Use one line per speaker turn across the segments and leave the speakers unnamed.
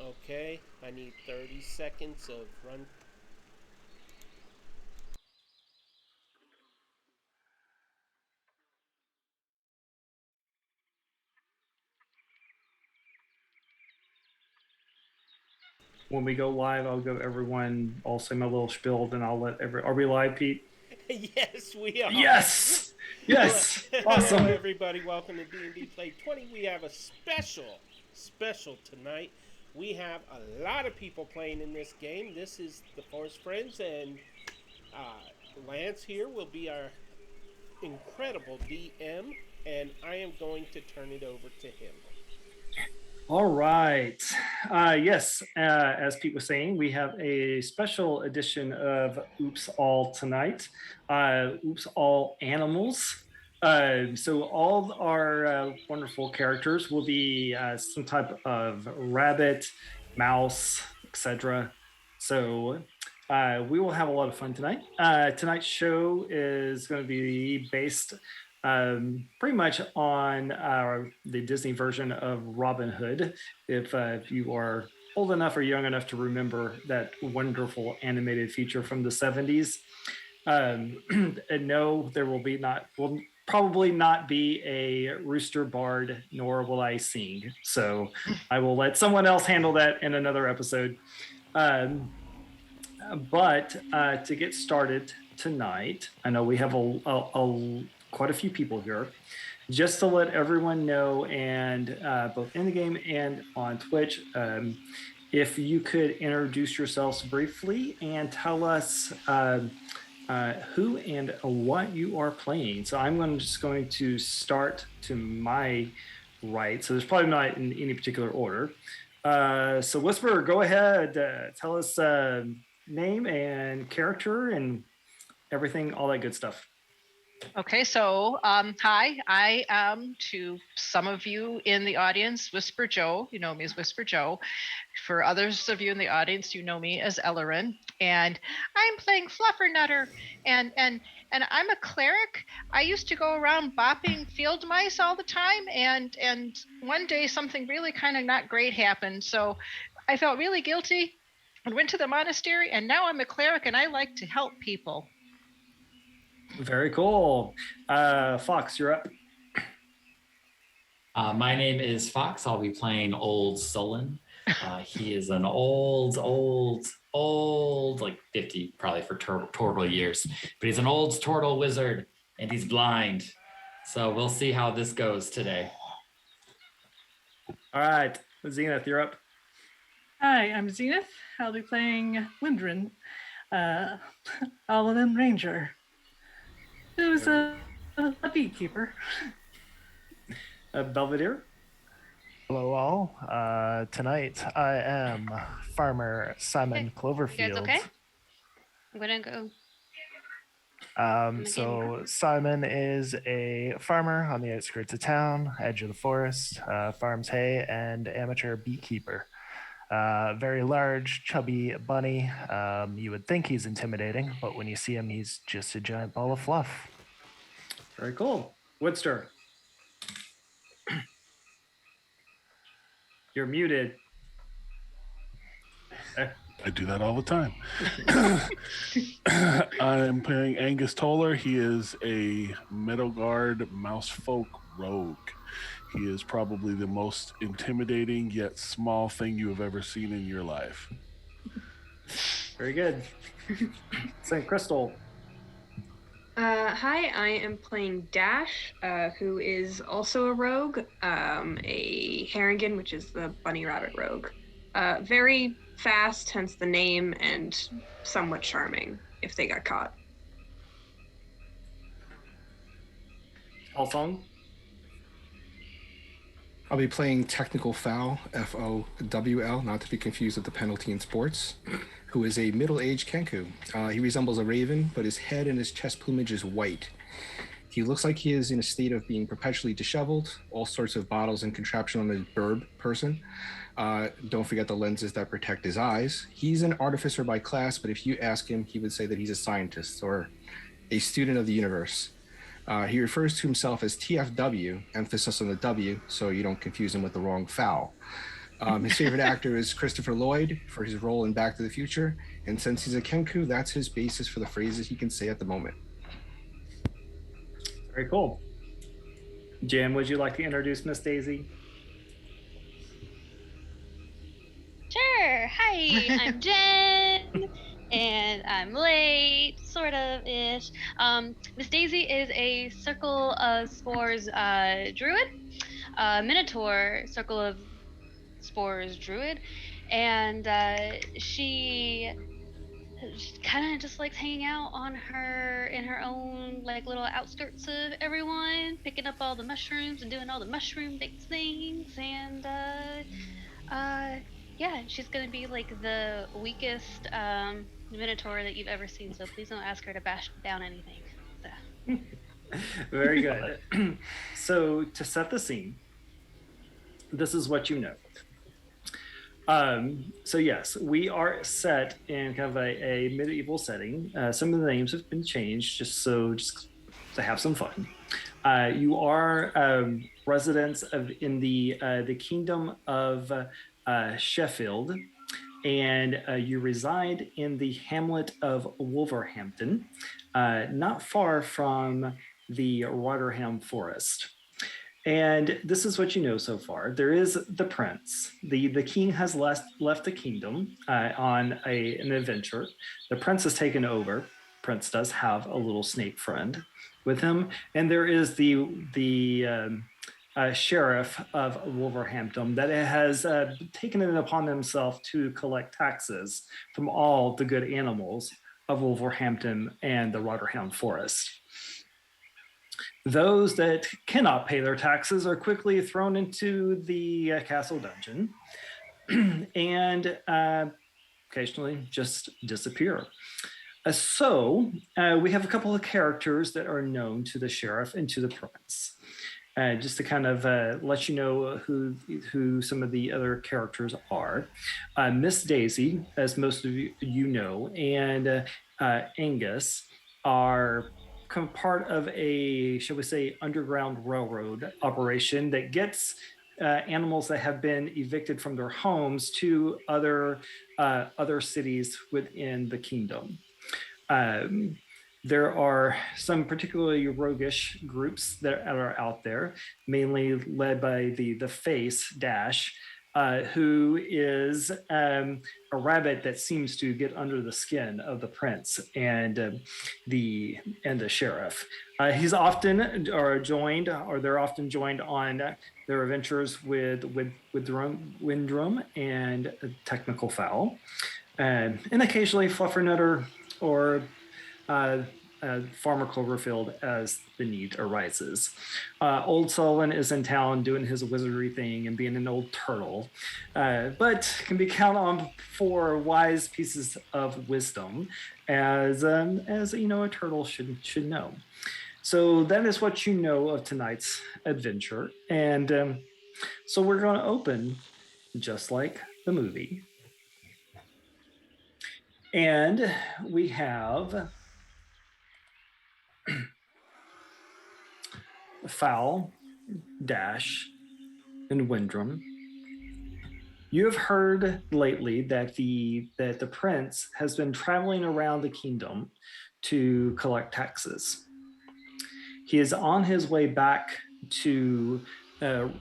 Okay, I need 30 seconds of run.
When we go live, I'll go everyone. I'll say my little spiel, then I'll let every. Are we live, Pete?
Yes, we are.
Yes,
Hello,
yes,
hello,
awesome.
everybody. Welcome to D&D Play 20. We have a special tonight. We have a lot of people playing in this game. This is the Forest Friends, and Lance here will be our incredible DM, and I am going to turn it over to him.
All right. Yes, as Pete was saying, we have a special edition of Oops All tonight. Oops All Animals. So all our wonderful characters will be some type of rabbit, mouse, etc. So we will have a lot of fun tonight. Tonight's show is going to be based pretty much on the Disney version of Robin Hood. If you are old enough or young enough to remember that wonderful animated feature from the 70s. And no, there will probably not be a rooster bard, nor will I sing. So I will let someone else handle that in another episode. But to get started tonight, I know we have quite a few people here. Just to let everyone know, and both in the game and on Twitch, if you could introduce yourselves briefly and tell us who and what you are playing. So just going to start to my right. So there's probably not in any particular order. So Whisperer, go ahead. Tell us name and character and everything, all that good stuff.
Okay, so hi, I am to some of you in the audience, Whisper Joe. You know me as Whisper Joe. For others of you in the audience, you know me as Ellerin, and I'm playing Fluffernutter, and I'm a cleric. I used to go around bopping field mice all the time, and one day something really kind of not great happened, so I felt really guilty and went to the monastery, and now I'm a cleric, and I like to help people.
Very cool. Fox, you're up.
My name is Fox. I'll be playing Old Sullen. He is an old, like 50 probably for turtle years, but he's an old turtle wizard and he's blind. So we'll see how this goes today.
All right, Zenith, you're up.
Hi, I'm Zenith. I'll be playing Lindrin, Alanin Ranger, who's a beekeeper.
Belvedere.
Hello, all. Tonight I am Farmer Simon Cloverfield.
You guys okay? I'm gonna go.
So Simon is a farmer on the outskirts of town, edge of the forest, farms hay, and amateur beekeeper. Very large, chubby bunny. You would think he's intimidating, but when you see him, he's just a giant ball of fluff.
Very cool. Woodster. You're muted.
I do that all the time. I'm playing Angus Toller. He is a Meadowguard Mousefolk rogue. He is probably the most intimidating yet small thing you have ever seen in your life.
Very good. St. Crystal.
Hi, I am playing Dash, who is also a rogue, a Harengon, which is the bunny rabbit rogue. Very fast, hence the name, and somewhat charming if they got caught.
Alfong.
I'll be playing Technical Fowl, F-O-W-L, not to be confused with the penalty in sports, who is a middle-aged Kenku. He resembles a raven, but his head and his chest plumage is white. He looks like he is in a state of being perpetually disheveled, all sorts of bottles and contraption on his burb person. Don't forget the lenses that protect his eyes. He's an artificer by class, but if you ask him, he would say that he's a scientist or a student of the universe. He refers to himself as TFW, emphasis on the W, so you don't confuse him with the wrong foul. His favorite actor is Christopher Lloyd for his role in Back to the Future. And since he's a Kenku, that's his basis for the phrases he can say at the moment.
Very cool. Jen, would you like to introduce Miss Daisy?
Sure. Hi, I'm Jen, and I'm late, sort of ish. Miss Daisy is a Circle of Spores druid, Minotaur Circle of Spores druid, and she kind of just likes hanging out in her own like little outskirts of everyone, picking up all the mushrooms and doing all the mushroom-based things, and yeah, she's gonna be like the weakest Minotaur that you've ever seen, so please don't ask her to bash down anything. So.
Very good. So to set the scene, this is what you know. So yes, we are set in kind of a medieval setting. Some of the names have been changed just to have some fun. You are residents in the kingdom of Sheffield, and you reside in the hamlet of Wolverhampton, not far from the Rotherham Forest. And this is what you know so far. There is the prince. The king has left the kingdom on an adventure. The prince has taken over. Prince does have a little snake friend with him, and there is the sheriff of Wolverhampton that has taken it upon himself to collect taxes from all the good animals of Wolverhampton and the Rotherham Forest. Those that cannot pay their taxes are quickly thrown into the castle dungeon and occasionally just disappear. So we have a couple of characters that are known to the sheriff and to the prince. Just to kind of let you know who some of the other characters are. Miss Daisy, as most of you know, and Angus are part of a, shall we say, underground railroad operation that gets animals that have been evicted from their homes to other cities within the kingdom. There are some particularly roguish groups that are out there, mainly led by the face Dash, who is a rabbit that seems to get under the skin of the prince and the sheriff. He's often they're often joined on their adventures with Windrum and Technical Fowl, and occasionally Fluffernutter or Farmer Cloverfield as the need arises. Old Sullivan is in town doing his wizardry thing and being an old turtle, but can be counted on for wise pieces of wisdom, as you know, a turtle should know. So that is what you know of tonight's adventure, and so we're going to open just like the movie, and we have Fowl, Dash, and Windrum. You have heard lately that the prince has been traveling around the kingdom to collect taxes. He is on his way back to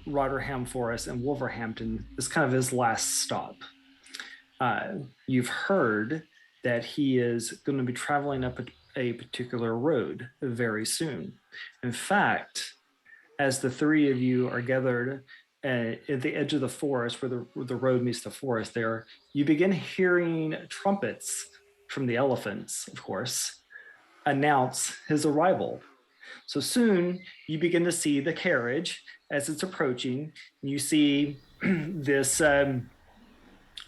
Rotherham Forest, and Wolverhampton is kind of his last stop. You've heard that he is going to be traveling up a particular road very soon. In fact, as the three of you are gathered at the edge of the forest where the road meets the forest there, you begin hearing trumpets from the elephants, of course, announce his arrival. So soon you begin to see the carriage as it's approaching. You see this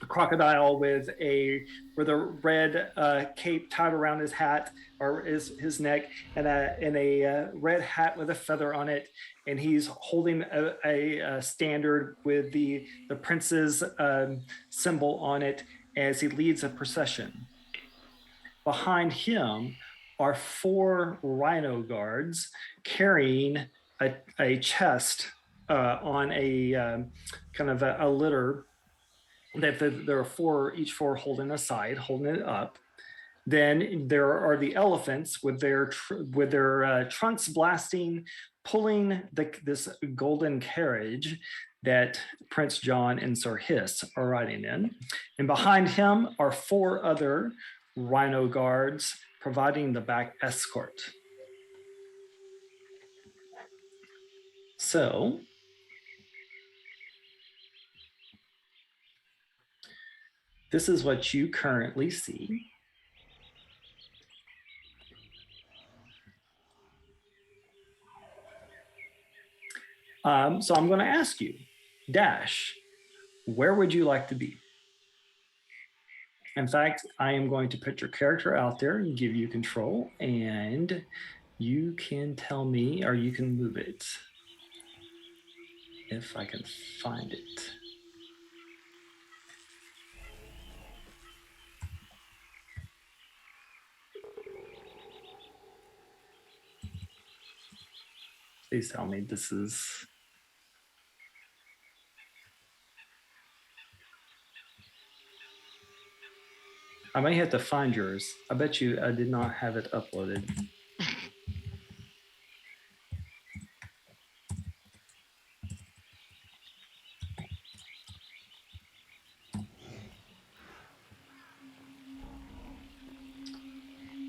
crocodile with a red cape tied around his hat or his neck, and a red hat with a feather on it, and he's holding a standard with the prince's symbol on it as he leads a procession. Behind him are 4 rhino guards carrying a chest on a kind of a litter there are each four holding a side, holding it up. Then there are the elephants with their trunks blasting, pulling this golden carriage that Prince John and Sir Hiss are riding in. And behind him are four other rhino guards providing the back escort. So, this is what you currently see. So I'm going to ask you, Dash, where would you like to be? In fact, I am going to put your character out there and give you control, and you can tell me, or you can move it. If I can find it. Please tell me this is... I may have to find yours. I bet you I did not have it uploaded.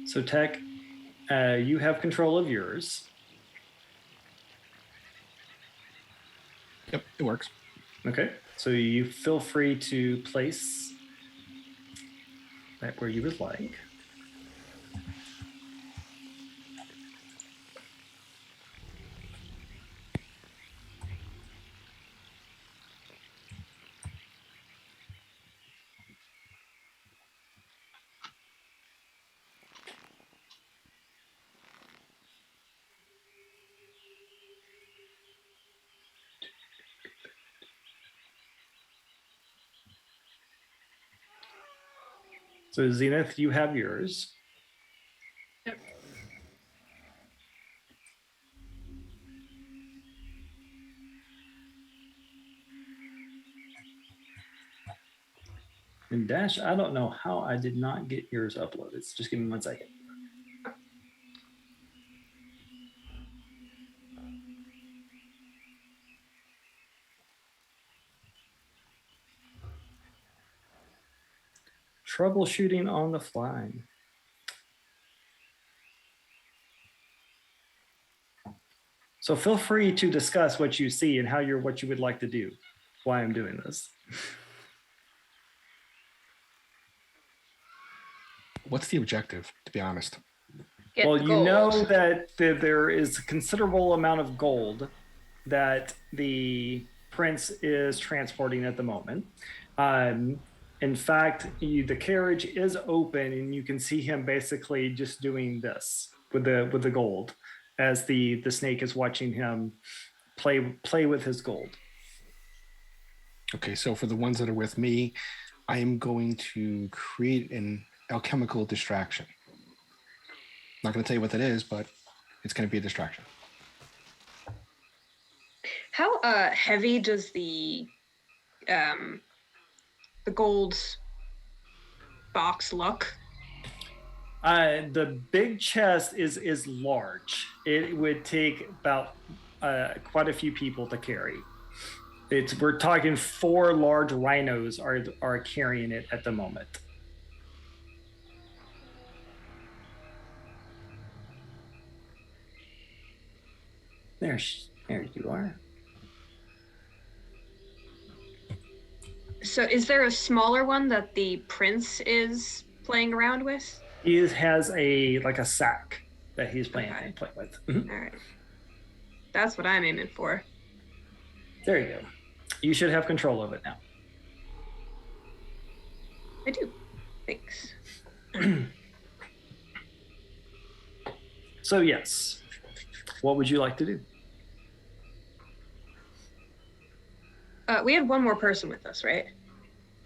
So Tech, you have control of yours.
Yep, it works.
Okay, so you feel free to place that where you would like. So Zenith, you have yours.
Yep.
And Dash, I don't know how I did not get yours uploaded. So just give me 1 second. Troubleshooting on the fly. So feel free to discuss what you see and what you would like to do. Why I'm doing this.
What's the objective, to be honest?
Well, you know that there is a considerable amount of gold that the prince is transporting at the moment. In fact, the carriage is open, and you can see him basically just doing this with the gold, as the snake is watching him play with his gold.
Okay, so for the ones that are with me, I am going to create an alchemical distraction. Not going to tell you what that is, but it's going to be a distraction.
How heavy does the gold box look?
The big chest is large. It would take about quite a few people to carry. We're talking 4 large rhinos are carrying it at the moment. There you are.
So is there a smaller one that the prince is playing around with?
He has a sack that he's playing with. Mm-hmm.
All right. That's what I'm aiming for.
There you go. You should have control of it now.
I do. Thanks.
So yes, what would you like to do?
We had one more person with us, right?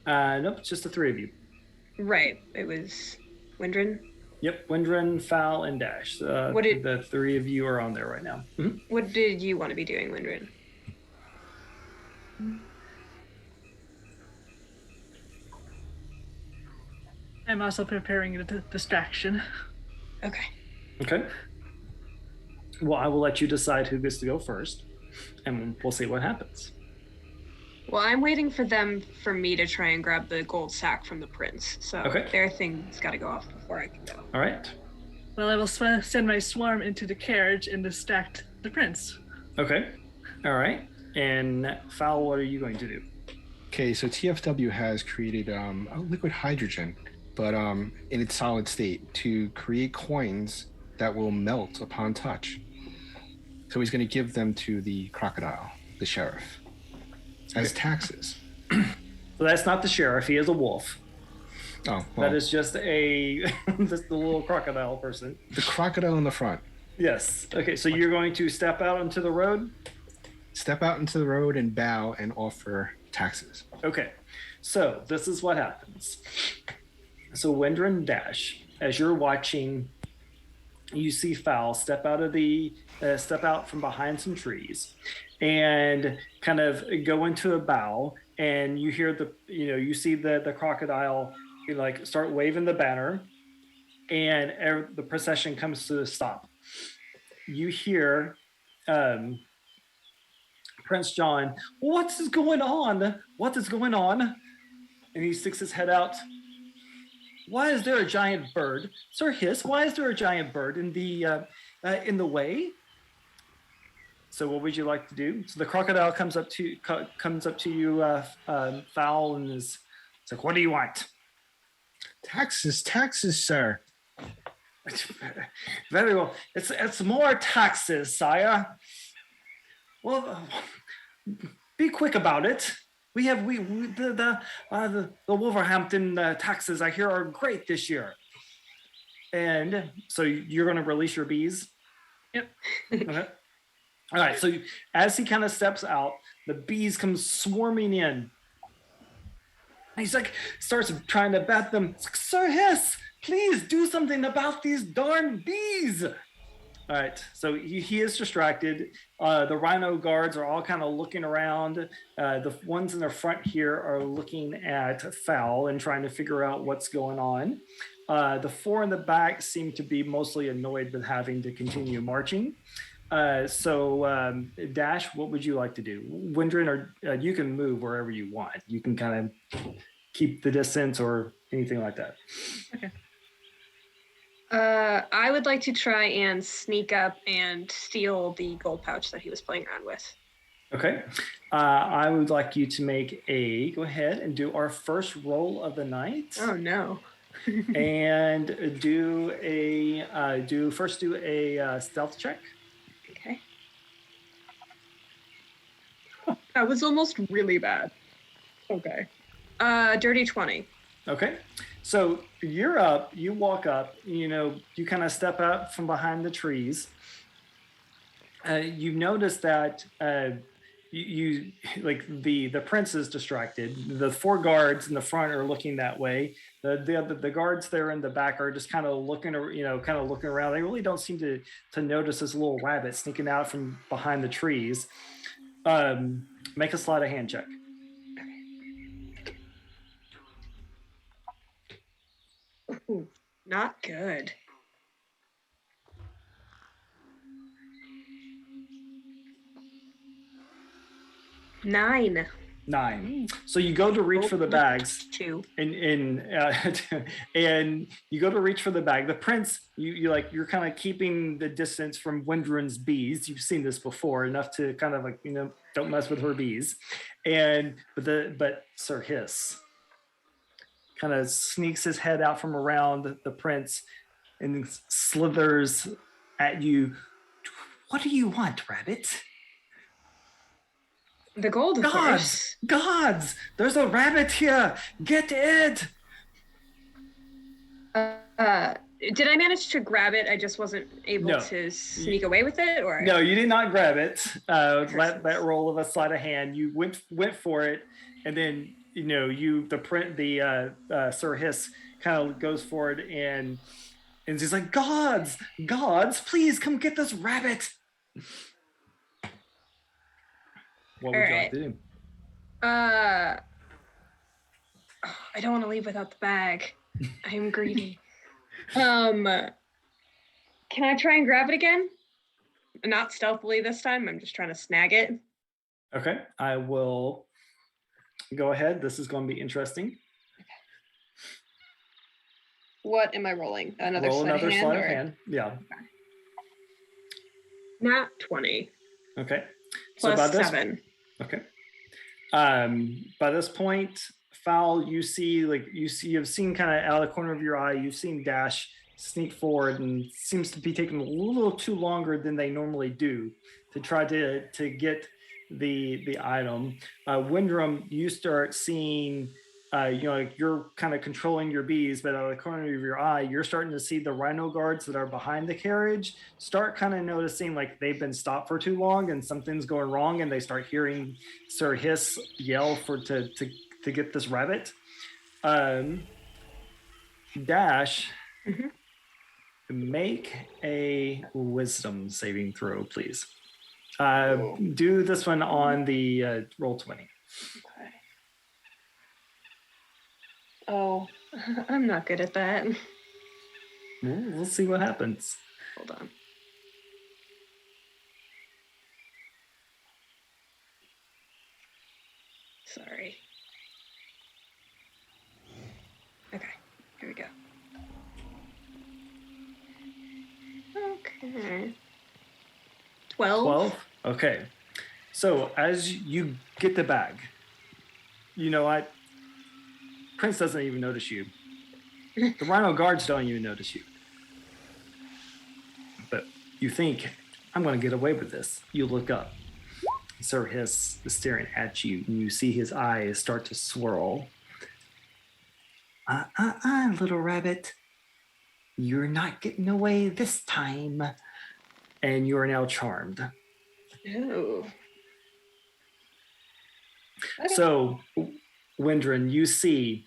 Nope, it's just the 3 of you.
Right. It was Windren.
Yep, Windren, Fowl, and Dash. The 3 of you are on there right now. Mm-hmm.
What did you want to be doing, Windren?
I'm also preparing a distraction.
Okay.
Okay. Well, I will let you decide who gets to go first, and we'll see what happens.
Well, I'm waiting for me to try and grab the gold sack from the prince. So
Okay.
their thing's got to go off before I can go.
All right.
Well, I will send my swarm into the carriage and distract the prince.
Okay. All right. And Fowl, what are you going to do?
Okay, so TFW has created liquid hydrogen, but in its solid state, to create coins that will melt upon touch. So he's going to give them to the crocodile, the sheriff, as taxes.
So that's not the sheriff. He is a wolf.
Oh, well,
That is just just the little crocodile person.
the crocodile in the front.
Yes. Okay. So you're going to step out onto the road.
Step out into the road and bow and offer taxes.
Okay. So this is what happens. So Wendrin Dash, as you're watching, you see Fowl step out from behind some trees, and kind of go into a bow, and you hear you see the crocodile like start waving the banner, and the procession comes to a stop. You hear Prince John, what is going on? What is going on? And he sticks his head out. Why is there a giant bird? Sir Hiss, why is there a giant bird in the way? So what would you like to do? So the crocodile comes up to you, Fowl, and it's like, what do you want?
Taxes, sir.
Very well. It's more taxes, sire. Well, be quick about it. The Wolverhampton taxes I hear are great this year. And so you're going to release your bees?
Yep.
Okay. All right. So as he kind of steps out, the bees come swarming in. And he's like, starts trying to bat them. Sir Hiss, please do something about these darn bees. All right, so he is distracted. The rhino guards are all kind of looking around. The ones in the front here are looking at Fowl and trying to figure out what's going on. The four in the back seem to be mostly annoyed with having to continue marching. So Dash, what would you like to do? Wendrin, or you can move wherever you want. You can kind of keep the distance or anything like that.
Okay.
I would like to try and sneak up and steal the gold pouch that he was playing around with.
Okay. I would like you to go ahead and do our first roll of the night.
Oh no.
And do a stealth check.
Okay. That was almost really bad. Okay. Dirty 20.
Okay. So you're up, you walk up, you kind of step out from behind the trees. You notice that you like the prince is distracted. The four guards in the front are looking that way. The guards there in the back are just kind of looking around. They really don't seem to notice this little rabbit sneaking out from behind the trees. Make a sleight of hand check.
Ooh, not good. Nine.
So you go to reach for the bags.
2.
And you go to reach for the bag. The prince, you're kind of keeping the distance from Wendrin's bees. You've seen this before, enough to kind of don't mess with her bees. But Sir Hiss kind of sneaks his head out from around the prince and slithers at you. What do you want, rabbit?
The gold, of course.
Gods! There's a rabbit here! Get it!
Did I manage to grab it? I just wasn't able to sneak away with it, or
no? You did not grab it. That roll of a sleight of hand. You went for it, and then Sir Hiss kind of goes forward and he's like, gods, please come get this rabbit. What would you like to do?
I don't want to leave without the bag. I am greedy. Can I try and grab it again? Not stealthily this time. I'm just trying to snag it.
Okay, I will go ahead. This is going to be interesting.
What am I rolling? Another
Roll
sleight
another
of hand?
sleight of
or-
hand. Yeah.
Nat 20
Okay.
plus
by this
7.
Okay. By this point, Fowl, you've seen kind of out of the corner of your eye, you've seen Dash sneak forward and seems to be taking a little too longer than they normally do to try to get the item. Windrum, you start seeing, you're kind of controlling your bees, but out of the corner of your eye, you're starting to see the rhino guards that are behind the carriage start kind of noticing like they've been stopped for too long and something's going wrong, and they start hearing Sir Hiss yell to get this rabbit. Dash, make a wisdom saving throw, please. Do this one on the roll 20.
Okay. Oh, I'm not good at that.
We'll see what happens.
Hold on. Sorry. Okay, here we go. Okay. 12.
12? Okay. So as you get the bag, you know what? Prince doesn't even notice you. The rhino guards don't even notice you. But you think, I'm going to get away with this. You look up. Sir Hiss is staring at you, and you see his eyes start to swirl. Little rabbit. You're not getting away this time. And you are now charmed.
Ooh. Okay.
So, Windrin, you see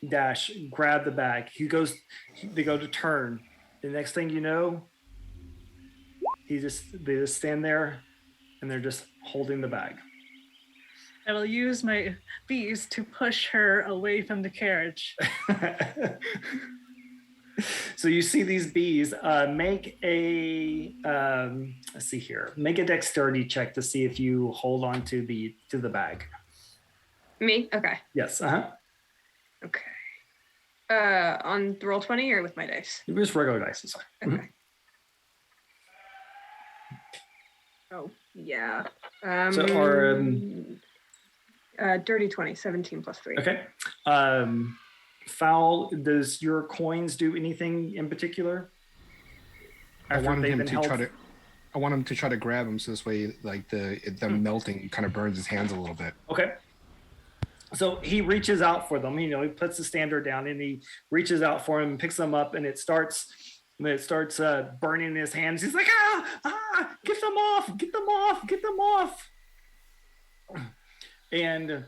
Dash grab the bag. They go to turn. The next thing you know, they just stand there and they're just holding the bag.
I will use my bees to push her away from the carriage.
So you see these bees. Make a let's see here. Make a dexterity check to see if you hold on to the bag.
Me? Okay.
Yes.
Okay. On the roll 20 or with my dice?
Just regular dice. Sorry.
Okay. Oh, yeah. Dirty 20, 17 plus 3.
Okay. Fowl, does your coins do anything in particular?
I want him to try to grab him so this way, like the melting kind of burns his hands a little bit.
Okay. So he reaches out for them. He puts the standard down and he reaches out for him and picks them up, and it starts burning his hands. He's like, get them off, get them off, get them off. And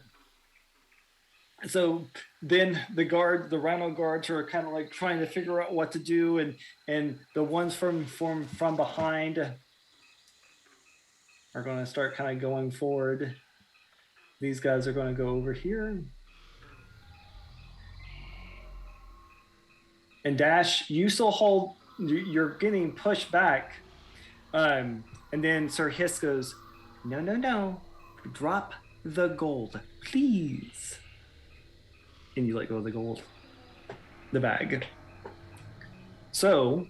so then the rhino guards are kind of like trying to figure out what to do, and the ones from behind are going to start kind of going forward. These guys are going to go over here. And Dash, you still hold, you're getting pushed back. And then Sir Hiss goes, no, drop the gold, please. And you let go of the gold, the bag. So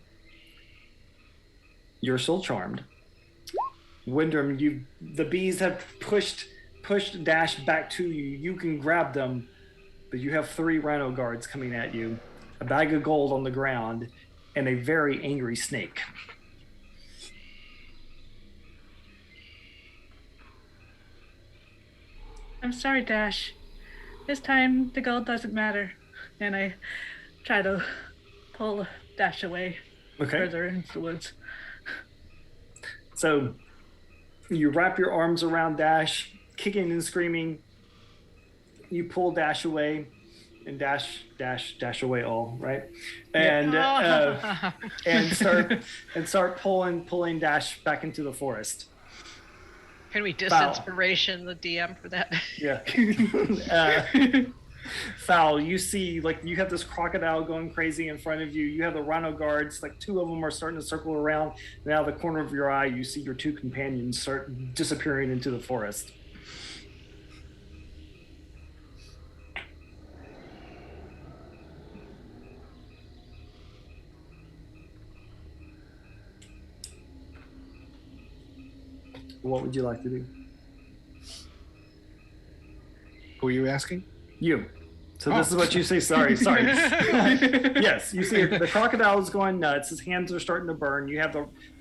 you're still charmed. Windrum, the bees have pushed Dash back to you. You can grab them, but you have 3 rhino guards coming at you, a bag of gold on the ground, and a very angry snake.
I'm sorry, Dash. This time the gold doesn't matter. And I try to pull Dash away further into the woods.
So you wrap your arms around Dash, kicking and screaming. You pull Dash away, and dash away all, right? And and start pulling Dash back into the forest.
Can we disinspiration the DM for that?
Yeah. Foul, you see, like, you have this crocodile going crazy in front of you. You have the rhino guards, like 2 of them are starting to circle around. And out of the corner of your eye, you see your 2 companions start disappearing into the forest. What would you like to do?
Who are you asking?
You. So this is what you see. Sorry. Yes, you see the crocodile is going nuts. His hands are starting to burn. You have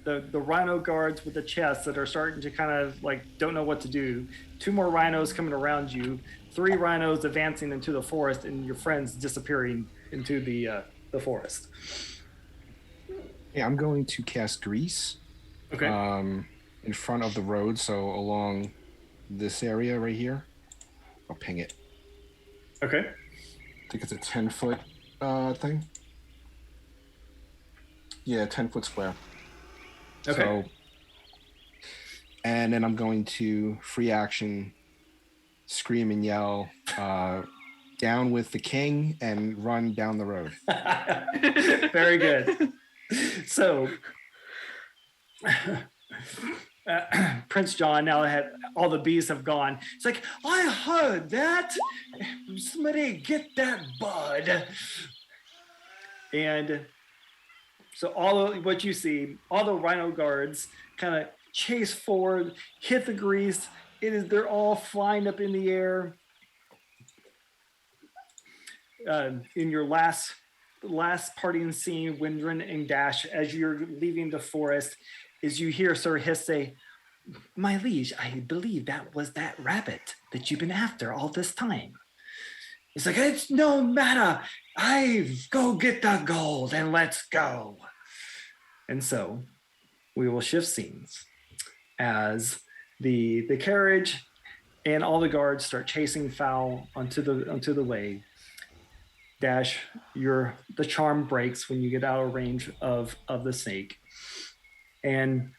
the rhino guards with the chests that are starting to kind of like don't know what to do. 2 more rhinos coming around you. 3 rhinos advancing into the forest, and your friends disappearing into the forest.
Yeah, I'm going to cast Grease.
Okay.
In front of the road, so along this area right here. I'll ping it.
Okay.
I think it's a 10-foot thing. Yeah, 10-foot square.
Okay.
So, and then I'm going to free action, scream and yell, down with the king, and run down the road.
Very good. So, Prince John, now that all the bees have gone, it's like, I heard that. Somebody get that bud. And so all of what you see, all the rhino guards kind of chase forward, hit the grease. They're all flying up in the air. In your last parting scene, Windren and Dash, as you're leaving the forest, is you hear Sir Hiss say, my liege, I believe that was that rabbit that you've been after all this time. It's like, it's no matter. Go get the gold and let's go. And so we will shift scenes as the carriage and all the guards start chasing Foul onto the way. Dash, the charm breaks when you get out of range of the snake. And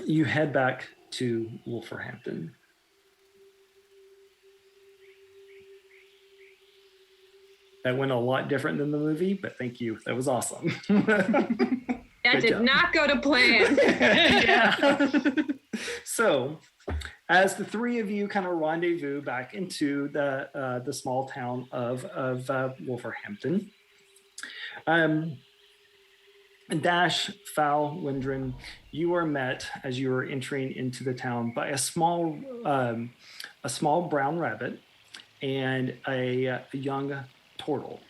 you head back to Wolverhampton. That went a lot different than the movie, but thank you. That was awesome.
That did not go to plan.
Yeah. So, as the 3 of you kind of rendezvous back into the small town of Wolverhampton, Dash, Foul, Windren, you are met as you are entering into the town by a small brown rabbit and a young turtle.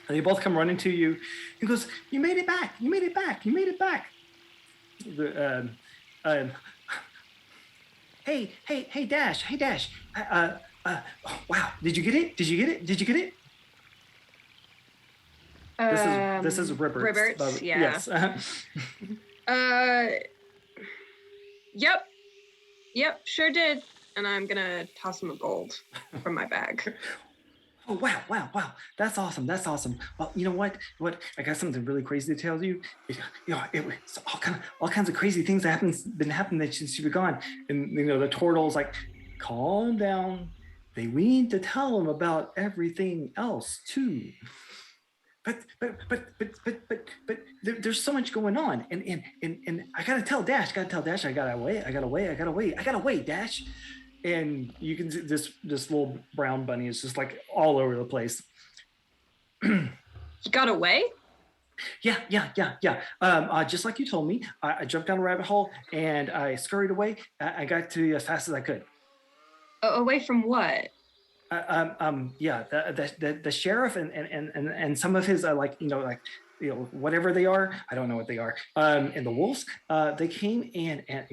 And they both come running to you. He goes, "You made it back! You made it back! You made it back!" Hey, Dash! Hey, Dash! Wow! Did you get it? Did you get it? Did you get it? This is Ribberts.
Ribberts, yeah.
Yes.
Yep, sure did. And I'm gonna toss him a gold from my bag.
Oh, wow. That's awesome. Well, you know what? I got something really crazy to tell you. It's all kinds of crazy things that been happening since you've been gone. And, the turtle's like, calm down. We need to tell them about everything else too. But there's so much going on, and I gotta tell Dash, I gotta wait, Dash. And you can see this little brown bunny is just like all over the place.
You got away?
Yeah. Just like you told me, I jumped down a rabbit hole and I scurried away. I got to you as fast as I could.
Away from what?
The sheriff and some of his whatever they are, I don't know what they are. And the wolves, they came in and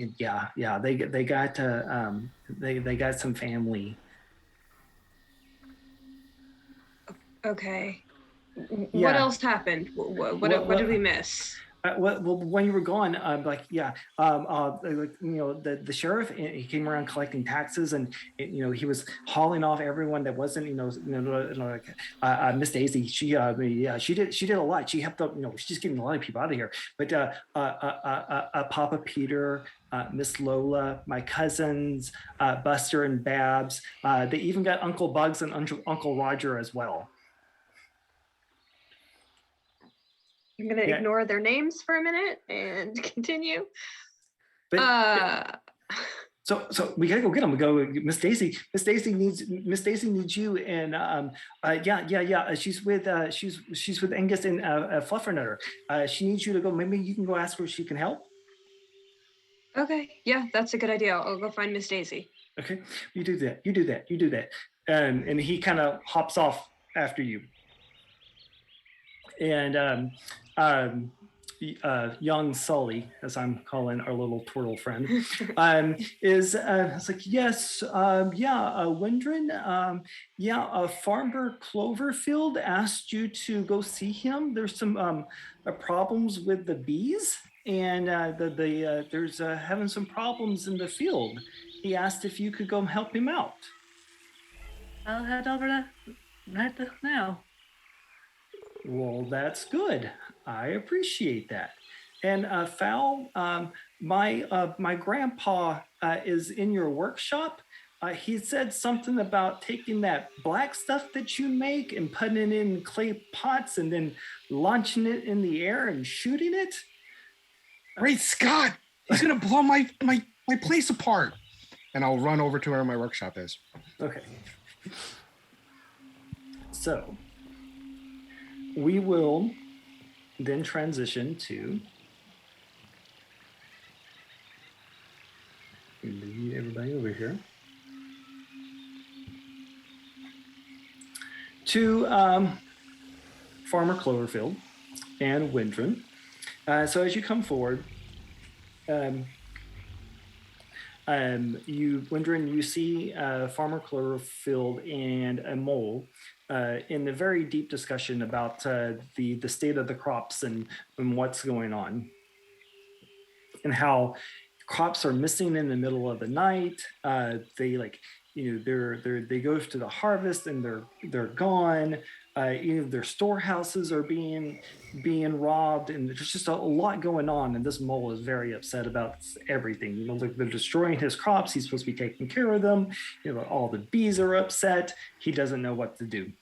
they got some family.
Okay. What else happened? What did we miss?
Well, when you were gone, like the sheriff, he came around collecting taxes, and he was hauling off everyone that wasn't Miss Daisy. She did a lot. She helped up. She's getting a lot of people out of here. But Papa Peter, Miss Lola, my cousins, Buster and Babs. They even got Uncle Bugs and Uncle Roger as well.
I'm gonna ignore their names for a minute and continue. But
so we gotta go get them. We go, Miss Daisy. Miss Daisy needs you. And she's with Angus and Fluffernutter. She needs you to go. Maybe you can go ask her if she can help.
Okay, yeah, that's a good idea. I'll go find Miss Daisy.
Okay, you do that. And he kind of hops off after you. And young Sully, as I'm calling our little turtle friend, is it's like, yes, Windren, Farmer Cloverfield asked you to go see him. There's some problems with the bees, and there's having some problems in the field. He asked if you could go help him out.
I'll head over to right now.
Well, that's good. I appreciate that. And Fowl, my grandpa is in your workshop. He said something about taking that black stuff that you make and putting it in clay pots and then launching it in the air and shooting it.
Great Scott! He's gonna blow my place apart. And I'll run over to where my workshop is.
Okay. So we will then transition to lead everybody over here to Farmer Cloverfield and Windren. So as you come forward, Windren, you see Farmer Cloverfield and a mole in a very deep discussion about the state of the crops and what's going on, and how crops are missing in the middle of the night. They they go to the harvest and they're gone. Their storehouses are being robbed, and there's just a lot going on. And this mole is very upset about everything. They're destroying his crops. He's supposed to be taking care of them. All the bees are upset. He doesn't know what to do.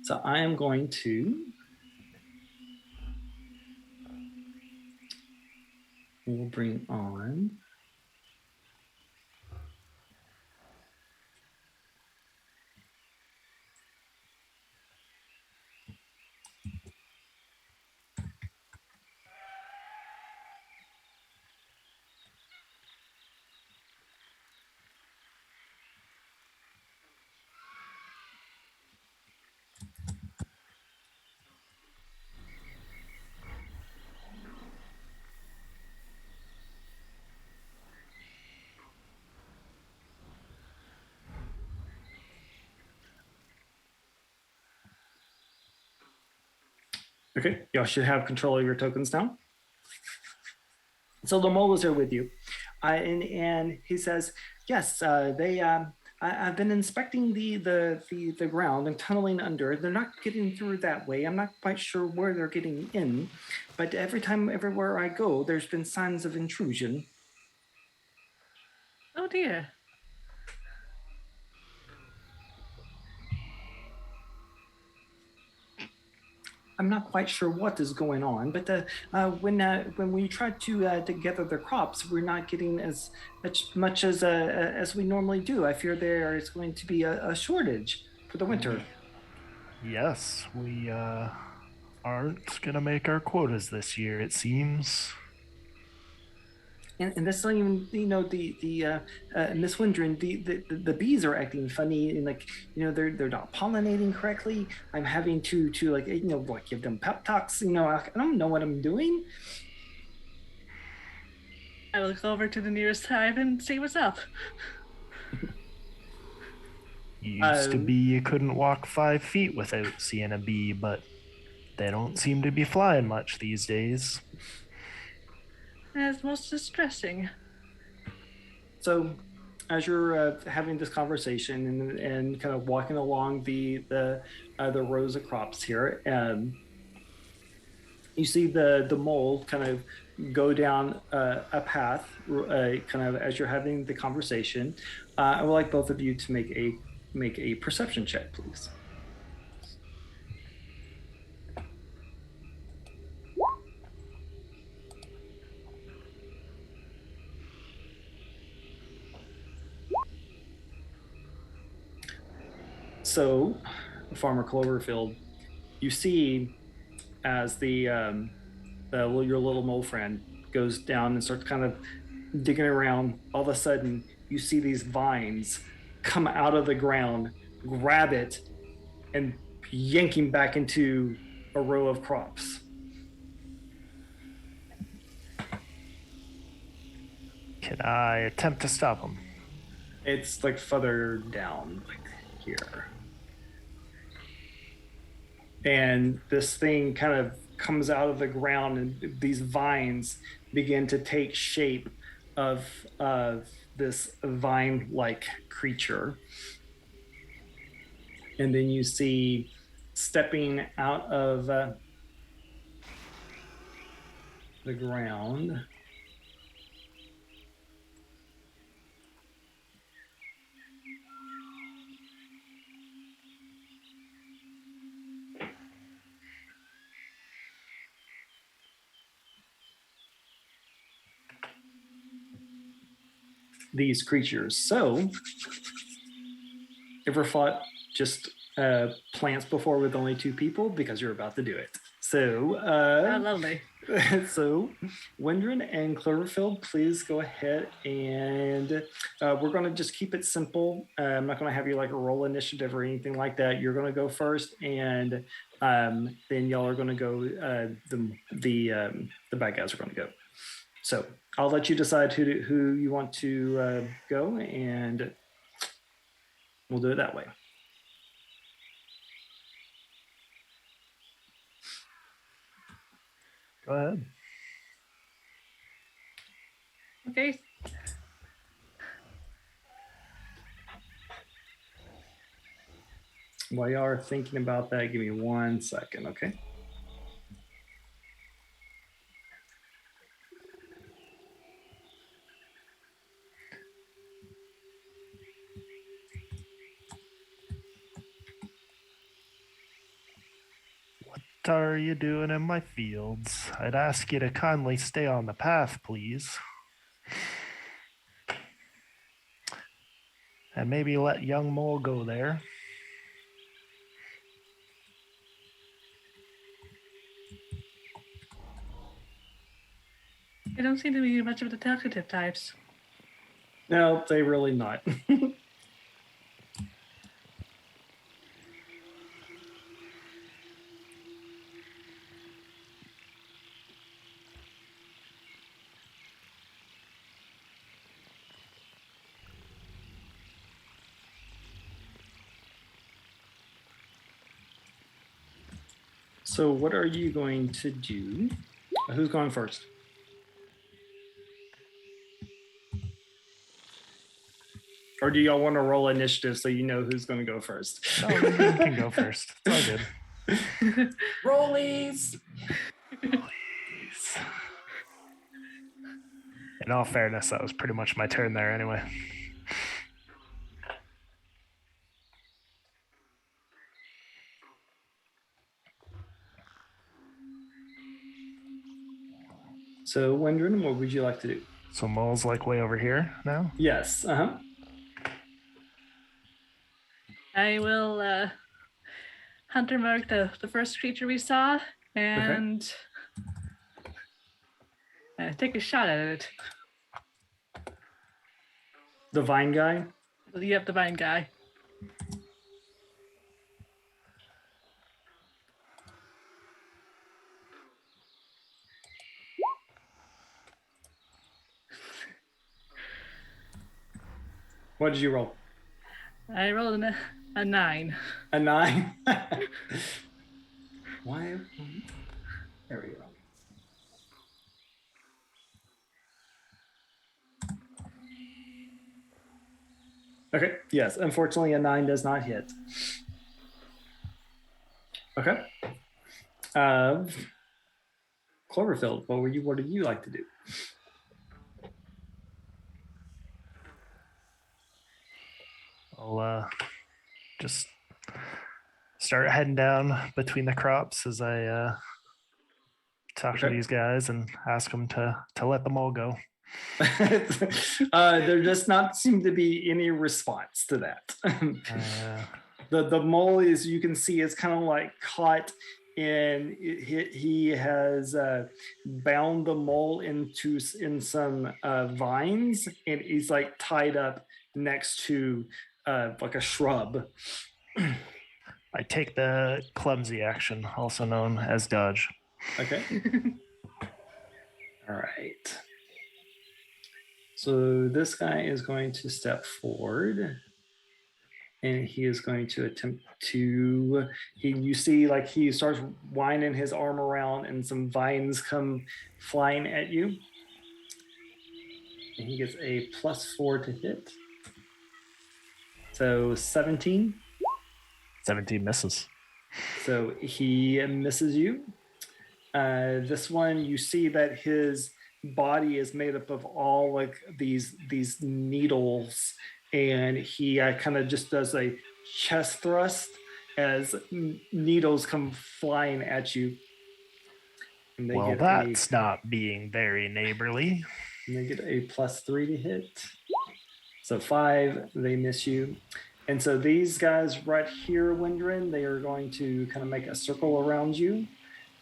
So I am going to we'll bring on okay, y'all should have control of your tokens now. So the mole is there with you, and he says, "Yes, I've been inspecting the ground and tunneling under. They're not getting through that way. I'm not quite sure where they're getting in, but everywhere I go, there's been signs of intrusion."
Oh dear.
I'm not quite sure what is going on, but when we try to gather the crops, we're not getting as much as we normally do. I fear there is going to be a shortage for the winter.
Yes, we aren't gonna make our quotas this year, it seems.
And that's not even, the Miss Windren, the bees are acting funny, and they're not pollinating correctly. I'm having to give them pep talks. I don't know what I'm doing.
I will go over to the nearest hive and see what's up.
Used to be you couldn't walk 5 feet without seeing a bee, but They don't seem to be flying much these days.
That's most distressing.
So, as you're having this conversation and kind of walking along the rows of crops here, you see the mole kind of go down a path, kind of as you're having the conversation. I would like both of you to make a perception check, please. So, Farmer Cloverfield, you see as your little mole friend goes down and starts kind of digging around, all of a sudden you see these vines come out of the ground, grab it, and yank him back into a row of crops.
Can I attempt to stop him?
It's like further down, like here. And this thing kind of comes out of the ground, and these vines begin to take shape of this vine-like creature. And then you see stepping out of the ground. These creatures. So, ever fought just plants before with only 2 people? Because you're about to do it. So,
lovely.
So, Wendrin and Cloverfield, please go ahead and we're going to just keep it simple. I'm not going to have you like roll initiative or anything like that. You're going to go first, and then y'all are going to go. The bad guys are going to go. So I'll let you decide who you want to go, and we'll do it that way.
Go ahead.
Okay.
While y'all are thinking about that, give me 1 second, okay?
What are you doing in my fields? I'd ask you to kindly stay on the path, please. And maybe let young mole go there.
They don't seem to be much of the talkative types.
No, they really not. So what are you going to do? Who's going first? Or do y'all want to roll initiative so you know who's going to go first?
No, you can go first. It's all good.
Rollies!
Rollies. In all fairness, that was pretty much my turn there anyway.
So, Wendrin, what would you like to do?
So Mole's like way over here now?
Yes,
I will hunter mark the first creature we saw and take a shot at it.
The vine guy?
Yep, the vine guy.
What did you roll?
I rolled a 9.
A 9? Why? There we go. Okay, yes, unfortunately a 9 does not hit. Okay. Cloverfield, what would you like to do?
I'll just start heading down between the crops as I talk to these guys and ask them to let them all go.
There does not seem to be any response to that. The mole, is, you can see, is kind of like caught in. He has bound the mole in some vines, and he's like tied up next to like a shrub.
I take the clumsy action, also known as dodge.
Okay. All right. So this guy is going to step forward, and he is going to attempt to. You see, like, he starts winding his arm around, and some vines come flying at you. And he gets a +4 to hit. So 17.
17 misses.
So he misses you. This one, you see that his body is made up of all like these needles, and he kind of just does a chest thrust as needles come flying at you.
And well, that's not being very neighborly.
And they get a +3 to hit. So 5, they miss you. And so these guys right here, Windrin, they are going to kind of make a circle around you,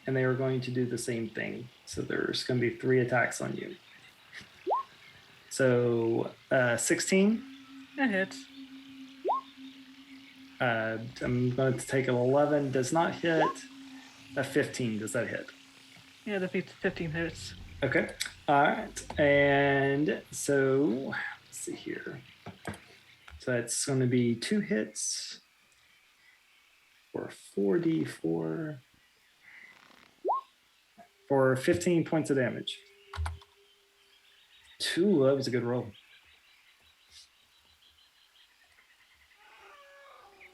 and they are going to do the same thing. So there's going to be 3 attacks on you. So 16.
That hits.
I'm going to take an 11. Does not hit. A 15. Does that hit?
Yeah, the 15 hits.
Okay. All right. And so let's see here. So that's going to be 2 hits for 4d4 for 15 points of damage. 2, that was a good roll.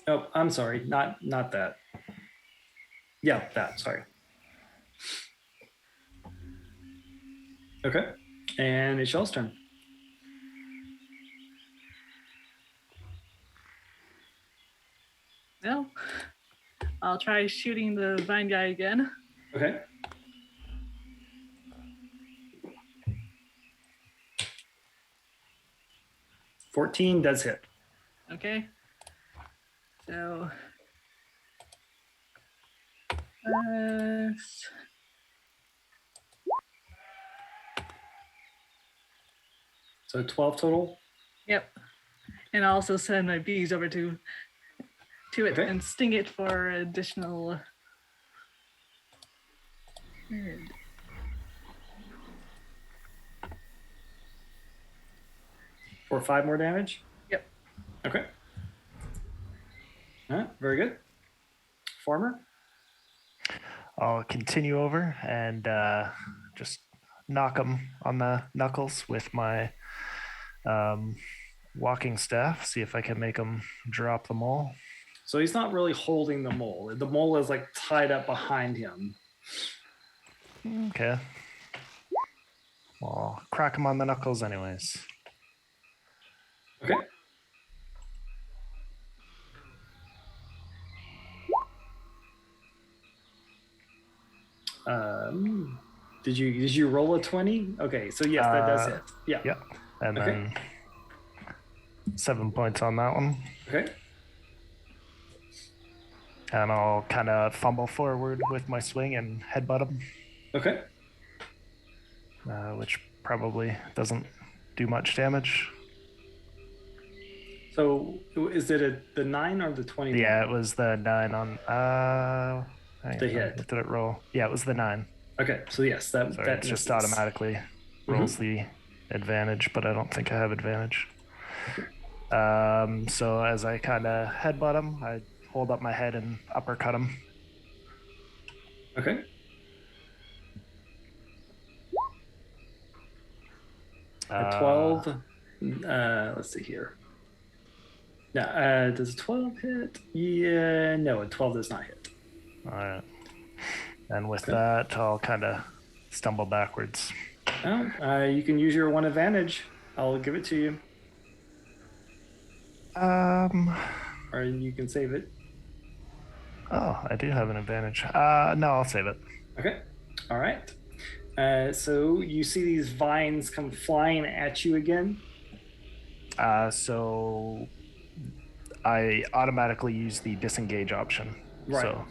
Oh, I'm sorry, not that. Yeah, that, sorry. Okay, and it's y'all's turn.
Well, I'll try shooting the vine guy again.
Okay. $14 does hit.
Okay. So,
so 12 total?
Yep. And I'll also send my bees over to it and sting it for additional.
For 5 more damage?
Yep.
Okay. All right, very good. Farmer?
I'll continue over and just knock him on the knuckles with my walking staff, see if I can make him drop the mole.
So he's not really holding the mole. The mole is like tied up behind him.
Okay. Well, I'll crack him on the knuckles anyways.
Okay. Did you roll a 20? Okay, so yes, that does hit. Yeah.
Yep. And then 7 points on that one.
Okay.
And I'll kind of fumble forward with my swing and headbutt him.
Okay.
Which probably doesn't do much damage.
So is it the 9 or the 20?
Yeah, it was the 9 on.
The hit.
Did it roll? Yeah, it was the 9.
Okay, so yes, that
just automatically rolls the advantage, but I don't think I have advantage. So as I kind of headbutt him, I hold up my head and uppercut him.
Okay. A 12. Let's see here. No, does a 12 hit? Yeah, no, a 12 does not hit.
All right. And with that, I'll kind of stumble backwards.
Oh, you can use your one advantage. I'll give it to you. Or you can save it.
Oh, I do have an advantage. No, I'll save it.
Okay. All right. So you see these vines come flying at you again.
So I automatically use the disengage option.
Right.
So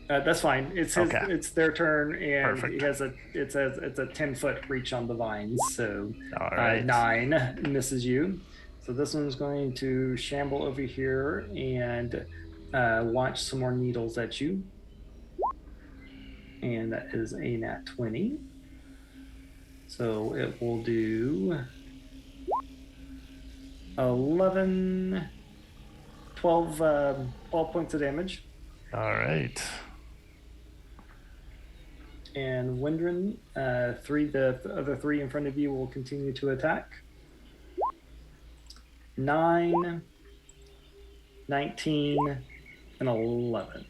that's fine. It's his,
Okay.
It's their turn, and
Perfect.
he has it's a 10-foot reach on the vines. So
All right.
9 misses you. So this one's going to shamble over here and launch some more needles at you. And that is a nat 20. So it will do 11, 12 points of damage.
All right.
And Windren, the other 3 in front of you will continue to attack. 9, 19, and 11.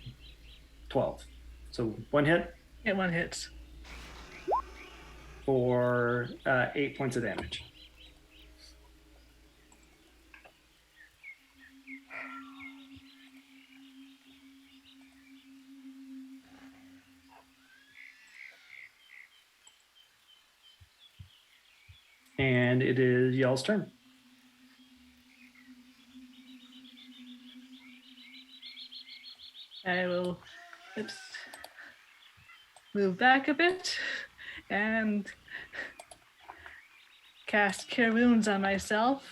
12. So 1 hit.
Yeah, 1 hits.
For 8 points of damage. And it is Yell's turn.
I will move back a bit and cast Cure Wounds on myself.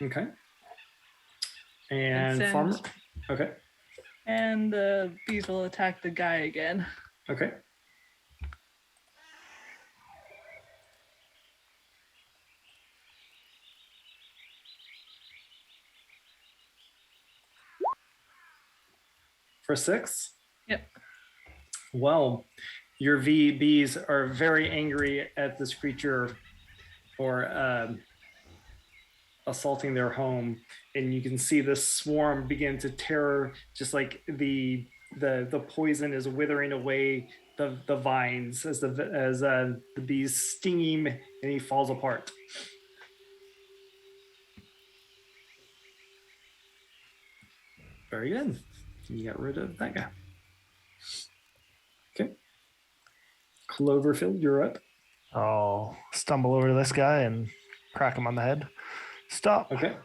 Okay. And
send-
Farmer. Okay.
And these will attack the guy again.
Okay. For 6?
Yep.
Well, your VBs are very angry at this creature for assaulting their home, and you can see the swarm begin to tear, just like the poison is withering away the vines as the bees sting him, and he falls apart. Very good. You got rid of that guy. Okay. Cloverfield, you're up.
I'll stumble over to this guy and crack him on the head. Stop.
Okay.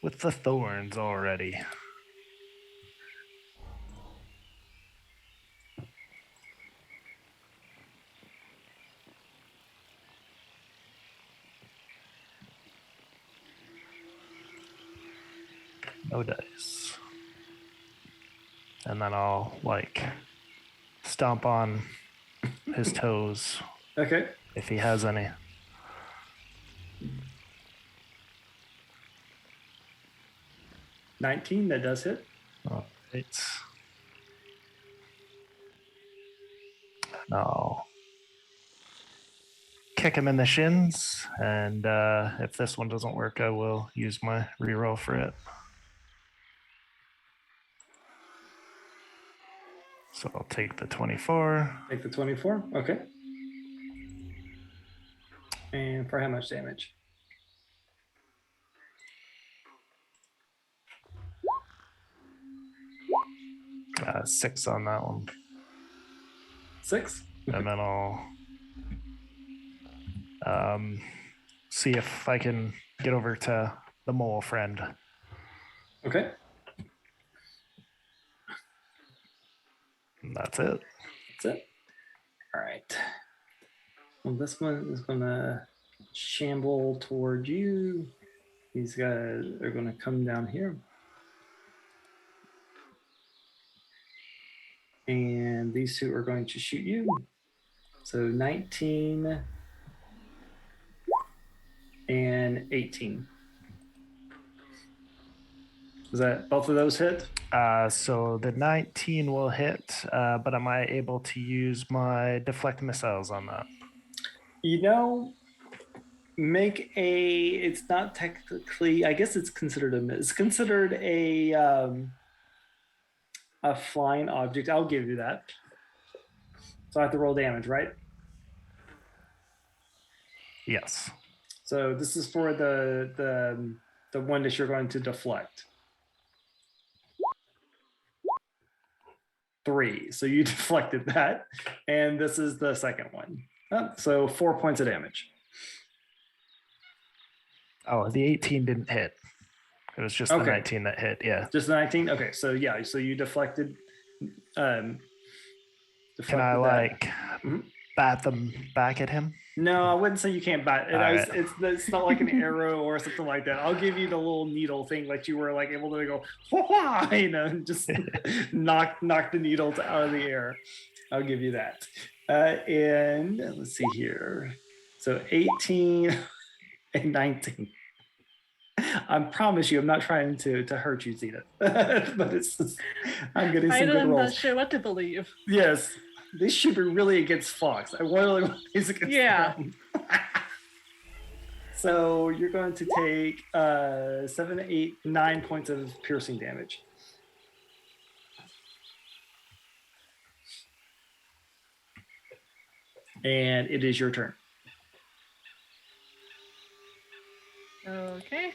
With the thorns already. No dice. And then I'll stomp on his toes.
Okay.
If he has any.
$19, that does hit.
All right. I'll kick him in the shins, and if this one doesn't work, I will use my reroll for it. So I'll take the 24.
Take the 24. Okay. And for how much damage?
Uh, 6 on that one.
6?
And then I'll see if I can get over to the mole friend.
Okay.
And that's it.
That's it. All right. Well, this one is going to shamble toward you. These guys are going to come down here. And these two are going to shoot you. So 19 and 18. Is that both of those hit?
So the 19 will hit, but am I able to use my deflect missiles on that?
You know, it's not technically, I guess it's considered a flying object. I'll give you that. So I have to roll damage, right?
Yes.
So this is for the one that you're going to deflect. 3. So you deflected that, and this is the second one. So 4 points of damage.
Oh, the 18 didn't hit. It was just the 19 that hit. Yeah.
Just the 19. Okay. So yeah. So you deflected.
Can I bat them back at him?
No, I wouldn't say you can't bat.
Right.
It's not like an arrow or something like that. I'll give you the little needle thing, like you were like able to go, and just knock the needles out of the air. I'll give you that. And let's see here. So 18 and 19. I promise you, I'm not trying to hurt you, Zeta. But it's just, I'm getting some good rolls.
I'm not sure what to believe.
Yes. This should be really against Fox. I really want these against them. So you're going to take 7, 8, 9 points of piercing damage. And it is your turn.
Okay.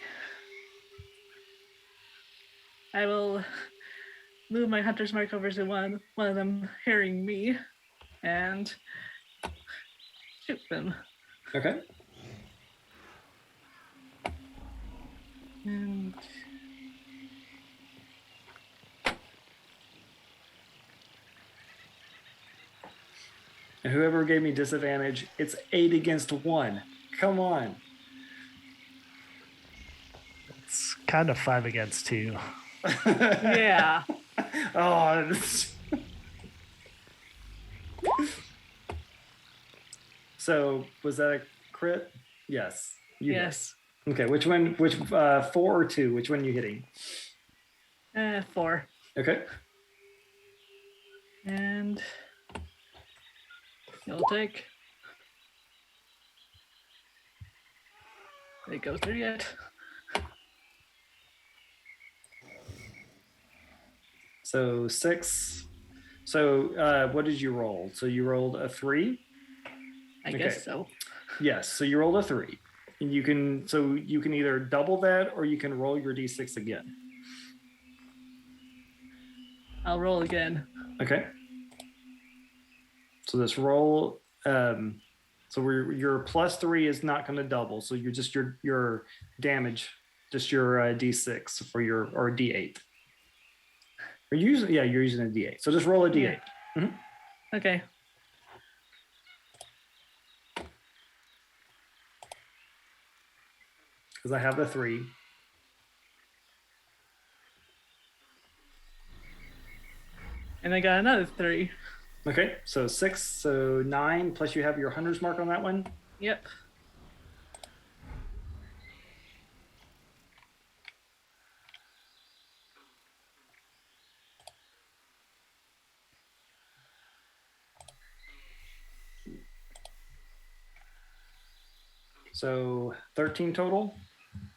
I will move my hunter's mark over to one of them hearing me and shoot them.
Okay.
And
whoever gave me disadvantage, it's 8 against 1. Come on.
It's kind of 5 against 2.
Yeah.
Oh. So was that a crit? Yes.
Yes.
Okay. Which one? 4 or 2? Which one are you hitting?
4.
Okay.
And you'll take. Did it go through yet?
So 6. So what did you roll? So you rolled a 3?
I guess so.
Yes. So you rolled a 3. And you can either double that or you can roll your d6 again.
I'll roll again.
Okay. So this roll, so your +3 is not going to double. So you're just your damage, just your d6 for your, or d8. You're using a d8. So just roll a d8.
Yeah.
Mm-hmm.
Okay.
Because I have the 3.
And I got another 3.
Okay, so 6, so 9, plus you have your hunter's mark on that one?
Yep.
So 13 total?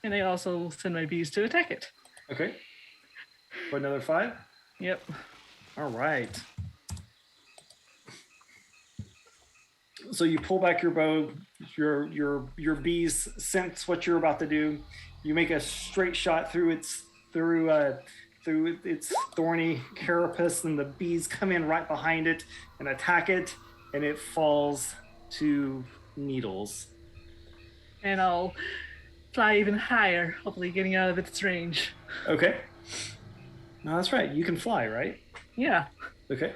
And I also send my bees to attack it.
Okay. For another 5?
Yep.
All right. So you pull back your bow, your bees sense what you're about to do. You make a straight shot through its thorny carapace, and the bees come in right behind it and attack it, and it falls to needles.
And I'll fly even higher, hopefully getting out of its range.
Okay. No, that's right. You can fly, right?
Yeah.
Okay.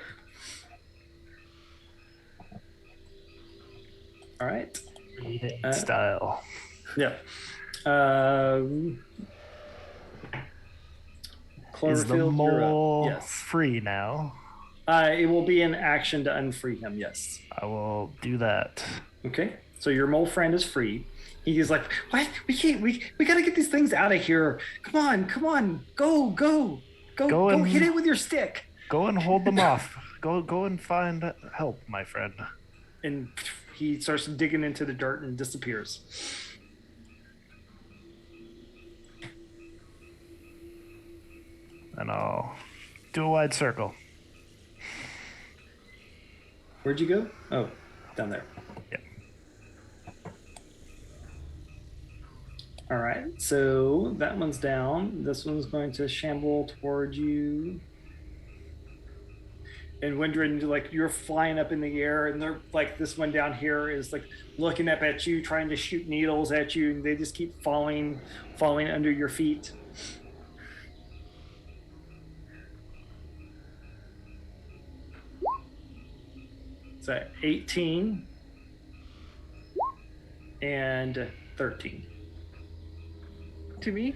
All right.
Style.
Yeah.
Is the
Cloverfield,
mole
yes.
free now?
It will be an action to unfree him, yes.
I will do that.
Okay. So your mole friend is free. He's like, what? We can't. We gotta get these things out of here. Come on. Go and hit it with your stick.
Go and hold them off. Go and find help, my friend.
And he starts digging into the dirt and disappears.
And I'll do a wide circle.
Where'd you go? Oh, down there.
Yeah.
All right, so that one's down. This one's going to shamble towards you. And Windrin, like, you're flying up in the air, and they're like, this one down here is like looking up at you, trying to shoot needles at you, and they just keep falling under your feet. So 18 and 13.
To me?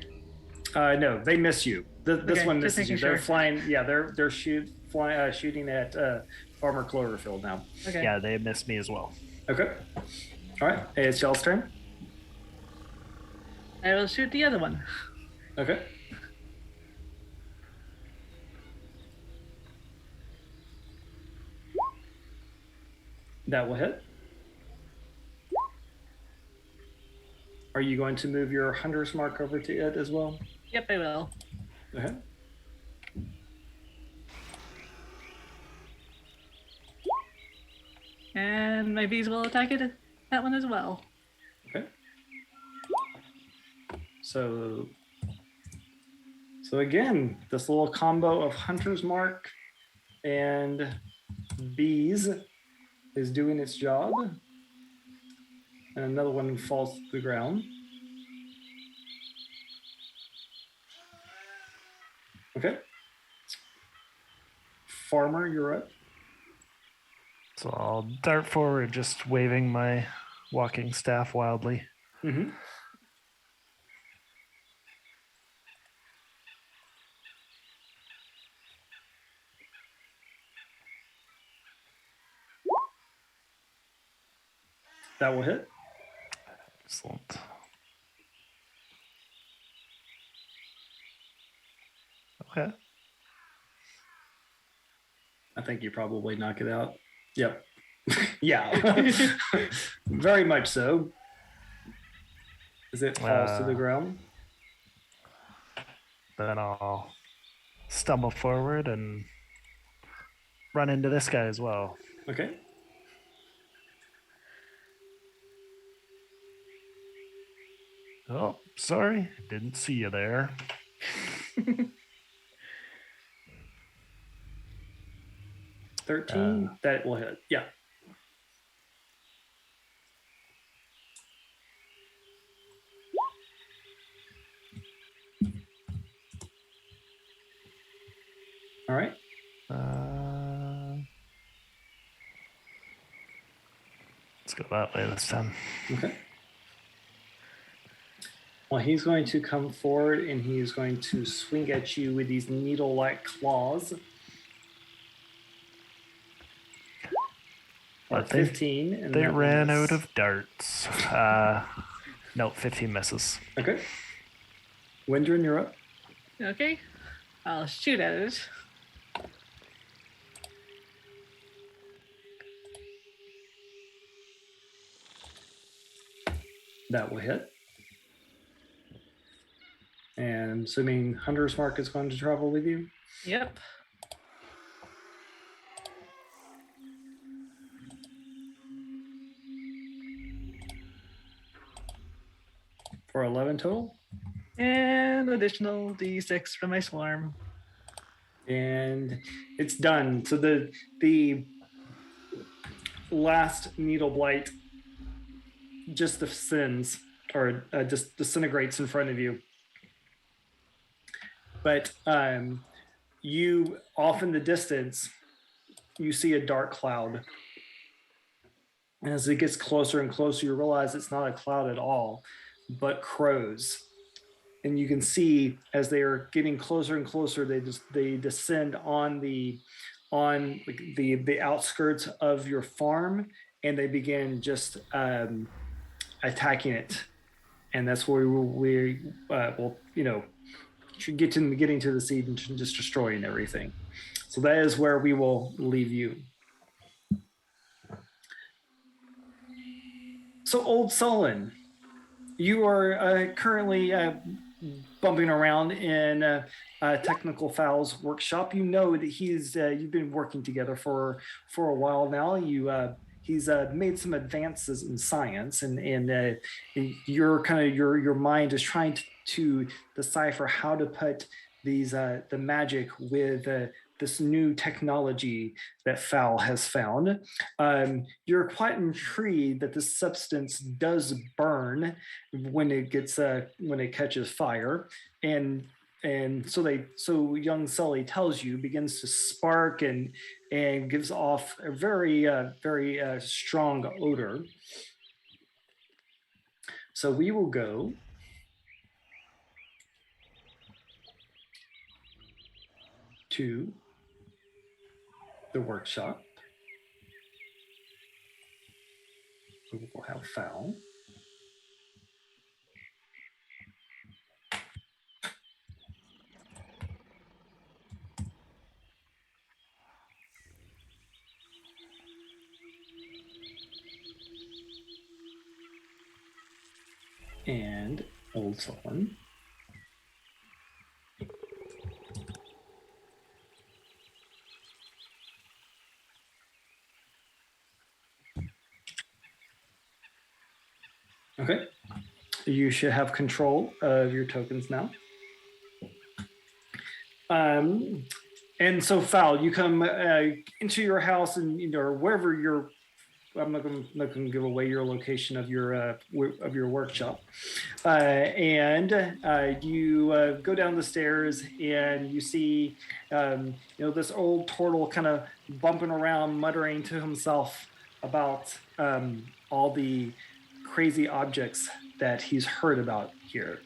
No, they miss you. This
Okay,
one
just
misses you.
making
They're
sure.
flying. Yeah, they're shooting at Farmer Cloverfield now.
Okay.
Yeah, they missed me as well.
Okay. All right. It's y'all's turn.
I will shoot the other one.
Okay. That will hit. Are you going to move your hunter's mark over to it as well?
Yep, I will.
Okay.
And my bees will attack it. That one as well.
Okay. So again, this little combo of hunter's mark and bees is doing its job. And another one falls to the ground. Okay. Farmer, you're up.
So I'll dart forward, just waving my walking staff wildly.
Mm-hmm. That will hit.
Excellent. Okay.
I think you probably knock it out. Yep. Yeah. Very much so. As it falls to the ground.
Then I'll stumble forward and run into this guy as well.
Okay.
Oh, sorry. Didn't see you there.
13, that will hit. Yeah. All right.
Let's go that way this time.
Okay. Well, he's going to come forward and he's going to swing at you with these needle-like claws.
But
15. And
they
that
ran
was-
out of darts. No, 15 misses.
Okay. Windrin, you're up.
Okay. I'll shoot at it.
That will hit. And assuming Hunter's Mark is going to travel with you.
Yep.
For 11 total.
And additional D6 from my swarm.
And it's the last needle blight just descends or just disintegrates in front of you. But you off in the distance, you see a dark cloud. And as it gets closer and closer, you realize it's not a cloud at all, but crows. And you can see as they are getting closer and closer, they descend on the outskirts of your farm, and they begin just attacking it and that's where we'll should getting to the seed and just destroying everything. So that is where we will leave you. So, Old Sullen, you are currently bumping around in Technical Foul's workshop. You know that you've been working together for a while now. He's made some advances in science, and your mind is trying to decipher how to put the magic with this new technology that Foul has found. You're quite intrigued that this substance does burn when it catches fire, and so young Sully tells you, begins to spark and gives off a very strong odor. So we will go to the workshop. We will have Foul. And Old Sullen. Okay. You should have control of your tokens now. And so Foul, you come into your house and or wherever you're. I'm not going to give away your location of your workshop, and you go down the stairs and you see this old turtle kind of bumping around, muttering to himself about all the crazy objects that he's heard about here.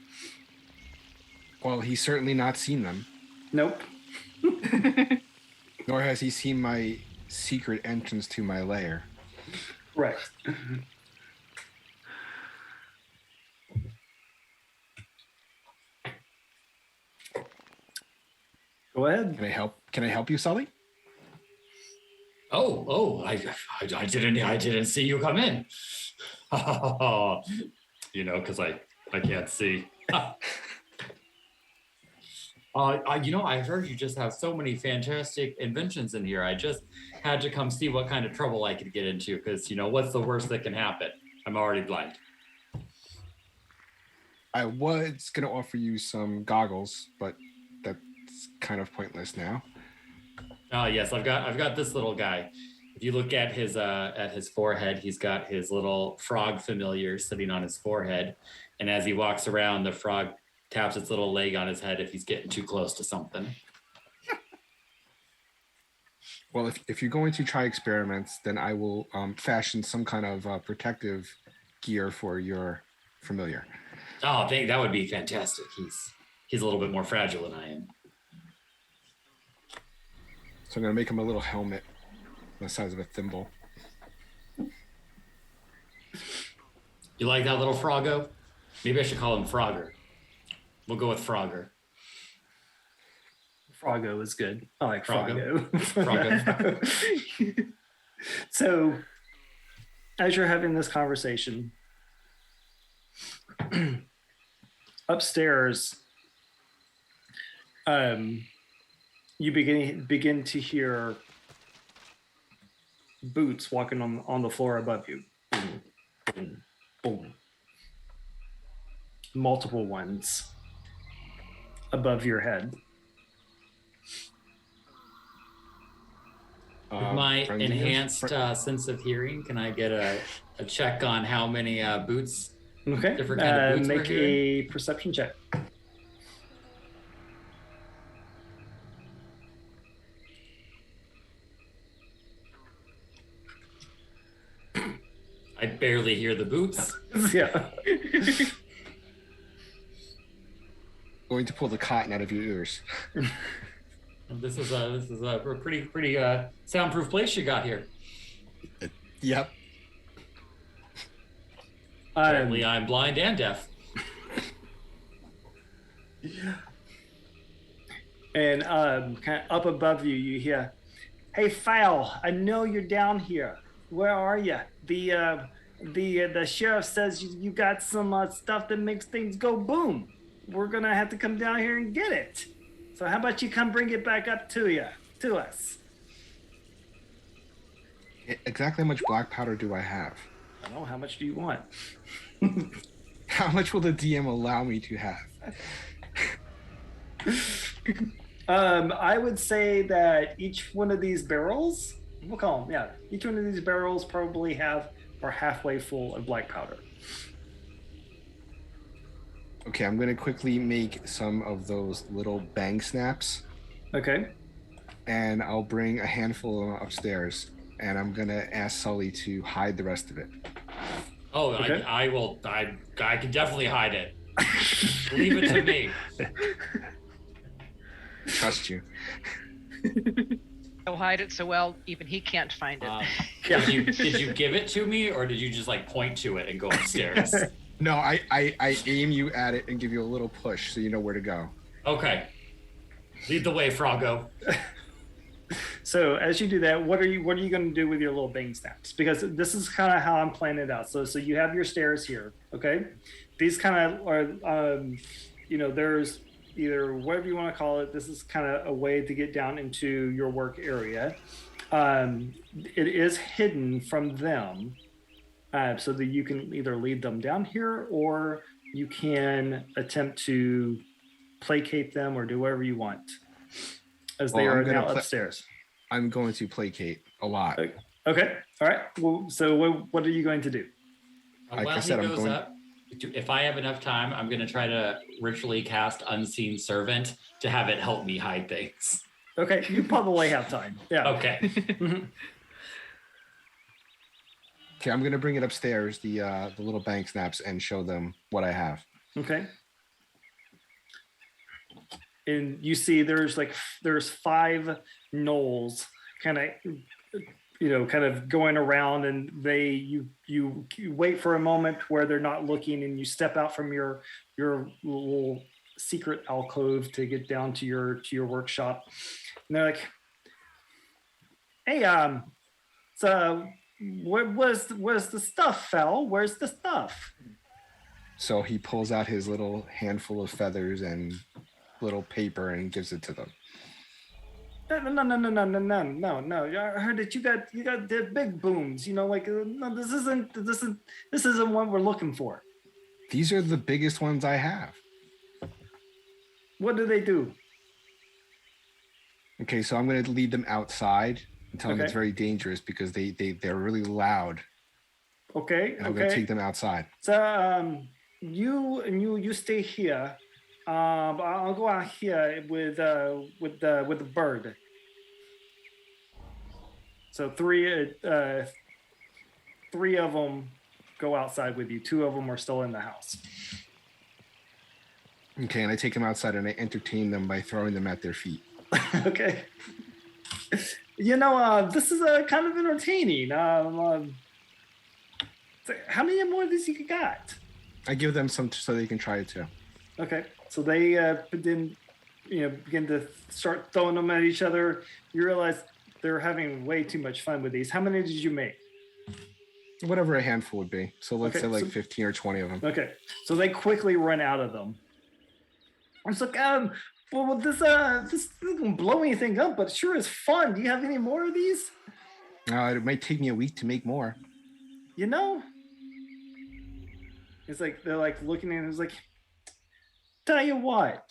Well, he's certainly not seen them.
Nope.
Nor has he seen my secret entrance to my lair.
Right. Go ahead.
Can I help you, Sully?
I didn't see you come in. Because I can't see. I heard you just have so many fantastic inventions in here. I just had to come see what kind of trouble I could get into because, what's the worst that can happen? I'm already blind.
I was going to offer you some goggles, but that's kind of pointless now.
Oh, yes, I've got this little guy. If you look at his forehead, he's got his little frog familiar sitting on his forehead. And as he walks around, the frog taps its little leg on his head if he's getting too close to something.
Well, if you're going to try experiments, then I will fashion some kind of protective gear for your familiar.
Oh, that would be fantastic. He's a little bit more fragile than I am.
So I'm going to make him a little helmet the size of a thimble.
You like that little Froggo? Maybe I should call him Frogger. We'll go with Frogger.
Froggo is good. I like
Froggo.
Froggo. So, as you're having this conversation, upstairs, you begin to hear boots walking on the floor above you. Boom, boom, boom. Multiple ones above your head.
With my enhanced sense of hearing, can I get a check on how many boots?
Okay.
Different kind of boots
make a perception check.
I barely hear the boots.
Yeah.
Going to pull the cotton out of your ears.
This is a pretty soundproof place you got here.
Yep.
Apparently, I'm blind and deaf.
And kind of up above you, you hear, "Hey, Fowl, I know you're down here. Where are you? The sheriff says you got some stuff that makes things go boom. We're gonna have to come down here and get it. So how about you come bring it back up to us?"
Exactly how much black powder do I have?
I don't know. How much do you want?
How much will the DM allow me to have?
I would say that each one of these barrels, we'll call them, each one of these barrels probably are halfway full of black powder.
Okay, I'm gonna quickly make some of those little bang snaps.
Okay.
And I'll bring a handful of them upstairs, and I'm gonna ask Sully to hide the rest of it.
Oh, okay. I will. I can definitely hide it. Leave it to me.
Trust you.
He'll hide it so well, even he can't find it.
Did you give it to me, or did you just like point to it and go upstairs?
No, I aim you at it and give you a little push so you know where to go.
Okay. Lead the way, Froggo.
So as you do that, what are you going to do with your little bang snaps? Because this is kind of how I'm planning it out. So you have your stairs here, okay? These kind of are, there's either whatever you want to call it. This is kind of a way to get down into your work area. It is hidden from them, so that you can either lead them down here or you can attempt to placate them or do whatever you want. As they are now upstairs.
I'm going to placate a lot.
Okay. All right. Well, so what are you going to do?
Like I said, I'm going.
If I have enough time, I'm going to try to ritually cast Unseen Servant to have it help me hide things.
Okay. You probably have time. Yeah.
Okay.
Okay. I'm going to bring it upstairs, the little bang snaps, and show them what I have.
Okay. And you see there's 5 gnolls kind of going around, and you wait for a moment where they're not looking, and you step out from your little secret alcove to get down to your workshop, and they're like, "Hey, so where's the stuff, Fel? Where's the stuff?"
So he pulls out his little handful of feathers and little paper and gives it to them.
No. I heard that you got the big booms. No, this isn't what we're looking for.
These are the biggest ones I have.
What do they do?
Okay, so I'm going to lead them outside and tell them it's very dangerous because they're really loud.
Okay.
And I'm going to take them outside.
So you stay here. I'll go out here with the bird. So three of them go outside with you. 2 of them are still in the house.
Okay, and I take them outside and I entertain them by throwing them at their feet.
Okay. This is kind of entertaining. So how many more of these you got?
I give them some so they can try it too.
Okay. So they then, begin to start throwing them at each other. You realize they're having way too much fun with these. How many did you make?
Whatever a handful would be. So let's say 15 or 20 of them.
Okay. So they quickly run out of them. It's like, well, this doesn't blow anything up, but it sure is fun. Do you have any more of these?
It might take me a week to make more.
It's like they're like looking at it. It's like, tell you what,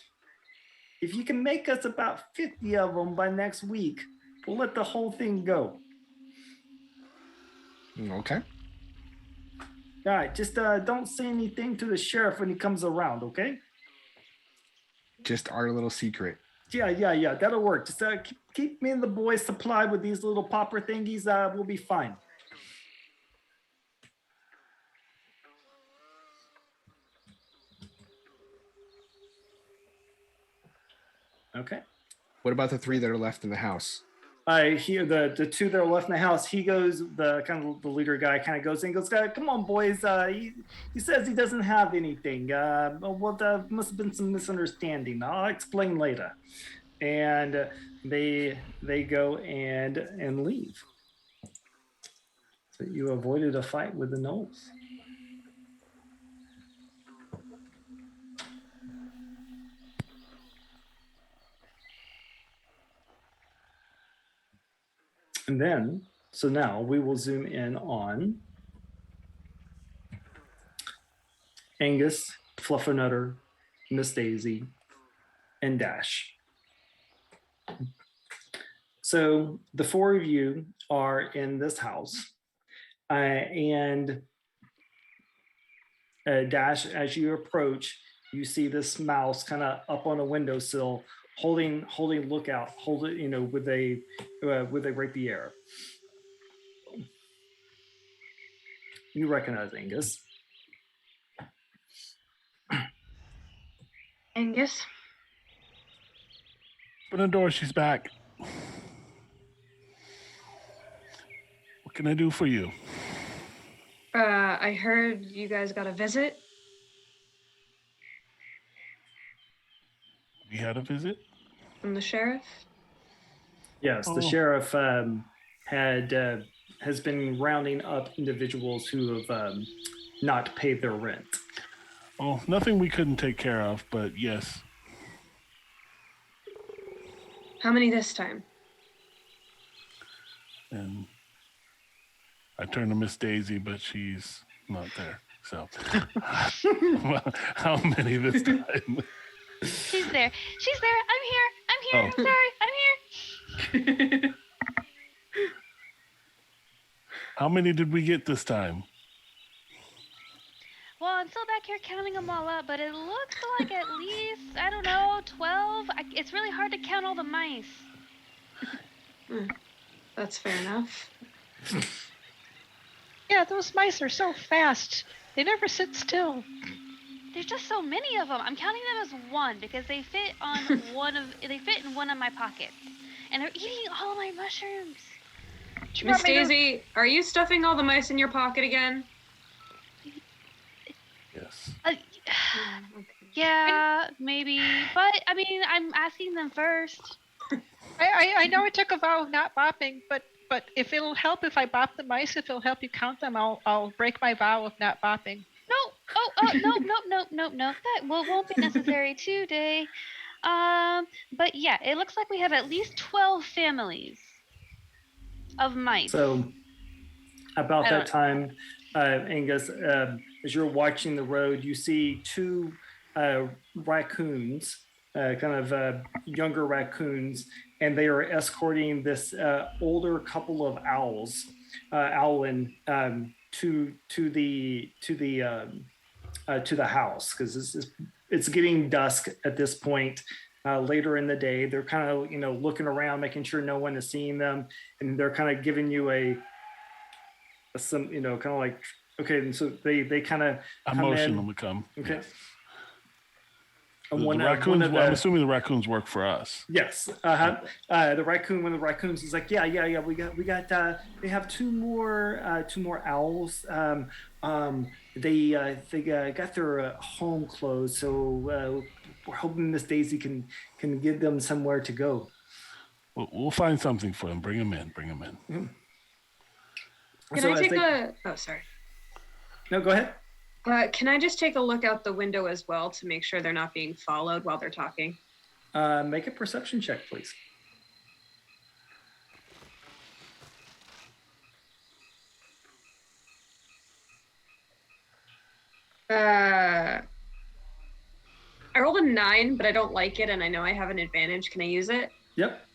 if you can make us about 50 of them by next week, we'll let the whole thing go.
Okay.
All right, just don't say anything to the sheriff when he comes around, okay?
Just our little secret.
Yeah, that'll work. Just keep me and the boys supplied with these little popper thingies. We'll be fine. Okay.
What about the 3 that are left in the house?
I hear the 2 that are left in the house. He goes, the kind of the leader guy kind of goes in and goes, "Come on, boys. He says he doesn't have anything. Well, there must have been some misunderstanding. I'll explain later." and they go and leave. So you avoided a fight with the gnolls. And then, so now we will zoom in on Angus, Fluffernutter, Miss Daisy, and Dash. So the four of you are in this house, and Dash, as you approach, you see this mouse kind of up on a windowsill, holding lookout, with a rapier. You recognize Angus.
Angus?
Open the door, she's back. What can I do for you?
I heard you guys got a visit.
We had a visit?
From the sheriff?
Yes, the sheriff has been rounding up individuals who have not paid their rent.
Oh, nothing we couldn't take care of, but yes.
How many this time?
And I turned to Miss Daisy, but she's not there. So, how many this time?
She's there. I'm here. I'm sorry. I'm here.
How many did we get this time?
Well, I'm still back here counting them all up, but it looks like at least, 12. It's really hard to count all the mice.
That's fair enough.
Yeah, those mice are so fast. They never sit still.
There's just so many of them. I'm counting them as one because they fit in one of my pockets. And they're eating all of my mushrooms.
Miss Daisy, are you stuffing all the mice in your pocket again?
Yes.
Yeah, maybe. But, I'm asking them first.
I know I took a vow of not bopping, but if it'll help if I bop the mice, if it'll help you count them, I'll break my vow of not bopping.
No. That won't be necessary today. But yeah, it looks like we have at least 12 families of mice.
So about that time, Angus, as you're watching the road, you see two raccoons, younger raccoons, and they are escorting this older couple of owls, owlin, to the house, because it's getting dusk at this point. Later in the day, they're kind of looking around, making sure no one is seeing them, and they're kind of giving you some kind of like, okay, and so they kind of
I motion them to come.
Okay.
Yes.
And
The raccoons. I'm assuming the raccoons work for us.
Yes. One of the raccoons is like, yeah. We got. They have two more owls. They got their home closed, so we're hoping Miss Daisy can give them somewhere to go.
We'll find something for them. Bring them in.
Mm-hmm.
Can I take a? Oh, sorry.
No, go ahead.
Can I just take a look out the window as well to make sure they're not being followed while they're talking?
Make a perception check, please.
I rolled a 9, but I don't like it, and I know I have an advantage. Can I use it?
Yep.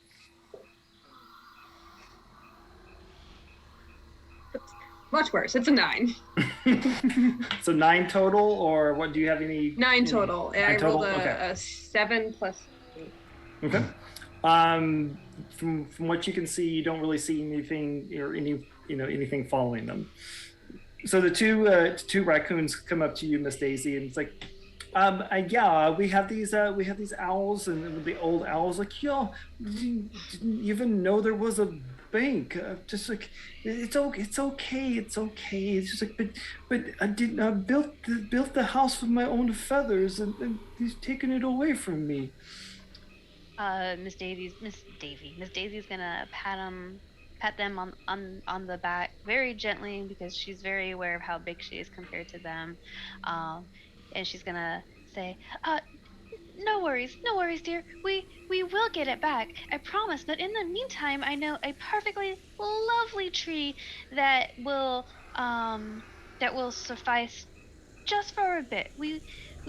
Much worse. It's a 9.
So 9 total, or what? Do you have any?
9 total. I rolled
okay.
a 7 plus 8.
Okay. From what you can see, you don't really see anything or anything following them. So the two raccoons come up to you, Miss Daisy, and it's like, we have these owls, and the old owls like, didn't even know there was a bank. Just like, it's okay. It's just like, but I didn't built the house with my own feathers, and he's taking it away from me.
Miss Daisy's gonna pat them on the back very gently because she's very aware of how big she is compared to them, and she's gonna say, no worries, dear. We will get it back, I promise. But in the meantime, I know a perfectly lovely tree that will suffice just for a bit. We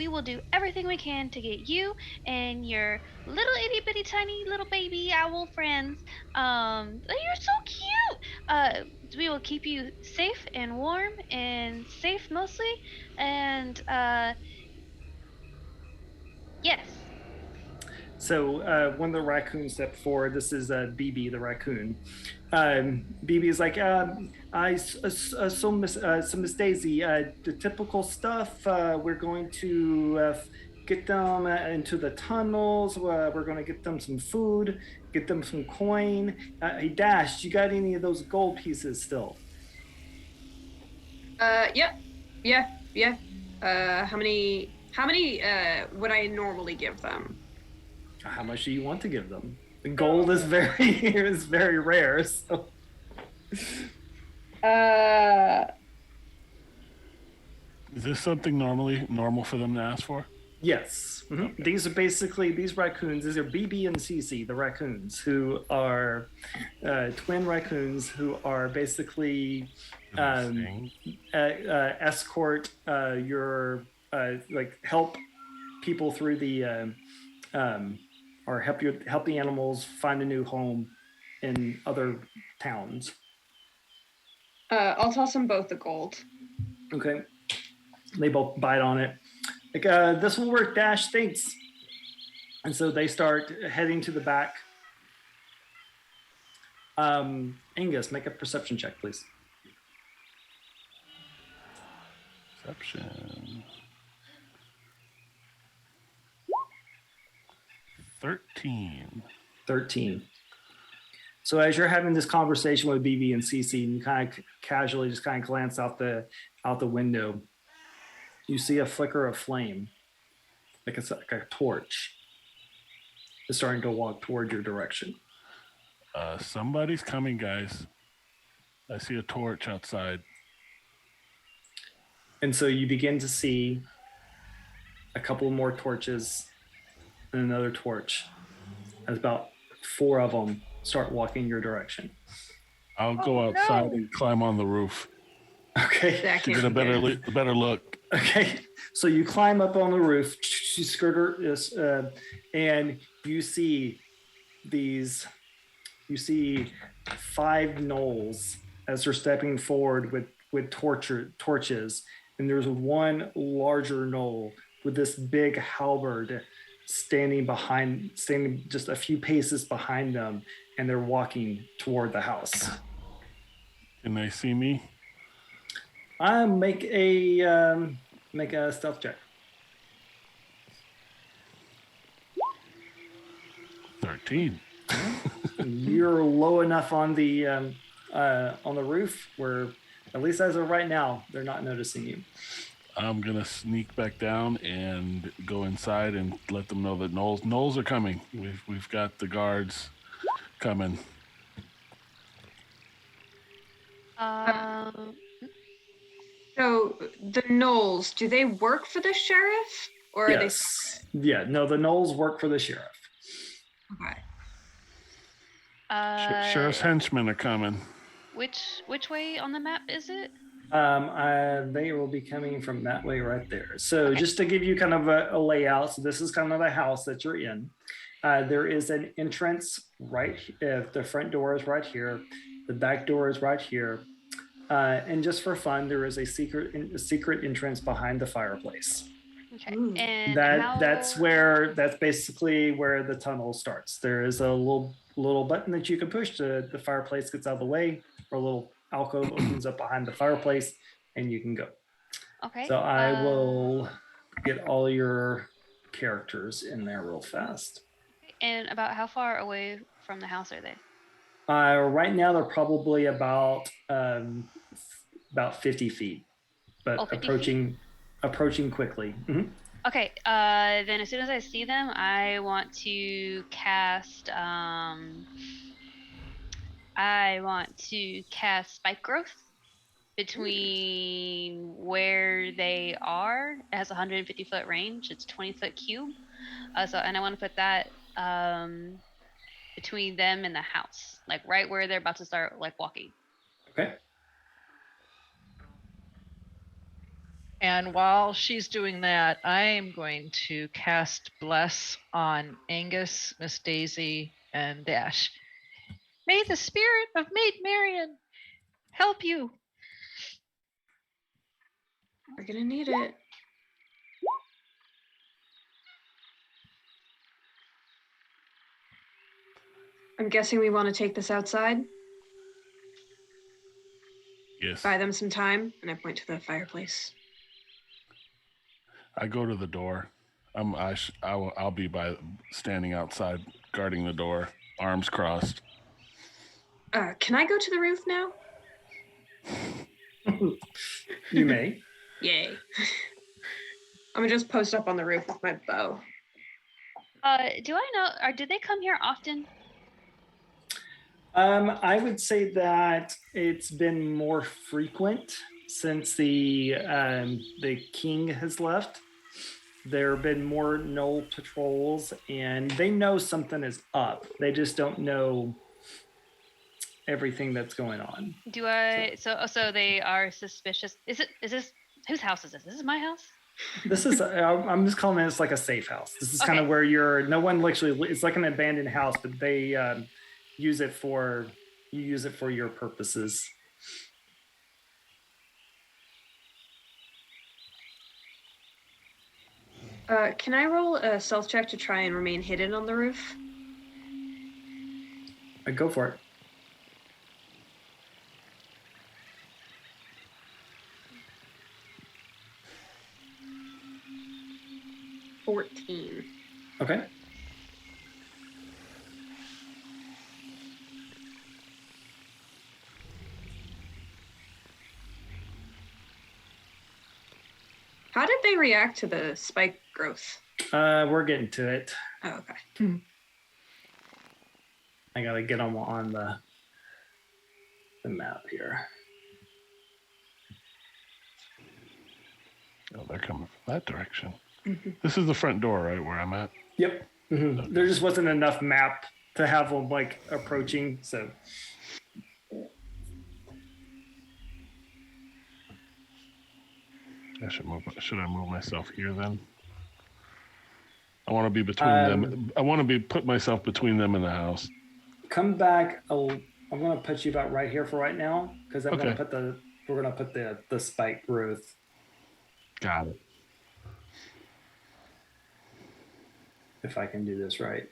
will do everything we can to get you and your little itty bitty tiny little baby owl friends. You're so cute. We will keep you safe and warm and safe mostly. And yes.
So one of the raccoons stepped forward. This is BB the raccoon. BB is like, so Miss Daisy, the typical stuff. We're going to get them into the tunnels. We're going to get them some food, get them some coin. Hey Dash, you got any of those gold pieces still?
Yep. Yeah. How many would I normally give them?
How much do you want to give them? The gold is very rare. So.
Is this something normal for them to ask for?
Yes. Mm-hmm. These are basically these raccoons. These are BB and CC, the raccoons, who are twin raccoons who are basically escort your help people through the or help the animals find a new home in other towns.
I'll toss them both the gold.
Okay. They both bite on it. Like, this will work, Dash, thanks. And so they start heading to the back. Angus, make a perception check, please.
Perception. 13.
So as you're having this conversation with BB and CC, and you kind of casually just kind of glance out the window, you see a flicker of flame, like a torch, is starting to walk toward your direction.
Somebody's coming, guys. I see a torch outside.
And so you begin to see a couple more torches and another torch, as about 4 of them start walking your direction.
I'll go outside and climb on the roof.
Okay.
To get a better look.
Okay. So you climb up on the roof, you skirt and you see 5 gnolls as they're stepping forward with torches. And there's one larger gnoll with this big halberd standing just a few paces behind them, and they're walking toward the house.
Can they see me?
Make a stealth check.
13.
You're low enough on the roof where, at least as of right now, they're not noticing you.
I'm gonna sneak back down and go inside and let them know that gnolls are coming. We've got the guards coming.
So the gnolls, do they work for the sheriff, or are they?
Yeah, no, the gnolls work for the sheriff.
Okay.
Sheriff's henchmen are coming.
Which way on the map is it?
They will be coming from that way right there. So just to give you kind of a layout, so this is kind of the house that you're in. There is an entrance right, the front door is right here. The back door is right here. And just for fun, there is a secret entrance behind the fireplace.
Okay. And
that's basically where the tunnel starts. There is a little button that you can push. The fireplace gets out of the way, or a little alcove opens up behind the fireplace, and you can go.
Okay.
So I will get all your characters in there real fast.
And about how far away from the house are they?
Right now they're probably about 50 feet, but
50
approaching quickly. Mm-hmm.
Okay, then as soon as I see them, I want to cast spike growth between where they are. It has a 150-foot range. It's 20-foot cube. And I want to put that between them and the house, like right where they're about to start like walking.
Okay.
And while she's doing that, I am going to cast Bless on Angus, Miss Daisy, and Dash. May the spirit of Maid Marian help you.
We're gonna need it. I'm guessing we want to take this outside.
Yes.
Buy them some time, and I point to the fireplace.
I go to the door. I'll be standing outside, guarding the door, arms crossed.
Can I go to the roof now?
You may.
Yay. I'm gonna just post up on the roof with my bow.
Do I know, or do they come here often?
I would say that it's been more frequent since the king has left. There have been more knoll patrols, and they know something is up. They just don't know everything that's going on.
So they are suspicious. Is this whose house is this? This is my house.
This is I'm just calling it, it's like a safe house. This is kind of where no one literally, it's like an abandoned house, but they use it for your purposes.
Can I roll a stealth check to try and remain hidden on the roof?
Go for it.
$14.
Okay.
How did they react to the spike growth?
We're getting to it.
Oh, okay.
I gotta get them on the map here.
Oh, they're coming from that direction.
Mm-hmm.
This is the front door, right, where I'm at?
Yep. Mm-hmm. Okay. There just wasn't enough map to have them like approaching, so.
Should I move myself here then? I want to be between them. I want to put myself between them and the house.
Come back. I'm gonna put you about right here for right now, because we're gonna put the spike growth.
Got it.
If I can do this right.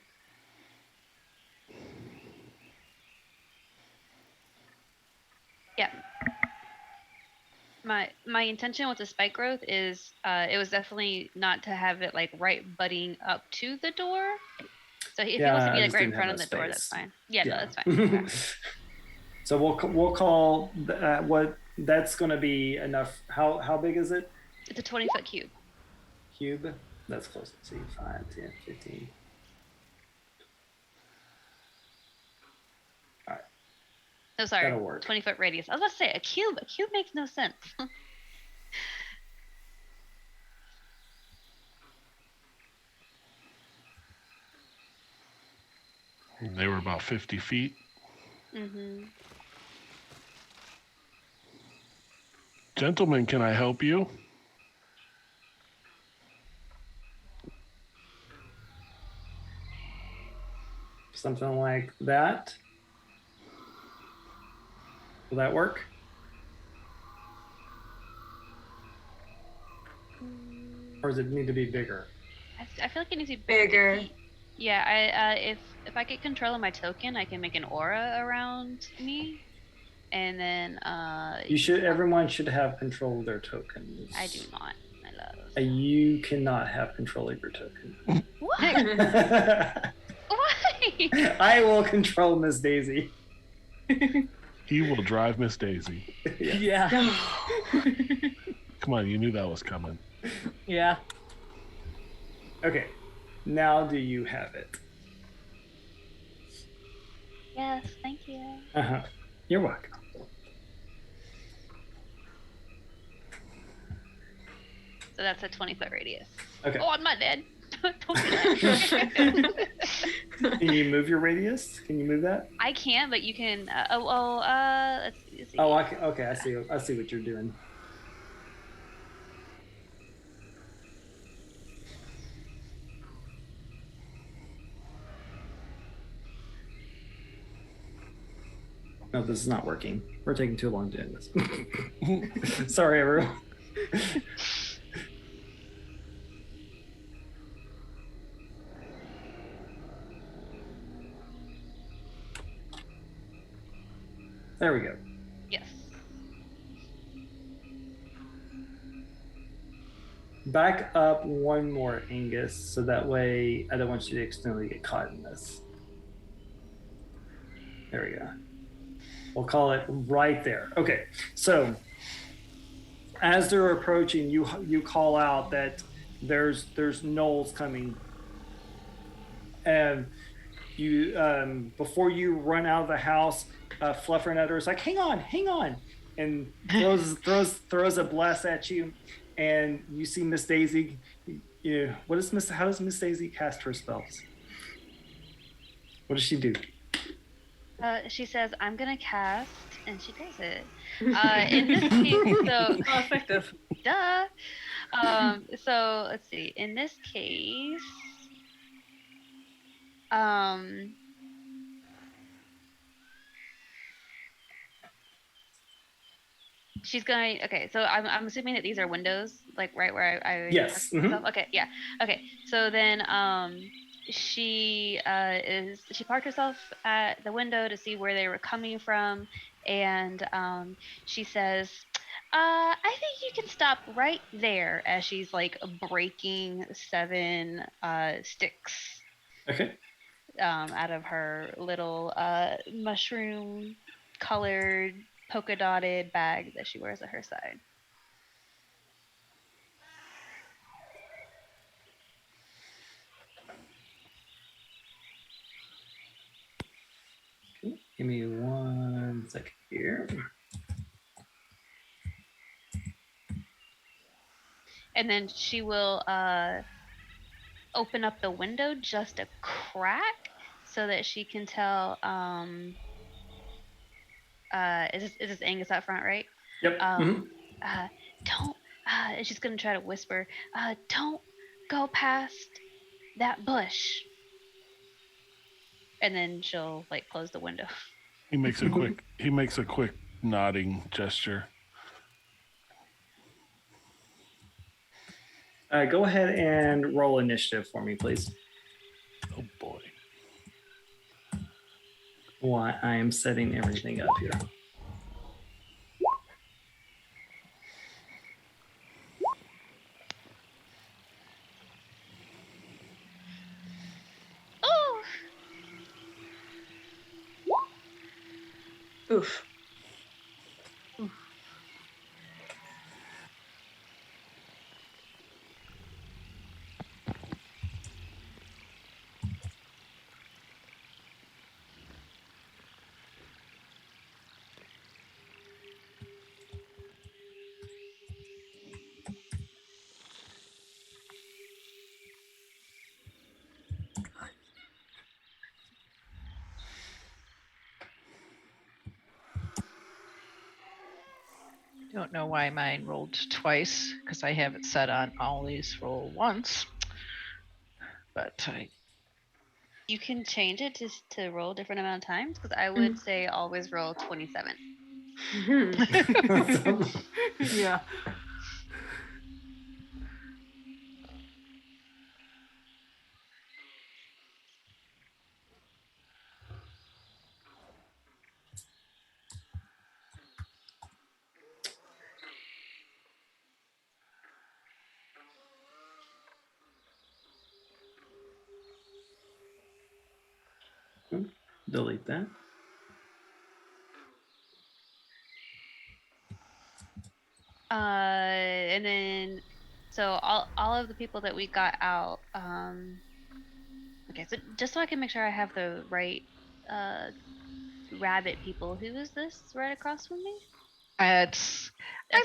Yeah. My intention with the spike growth is it was definitely not to have it like right butting up to the door. So if he wants to be like right in front of the door, that's fine. Yeah, no, that's fine. Okay.
So we'll call what that's going to be enough. How big is it?
It's a 20-foot cube.
Cube? That's close. Let's see, 5, 10, 15. All right.
No, sorry.
That'll work.
20-foot radius. I was about to say a cube. A cube makes no sense.
They were about 50 feet.
Mm-hmm.
Gentlemen, can I help you?
Something like that. Will that work? Or does it need to be bigger?
I feel like it needs to be
bigger.
Yeah, if I get control of my token, I can make an aura around me, and then
everyone should have control of their tokens.
I do not, my love.
You cannot have control of your token.
What? Why?
I will control Miss Daisy.
He will drive Miss Daisy.
Yeah.
Come on, you knew that was coming.
Yeah.
Okay. Now do you have it?
Yes, thank you.
Uh-huh. You're welcome.
So that's a 20-foot radius.
Okay.
Oh, I'm not dead. Don't do that.
Can you move your radius? Can you move that?
I can, but you can. Let's see.
Oh, okay. I see what you're doing. No, this is not working. We're taking too long doing this. Sorry, everyone. There we go.
Yes.
Back up one more, Angus, so that way I don't want you to accidentally get caught in this. There we go. We'll call it right there. Okay, so as they're approaching, you call out that there's gnolls coming, and you before you run out of the house, Fluffernutter is like, hang on, and throws a blast at you, and you see Miss Daisy. How does Miss Daisy cast her spells? What does she do?
She says, "I'm gonna cast," and she does it. In this case, so
effective.
Duh. So let's see. In this case, she's going. Okay, so I'm assuming that these are windows, like right where I
Yes. Mm-hmm.
Okay. Yeah. Okay. So then she parked herself at the window to see where they were coming from, and she says, I think you can stop right there, as she's like breaking 7 sticks
Okay.
out of her little mushroom colored polka dotted bag that she wears at her side.
Give me 1 second here.
And then she will open up the window just a crack so that she can tell. Is this Angus out front, right?
Yep.
Don't. And she's gonna try to whisper. Don't go past that bush. And then she'll like close the window.
He makes a quick nodding gesture.
Go ahead and roll initiative for me, please.
Oh boy.
Why I am setting everything up here.
Oh.
Oof.
Don't know why mine rolled twice, because I have it set on always roll once. But
You can change it to roll a different amount of times, because I would say always roll 27.
Yeah.
Delete that.
And then So all of the people that we got out. Okay, so just so I can make sure I have the right rabbit people. Who is this right across from me?
I'm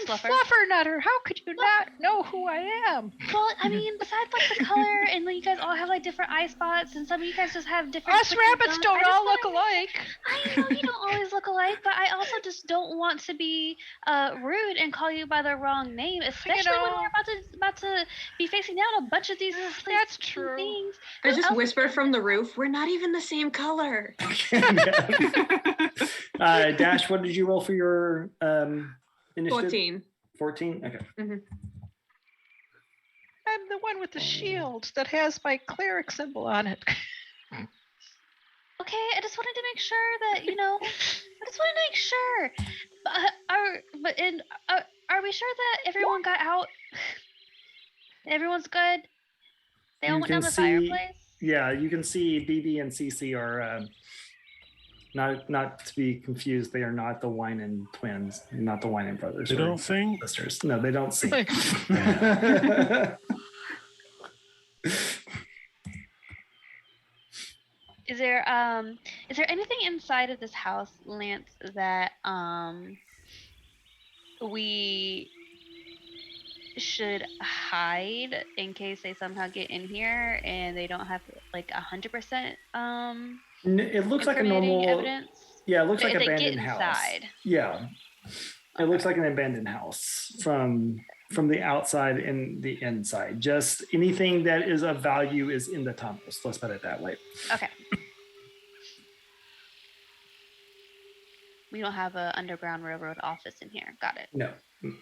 Fluffer.
Fluffernutter. How could you not know who I am?
Well, I mean, besides like the color, and like you guys all have like different eye spots, and some of you guys just have different.
Us rabbits don't all look alike.
I know you don't always look alike, but I also just don't want to be rude and call you by the wrong name, especially when we're about to be facing down a bunch of these.
That's true.
Things.
I just whispered from the roof. We're not even the same color.
Dash, what did you roll for your initiative?
14.
14? Okay.
Mm-hmm.
I'm the one with the shield that has my cleric symbol on it.
Okay, I just wanted to make sure that, I just wanted to make sure. Are we sure that everyone got out? Everyone's good? They all went down the fireplace?
Yeah, you can see BB and CC are not to be confused. They are not the Winan twins, not the Winan brothers.
They don't sing?
Sisters. No, they don't sing.
Is there anything inside of this house, Lance, that we should hide in case they somehow get in here and they don't have like 100%?
It looks like a normal
evidence.
Yeah, it looks like an
they
abandoned
get
house.
inside.
Yeah, it looks like an abandoned house from the outside and the inside. Just anything that is of value is in the tunnels. Let's put it that way.
Okay. We don't have an Underground Railroad office in here. Got it.
No.
Okay.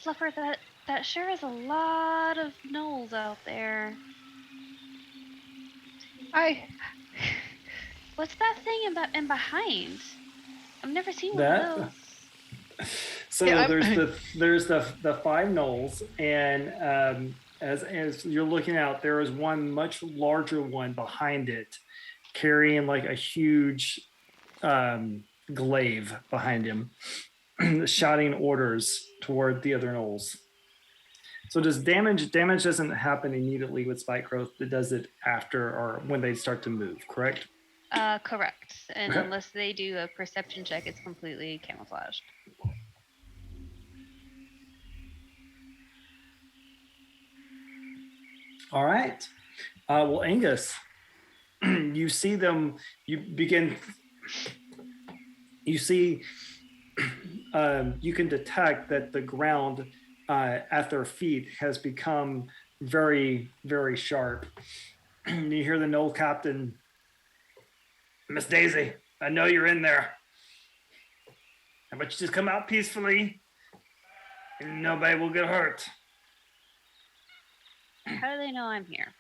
Fluffer, that sure is a lot of gnolls out there. What's that thing in behind? I've never seen one of those.
So yeah, there's the 5 gnolls, and as you're looking out, there is one much larger one behind it, carrying like a huge glaive behind him, shouting orders toward the other gnolls. So does damage doesn't happen immediately with spike growth, it does it after or when they start to move, correct?
Correct. And
Okay.
unless they do a perception check, it's completely camouflaged.
All right. Well, Angus, you see them, you can detect that the ground at their feet has become very, very sharp. You hear the Knoll captain, Miss Daisy, I know you're in there. How about you just come out peacefully and nobody will get hurt.
How do they know I'm here?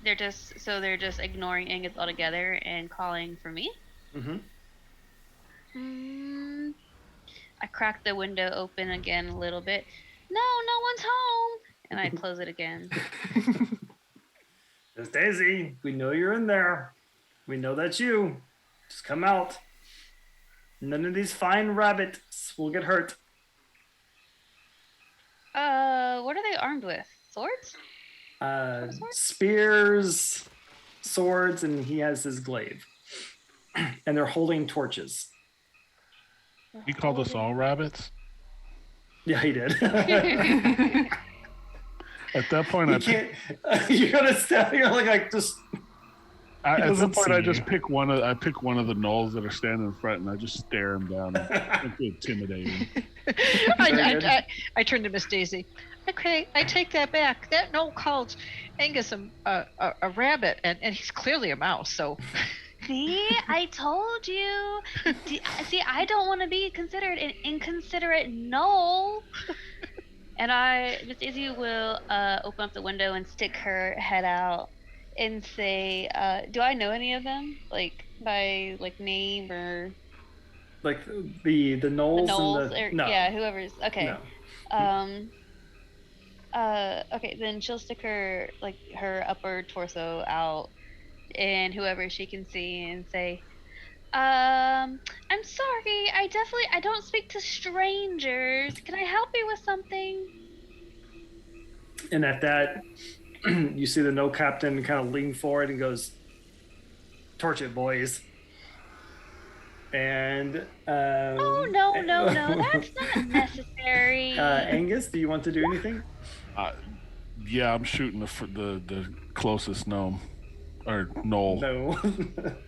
They're just ignoring Angus altogether and calling for me?
Mm-hmm.
I crack the window open again a little bit. No one's home. And I close it again.
Miss Daisy, we know you're in there. We know that's you. Just come out. None of these fine rabbits will get hurt.
What are they armed with? Swords?
Spears, swords, and he has his glaive. And they're holding torches.
He called us all rabbits.
Yeah, he did.
At that point,
you're gonna step. You're like just.
At that point, I just pick one of the gnolls that are standing in front, and I just stare him down. It's intimidating.
I turn to Miss Daisy. Okay, I take that back. That Knoll called Angus a rabbit, and he's clearly a mouse. So.
See, I told you. See, I don't want to be considered an inconsiderate Knoll. And Miss Daisy will open up the window and stick her head out and say, do I know any of them? Like, by, like, name or...
like the gnolls
Knowles,
and the
or
no.
yeah, whoever's okay.
No.
Okay, then she'll stick her upper torso out and whoever she can see and say, I'm sorry, I don't speak to strangers. Can I help you with something?
And at that, you see the no captain kind of lean forward and goes, "Torch it, boys." And
oh no, that's not necessary.
Angus, do you want to do anything?
Yeah, I'm shooting the closest gnome. Or Knoll.
No.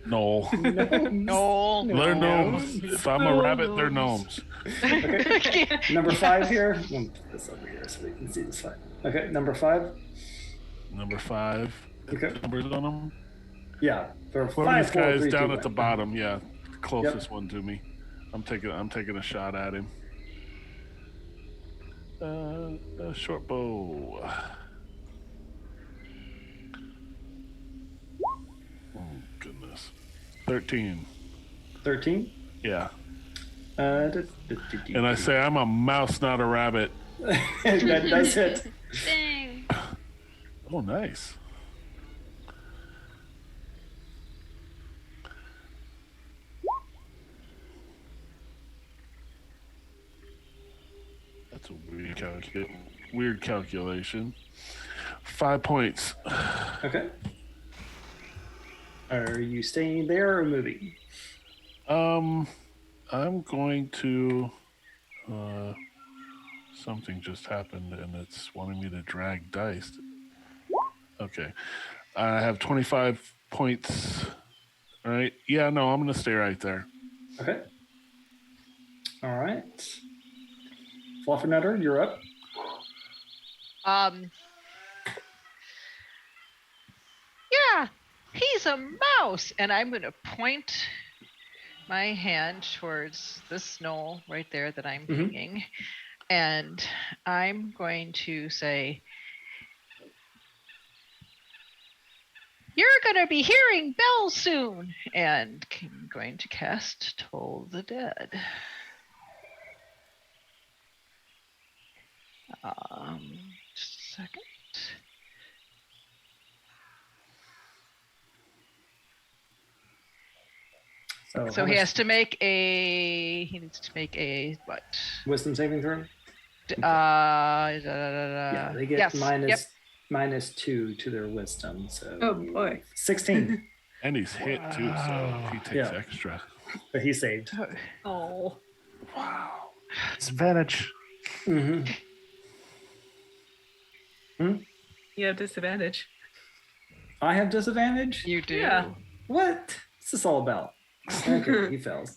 Knoll.
No.
They're gnomes. If I'm a rabbit, they're gnomes.
Okay. Number 5 here. I'm gonna put this over here so we can see this fine. Okay, number 5.
Number 5.
Okay.
Numbers on them?
Yeah. There are
One
5,
of these
4,
guys
3,
down
2,
at the
1.
bottom, yeah. The closest one to me. I'm taking a shot at him. A short bow. Oh goodness. 13.
13?
Yeah.
And
I say I'm a mouse, not a rabbit.
that does hit.
Dang.
Oh, nice. That's a weird calculation. 5 points.
Okay. Are you staying there or moving?
I'm going to. Something just happened, and it's wanting me to drag dice. Okay, I have 25 points. All right. Yeah. No, I'm gonna stay right there.
Okay. All right. Fluffernutter, you're up.
Yeah, he's a mouse, and I'm going to point my hand towards this knoll right there that I'm hanging, and I'm going to say, "You're going to be hearing bells soon," and I'm going to cast Toll the Dead. Just a second. So he needs to make a what?
Wisdom saving throw? Yeah, they get -2 to their wisdom. So
oh boy.
16.
And he's hit too, so he takes extra.
But he saved.
Oh.
Wow. Disadvantage.
Mm-hmm.
You have disadvantage.
I have disadvantage?
You do.
Yeah.
What? What's this all about? Okay, he fails.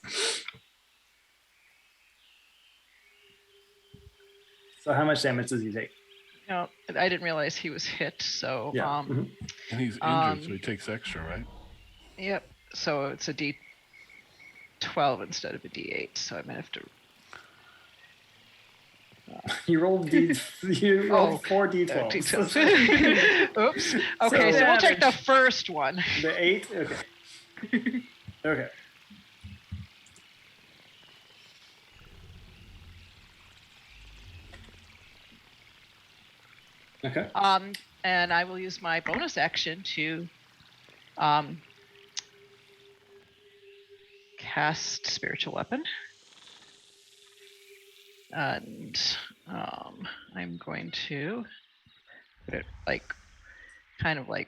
So how much damage does he take?
No, I didn't realize he was hit. So
yeah.
And he's injured, so he takes extra, right?
Yep. So it's a D12 instead of a D8. So I might have to.
You rolled 4 D12s.
Oops. Okay, so we'll take the first one.
The 8? Okay. Okay. Okay.
And I will use my bonus action to cast Spiritual Weapon. And I'm going to put it kind of right.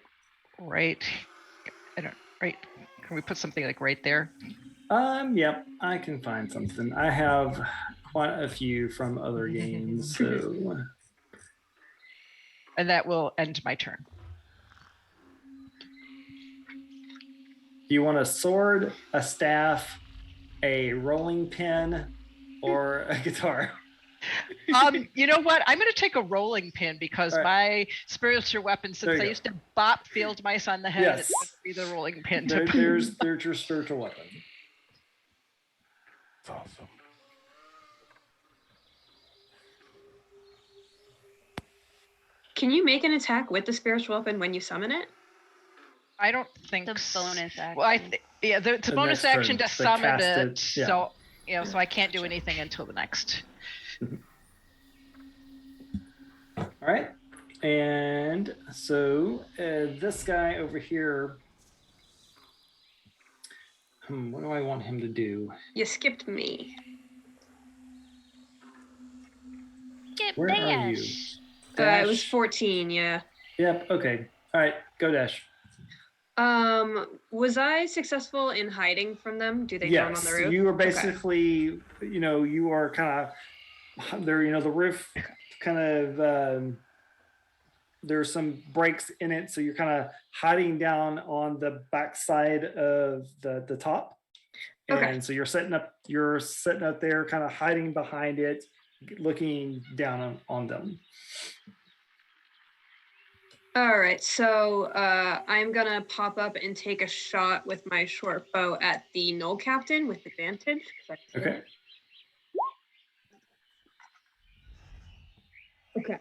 Can we put something right there?
Yep, I can find something. I have quite a few from other games, so.
And that will end my turn.
Do you want a sword, a staff, a rolling pin, or a guitar?
You know what? I'm going to take a rolling pin because my spiritual weapon, since I used to bop field mice on the head, it's going to be the rolling pin.
There's your spiritual weapon.
That's awesome.
Can you make an attack with the spiritual weapon when you summon it?
I don't think
the bonus action.
Well, it's a bonus action to summon it.
Yeah.
So so I can't do anything until the next.
All right. And so this guy over here, what do I want him to do?
You skipped me.
Skip
Where are you?
Dash.
It was
Dash?
14, yeah.
Yep. Okay. All right. Go Dash.
Was I successful in hiding from them? Do they know I'm on the roof?
You were
Okay.
basically, you are kind of there. The roof kind of there's some breaks in it, so you're kind of hiding down on the backside of the top,
Okay.
and so you're sitting up there, kind of hiding behind it, looking down on them.
All right, so I'm gonna pop up and take a shot with my short bow at the Knoll Captain with advantage.
Okay.
Okay.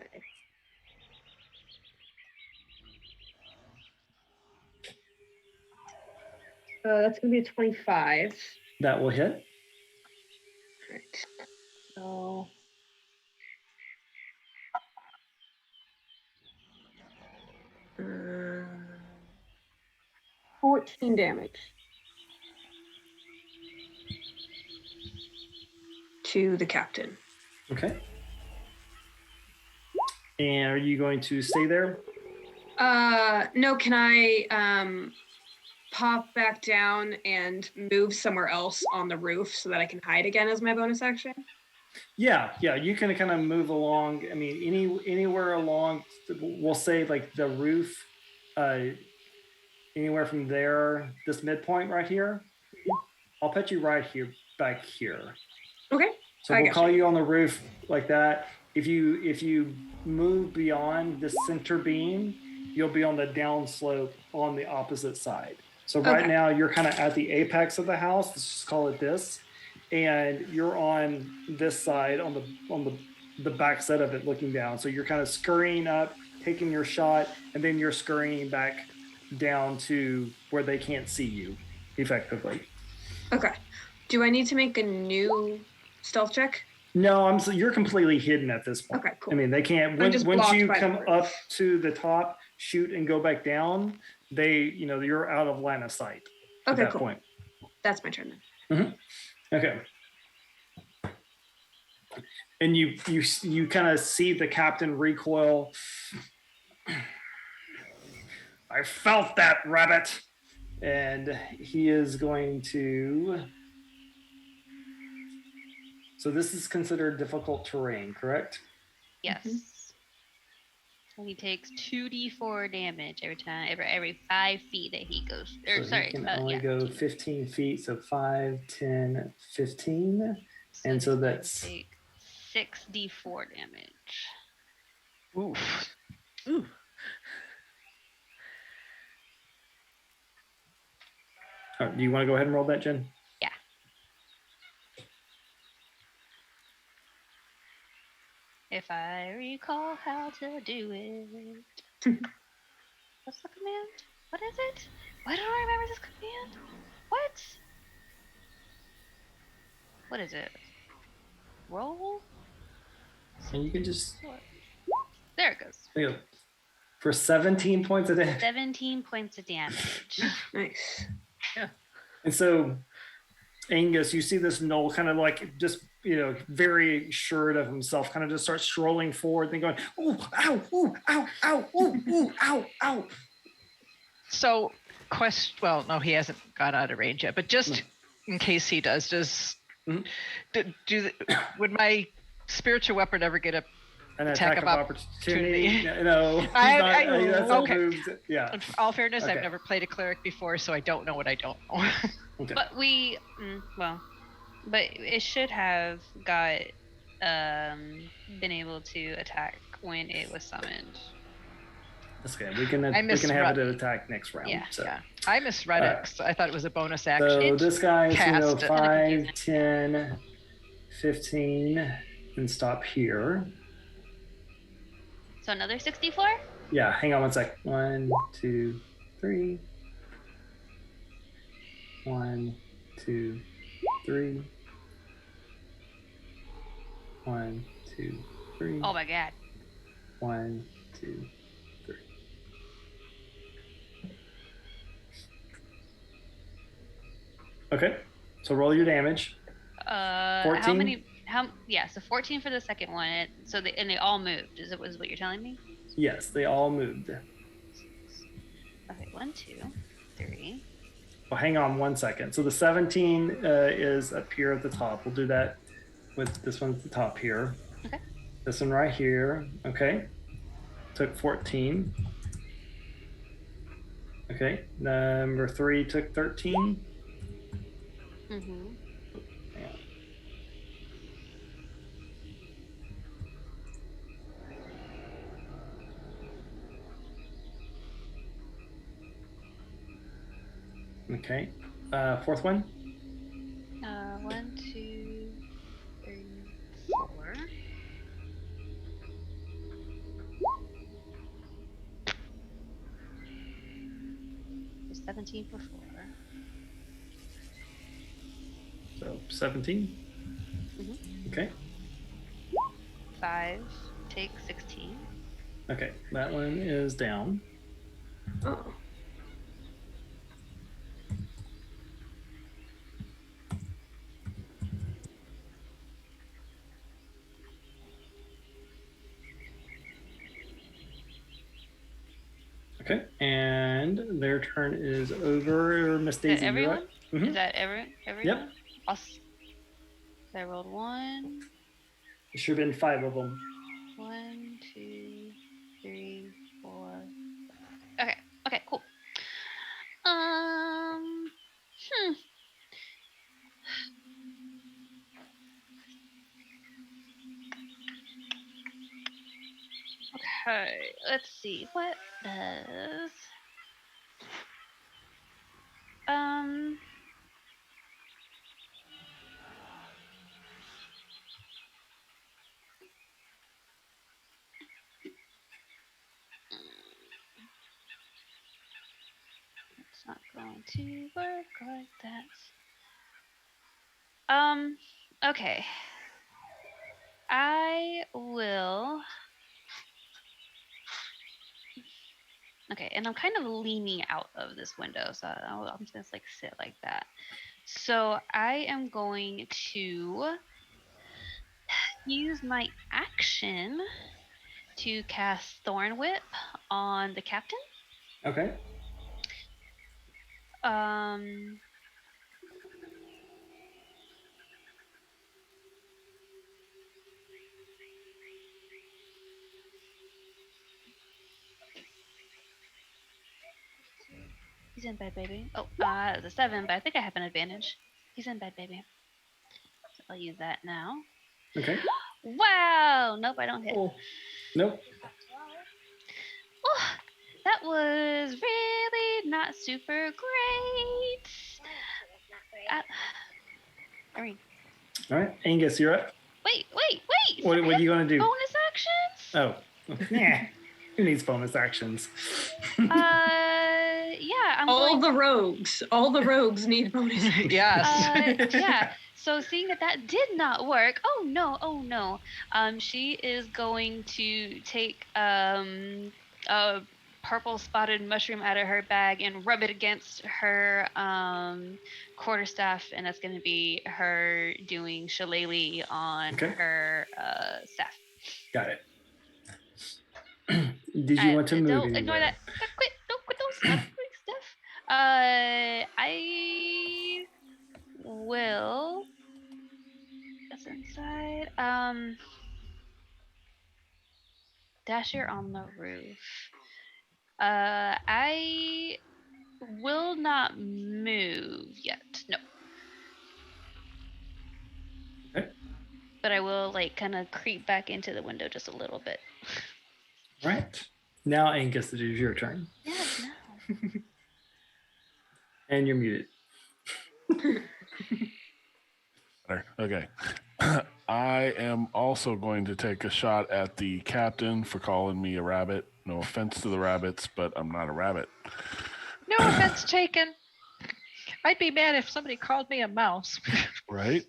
That's gonna be a 25.
That will hit.
Right. So. 14 damage to the captain.
Okay. And are you going to stay there?
No, can I pop back down and move somewhere else on the roof so that I can hide again as my bonus action?
Yeah, you can kind of move along. I mean, anywhere along, we'll say like the roof, anywhere from there, this midpoint right here. I'll put you right here, back here.
Okay.
So we'll call you on the roof like that. If you move beyond the center beam, you'll be on the downslope on the opposite side. So right now you're kind of at the apex of the house. Let's just call it this. And you're on this side, on the back side of it, looking down. So you're kind of scurrying up, taking your shot, and then you're scurrying back down to where they can't see you effectively.
Okay. Do I need to make a new stealth check?
No, you're completely hidden at this point.
Okay, cool.
I mean, they can't. Once you come up to the top, shoot and go back down, you're out of line of sight.
Okay,
at that
cool.
point.
That's my turn then.
Mm-hmm. Okay. And you kind of see the captain recoil. I felt that, rabbit. And he is going to. So this is considered difficult terrain, correct?
Yes. So he takes 2d4 damage every 5 feet that he goes.
So he can only go 15 feet, so 5, 10, 15. And so that's
take 6d4 damage.
Oof.
Oh, do you want to go ahead and roll that, Jen?
Yeah. If I recall how to do it. What's the command? What is it? Why don't I remember this command? What is it? Roll?
And you can just.
There it goes.
There you go. For 17 points of damage.
17 points of damage.
Nice.
Yeah. And so, Angus, you see this Knoll kind of like just, very assured of himself, kind of just starts strolling forward and going, ooh, ow, ooh, ow, ow, ooh, ooh, ow, ow.
So, well, no, he hasn't gone out of range yet, but just in case he does, would my spiritual weapon ever get
an attack of opportunity? No,
okay.
Yeah.
In all fairness,
Okay.
I've never played a cleric before, so I don't know what I don't know.
Okay.
But it should have got been able to attack when it was summoned.
That's okay. We can have it attack next round.
Yeah,
so.
yeah. I misread it 'cause I thought it was a bonus action.
So this guy is going to go
Cast.
5, 10, 15, and stop here.
So another 64?
Yeah, hang on one sec. 1, 2, 3. 1, 2, 3. 1, 2, 3.
Oh my god.
1, 2, 3. Okay, so roll your damage. 14?
How many? So 14 for the second one. And they all moved. Is what you're telling me?
Yes, they all moved.
Okay, 1, 2, 3.
Well, hang on 1 second. So the 17 is up here at the top. We'll do that with this one at the top here.
Okay.
This one right here. Okay. Took 14. Okay. Number 3 took 13.
Mm-hmm.
Yeah. Okay. Fourth one.
1, 2, 3, 4. There's 17 for 4.
So 17.
Mm-hmm.
Okay.
5, take 16.
Okay. That one is down.
Oh.
Okay. And their turn is over. Miss Daisy.
Is that everyone?
Mhm.
Is that everyone?
Yep.
I rolled 1.
There should have been 5 of them.
1, 2, 3, 4. Okay. Okay. Cool. Okay. Let's see. What does it's not going to work like that. Okay. I will. Okay, and I'm kind of leaning out of this window, so I'm just gonna like sit like that. So I am going to use my action to cast Thorn Whip on the captain.
Okay.
He's in bed, baby. Oh, it's a 7, but I think I have an advantage. He's in bed, baby. So I'll use that now.
Okay.
Wow! Nope, I don't hit.
Oh. Nope.
Oh, that was really not super great. I mean,
All right, Angus, you're up.
wait.
What are you going to do?
Bonus actions?
Oh. Nah. Who needs bonus actions?
Yeah.
All the rogues need bonus actions.
Yes.
Yeah. So seeing that did not work. Oh no. She is going to take a purple spotted mushroom out of her bag and rub it against her quarterstaff, and that's going to be her doing shillelagh on her staff.
Got it. Did you want to move?
Don't ignore that. Don't quit those stuff. I will. That's inside. Dasher on the roof. I will not move yet. No.
Okay.
But I will like kind of creep back into the window just a little bit.
Right. Now, Angus, it is your turn.
Yes, no.
And you're muted.
Okay. I am also going to take a shot at the captain for calling me a rabbit. No offense to the rabbits, but I'm not a rabbit.
No offense taken. I'd be mad if somebody called me a mouse.
Right?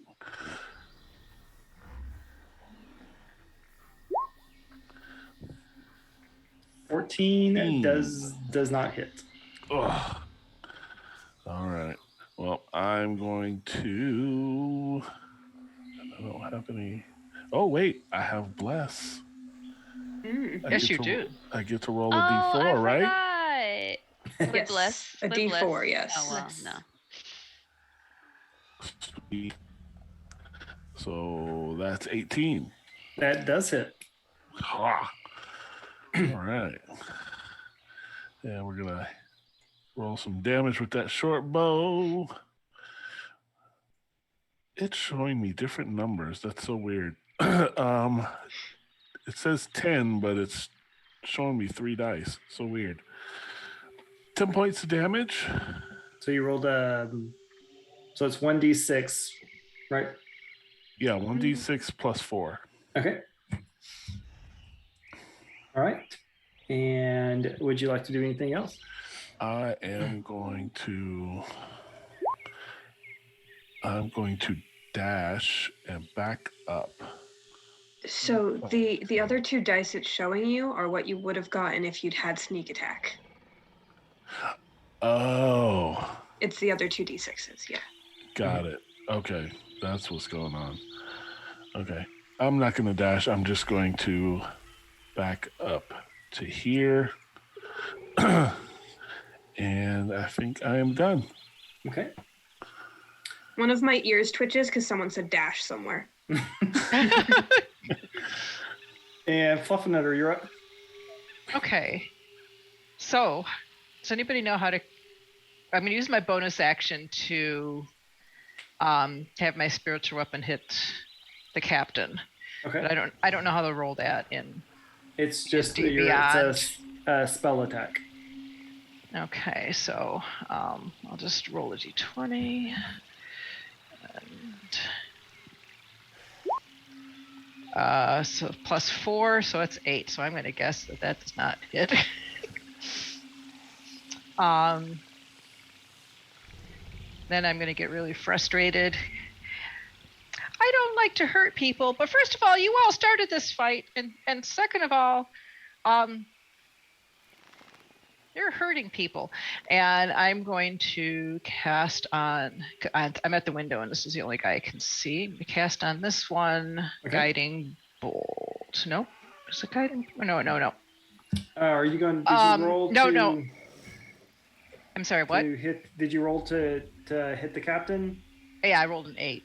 14 does not hit.
Ugh. All right. Well, I'm going to. I don't have any. Oh wait, I have bless.
Yes, you do.
I get to roll a d4, right?
Yes,
Bliss.
a
With
D4,
bliss.
yes.
Oh well, no.
Sweet. So that's 18.
That does hit.
Ah. All right. And we're gonna roll some damage with that short bow. It's showing me different numbers. That's so weird. It says 10, but it's showing me 3 dice. So weird. 10 points of damage.
So you rolled so it's 1d6, right?
Yeah, 1d6 plus 4.
Okay. All right. And would you like to do anything else?
I am going to dash and back up.
So the other 2 dice it's showing you are what you would have gotten if you'd had sneak attack.
Oh.
It's the other 2 d6s, yeah.
Got it. Okay. That's what's going on. Okay. I'm not going to dash. I'm just going to back up to here. And I think I am done.
Okay.
One of my ears twitches because someone said dash somewhere.
And Fluffernutter, you're up.
Okay. So, does anybody know how to? I'm going to use my bonus action to have my spiritual weapon hit the captain.
Okay.
But I don't know how to roll that in.
It's just
It's
a spell attack.
Okay, so I'll just roll a d20. And so plus 4, so it's 8. So I'm going to guess that does not hit. Then I'm going to get really frustrated. I don't like to hurt people, but first of all, you all started this fight, and second of all, you're hurting people. And I'm going to cast on. I'm at the window, and this is the only guy I can see. I'm going to cast on this one, guiding bolt. Nope. Is it guiding? No.
Are you going? Did you roll?
No. I'm sorry. What?
Did you roll to hit the captain?
Yeah, I rolled an 8.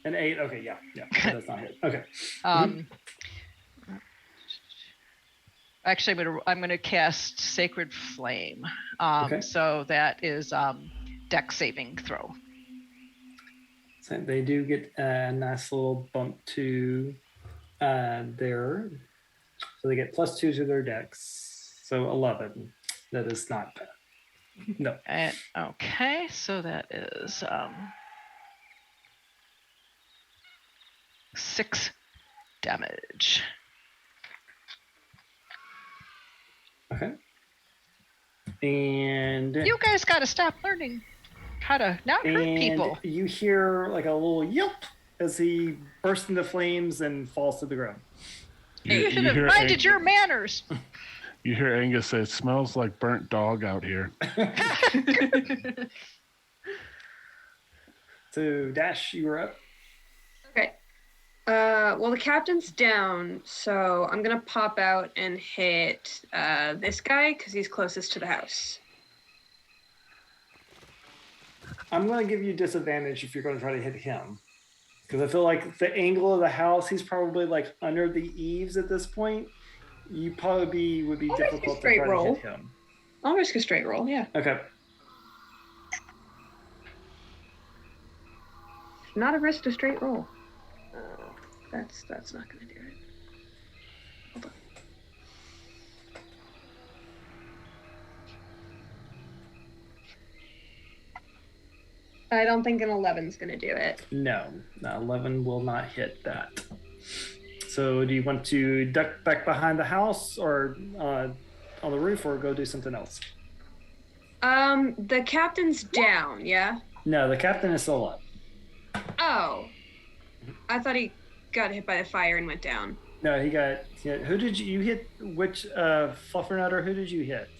An 8. Okay, yeah. That does not hit. Okay.
Actually, I'm gonna cast Sacred Flame. So that is dex saving throw.
So they do get a nice little bump to their. So they get +2 to their dex. So 11. That is not bad. No.
Okay, so that is 6 damage.
Okay. And
you guys got to stop learning how to not hurt people.
You hear like a little yelp as he bursts into flames and falls to the ground.
You should have minded your manners.
You hear Angus say, "It smells like burnt dog out here."
So Dash, you were up.
Okay. Well, the captain's down, so I'm gonna pop out and hit this guy because he's closest to the house.
I'm gonna give you disadvantage if you're gonna try to hit him, because I feel like the angle of the house, he's probably like under the eaves at this point. You probably would be difficult to try to hit him.
I'll risk a straight roll, yeah.
Okay.
Not a risk to straight roll. That's not gonna do it. Hold on. I don't think an 11's gonna do it.
No, 11 will not hit that. So do you want to duck back behind the house or on the roof, or go do something else?
The captain's down, yeah?
No, the captain is still up.
Oh. I thought he got hit by the fire and went down.
No, he got. Who did you hit? Which Fluffernutter? Who did you hit?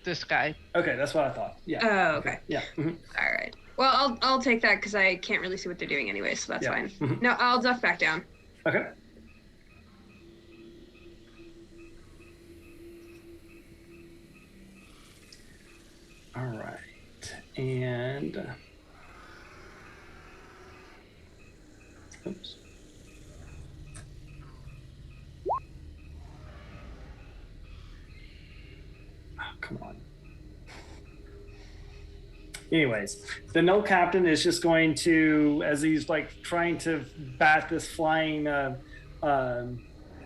This guy.
Okay, that's what I thought. Yeah.
Oh, okay.
Yeah. Mm-hmm.
All right. Well, I'll take that because I can't really see what they're doing anyway, so that's fine.
Mm-hmm.
No, I'll duck back down.
Okay. All right, and oops. Oh, come on. Anyways, the Gnoll captain is just going to, as he's like trying to bat this flying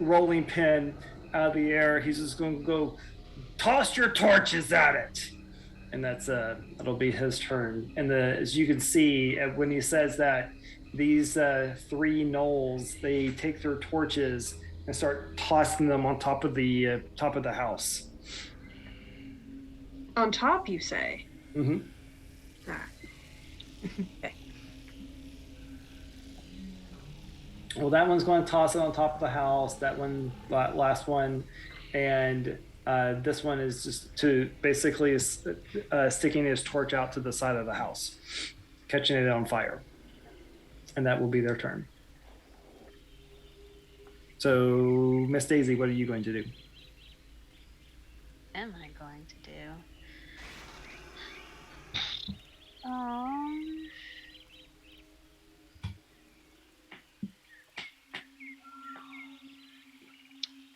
rolling pin out of the air, he's just going to go, toss your torches at it. And that'll be his turn. And as you can see, when he says that, these 3 gnolls, they take their torches and start tossing them on top of the house.
On top, you say?
Mm-hmm.
Okay.
Well, that one's going to toss it on top of the house. That one, last one, and this one is just to basically sticking his torch out to the side of the house, catching it on fire, and that will be their turn. So, Miss Daisy, what are you going to do?
Am I going to do?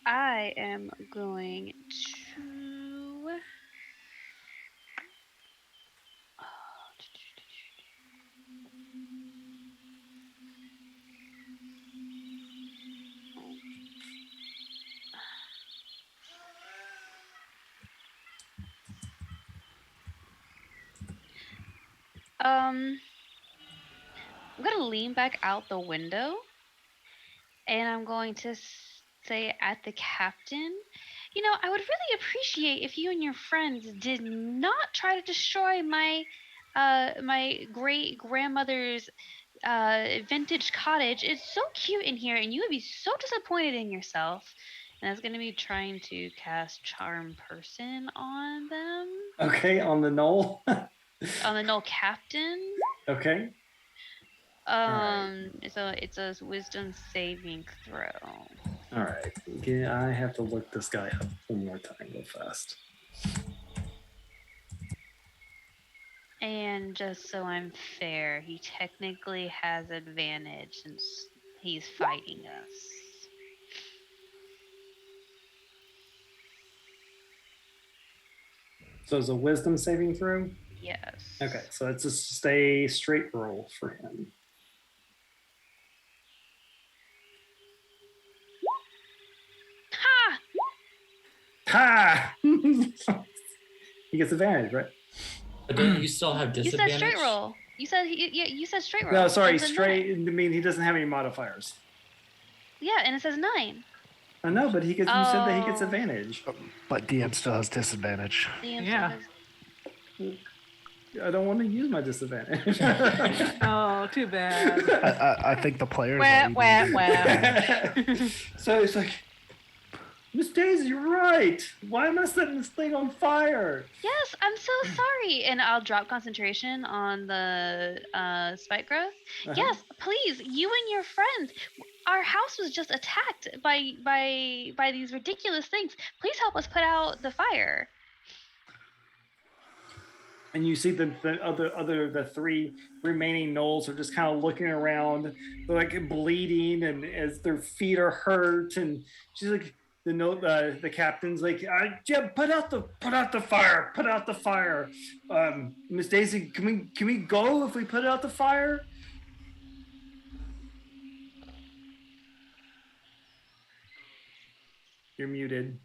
I am going to. I'm gonna lean back out the window, and I'm going to say at the captain, I would really appreciate if you and your friends did not try to destroy my my great grandmother's vintage cottage. It's so cute in here, and you would be so disappointed in yourself. And I was going to be trying to cast Charm Person on them.
Okay, on the Gnoll.
On the Gnoll captain.
Okay.
So it's a wisdom saving throw.
All right. Yeah, I have to look this guy up one more time real fast.
And just so I'm fair, he technically has advantage since he's fighting us.
So it's a wisdom saving throw?
Yes.
Okay, so it's just a straight roll for him.
Ha!
Ha! He gets advantage, right?
But don't you still have
You
disadvantage?
said straight roll. You said you said straight roll.
No, sorry,
It says
straight.
9.
I mean, he doesn't have any modifiers.
Yeah, and it says 9.
I know, but he gets. You said that he gets
Oh.
advantage.
But DM still has disadvantage.
Yeah.
I don't want to use my disadvantage.
Oh, too bad.
I think the players.
Wah,
are
wah,
even-
wah.
So it's like, Miss Daisy, you're right. Why am I setting this thing on fire?
Yes, I'm so sorry. And I'll drop concentration on the spike growth.
Uh-huh.
Yes, please, you and your friends. Our house was just attacked by these ridiculous things. Please help us put out the fire.
And you see the 3 remaining gnolls are just kind of looking around, they're like bleeding, and as their feet are hurt, and she's like, the captain's like, yeah, put out the fire. Miss Daisy, can we go if we put out the fire? You're muted.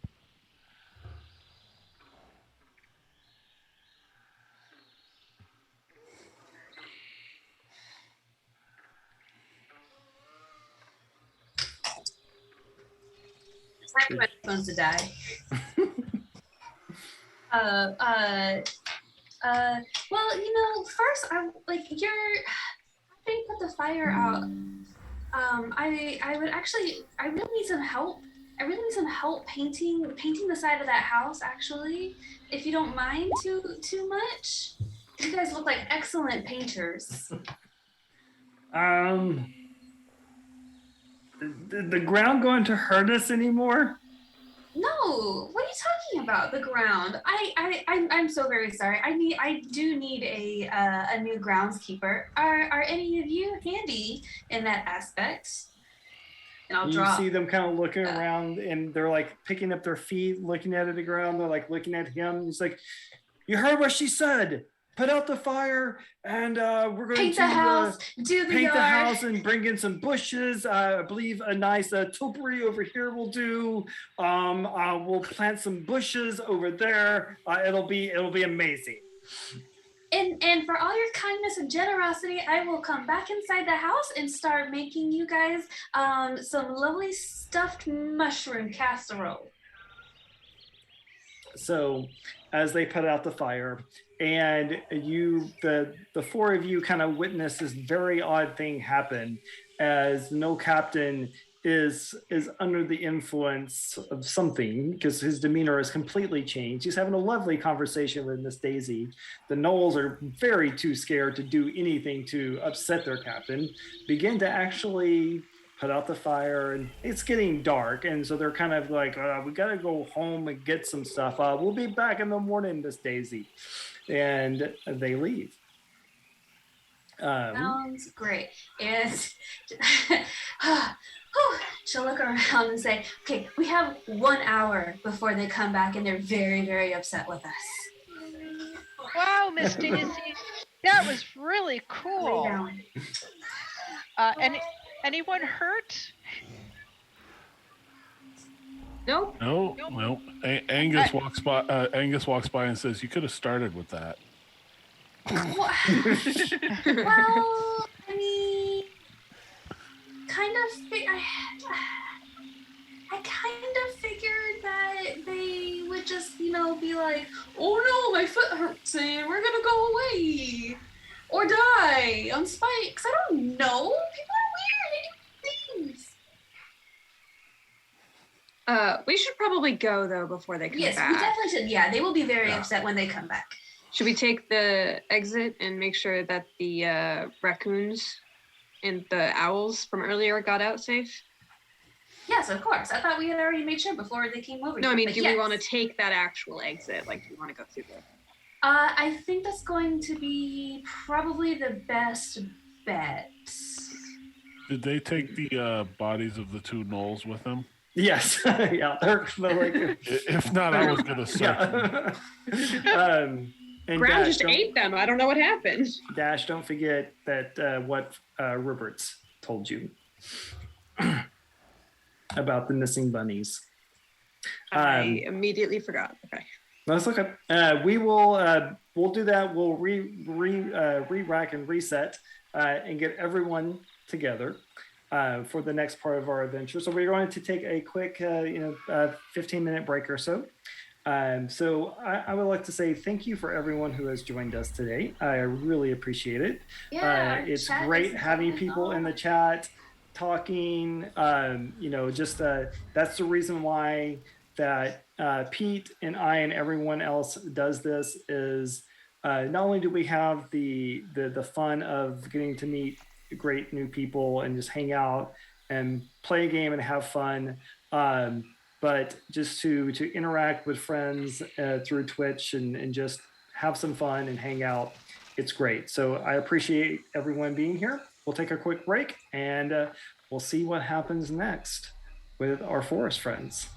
My phone's to die. Well, first I put the fire out. I would actually, I really need some help. I really need some help painting the side of that house, actually, if you don't mind too much. You guys look like excellent painters.
The ground going to hurt us anymore?
No, what are you talking about? The ground. I'm so very sorry. I do need a new groundskeeper. Are any of you handy in that aspect? And I'll
You see them kind of looking around, and they're like picking up their feet, looking at the ground. They're like looking at him. He's like, "You heard what she said. Put out the fire, and we're going
paint
to
the house, do the
paint
yard.
the house, and bring in some bushes. I believe a nice topiary over here will do. We'll plant some bushes over there. It'll be amazing."
And for all your kindness and generosity, I will come back inside the house and start making you guys some lovely stuffed mushroom casserole.
So as they put out the fire, and the four of you kind of witness this very odd thing happen as No Captain is under the influence of something, because his demeanor has completely changed. He's having a lovely conversation with Miss Daisy. The Knowles are very too scared to do anything to upset their captain, begin to actually put out the fire, and it's getting dark, and so they're kind of like, we gotta go home and get some stuff. We'll be back in the morning, Miss Daisy. And they leave.
Sounds great. And she'll look around and say, okay, we have 1 hour before they come back, and they're very, very upset with us.
Wow, Miss Daisy, that was really cool. Anyone hurt?
Nope.
No. Angus walks by. Angus walks by and says, "You could have started with that."
Well, I mean, kind of. I kind of figured that they would just, be like, "Oh no, my foot hurts, and we're gonna go away or die on spikes." I don't know. People are weird. They do things.
We should probably go though before they come back.
Yes, we definitely should. Yeah, they will be very upset when they come back.
Should we take the exit and make sure that the raccoons and the owls from earlier got out safe?
Yes, of course. I thought we had already made sure before they came over.
No, I mean, do
we
we want to take that actual exit? Like, do we want to go through the...
I think that's going to be probably the best bet.
Did they take the bodies of the two Knowles with them?
Yes. Yeah. They're like,
if not, I was gonna search.
And
Ground
Dash,
just ate them. I don't know what happened.
Dash, don't forget that what Roberts told you about the missing bunnies.
I immediately forgot. Okay.
That's okay. We will we'll do that. We'll re-rack and reset and get everyone together for the next part of our adventure. So we're going to take a quick 15-minute break or so. So I would like to say thank you for everyone who has joined us today. I really appreciate it.
Yeah,
It's great having people in the chat talking. That's the reason why that Pete and I and everyone else does this is not only do we have the fun of getting to meet great new people and just hang out and play a game and have fun, but just to interact with friends through Twitch and just have some fun and hang out. It's great. So I appreciate everyone being here. We'll take a quick break and we'll see what happens next with our forest friends.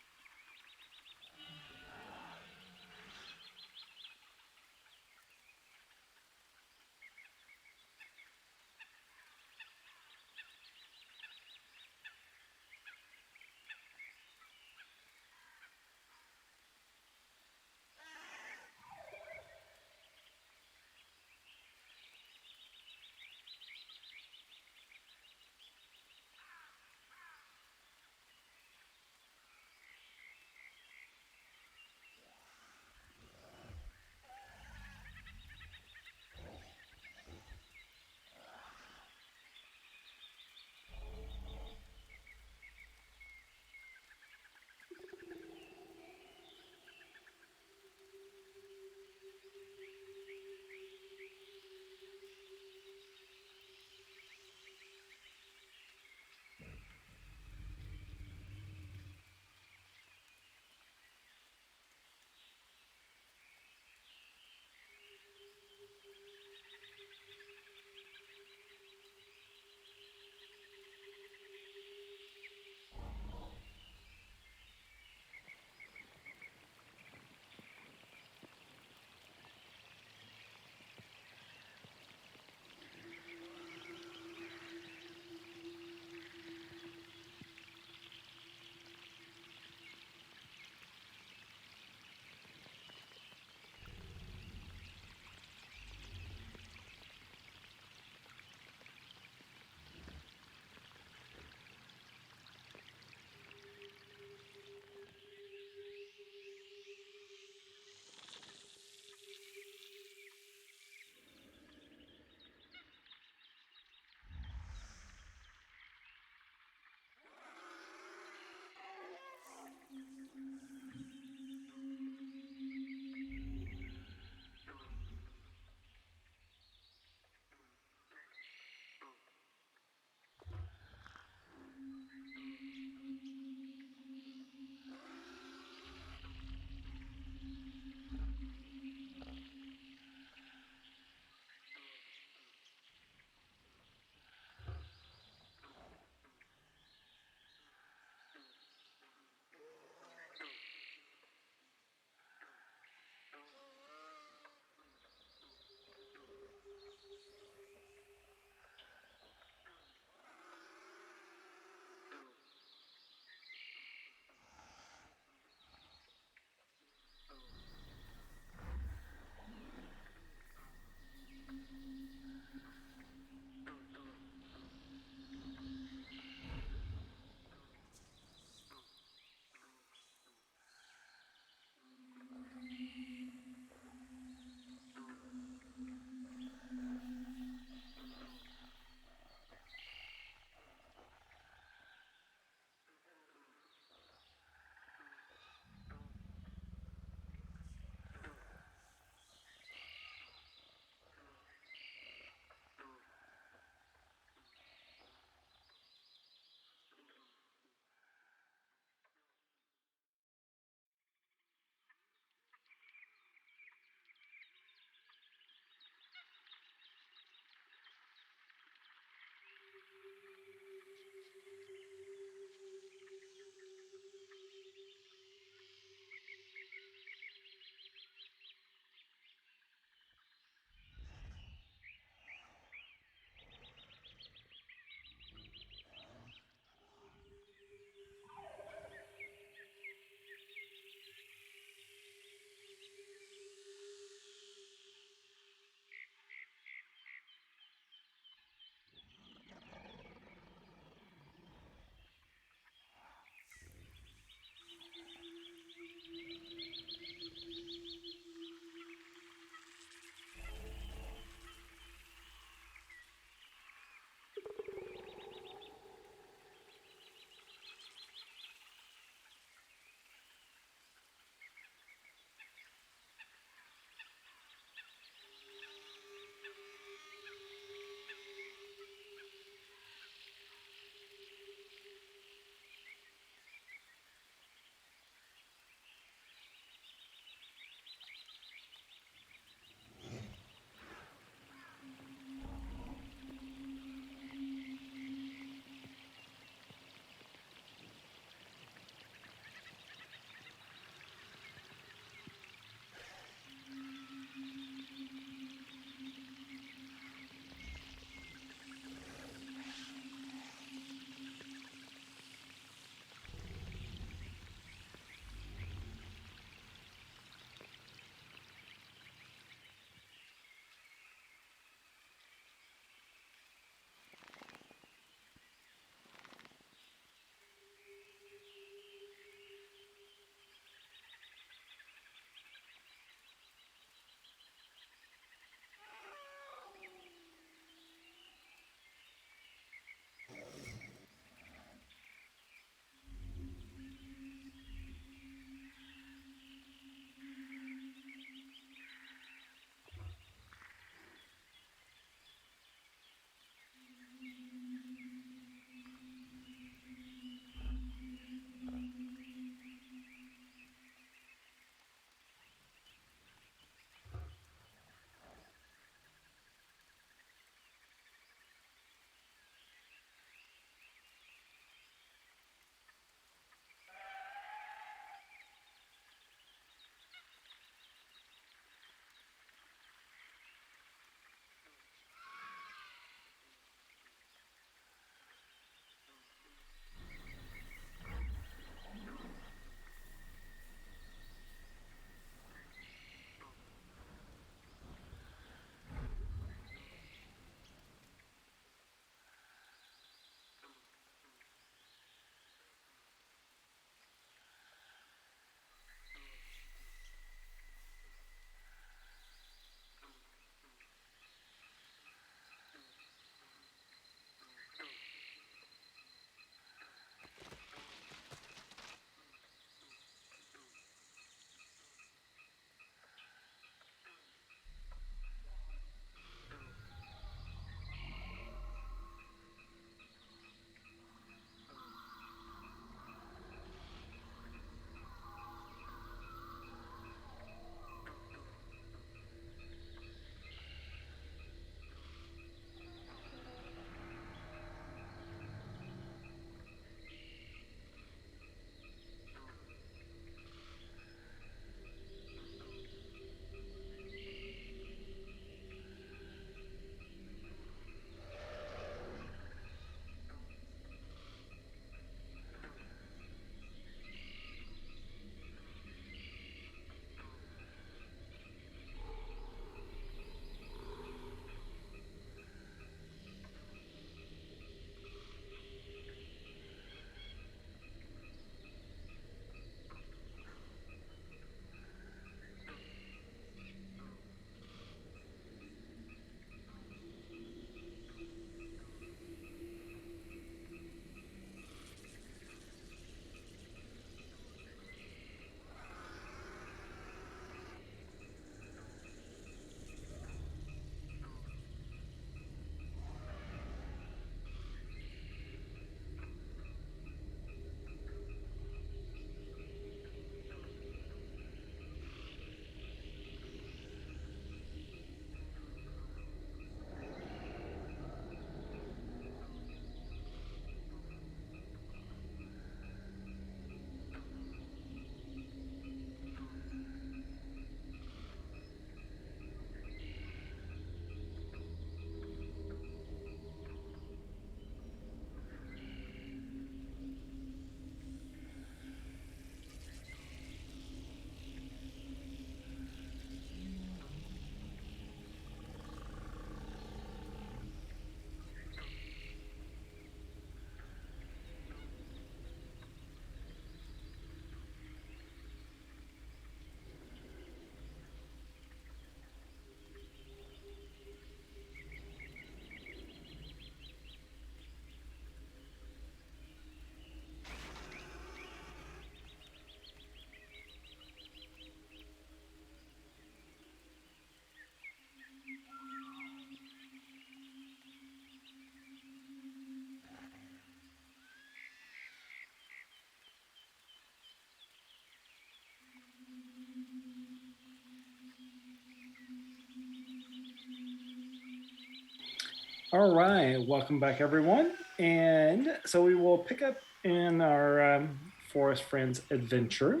All right, welcome back, everyone. And so we will pick up in our Forest Friends adventure.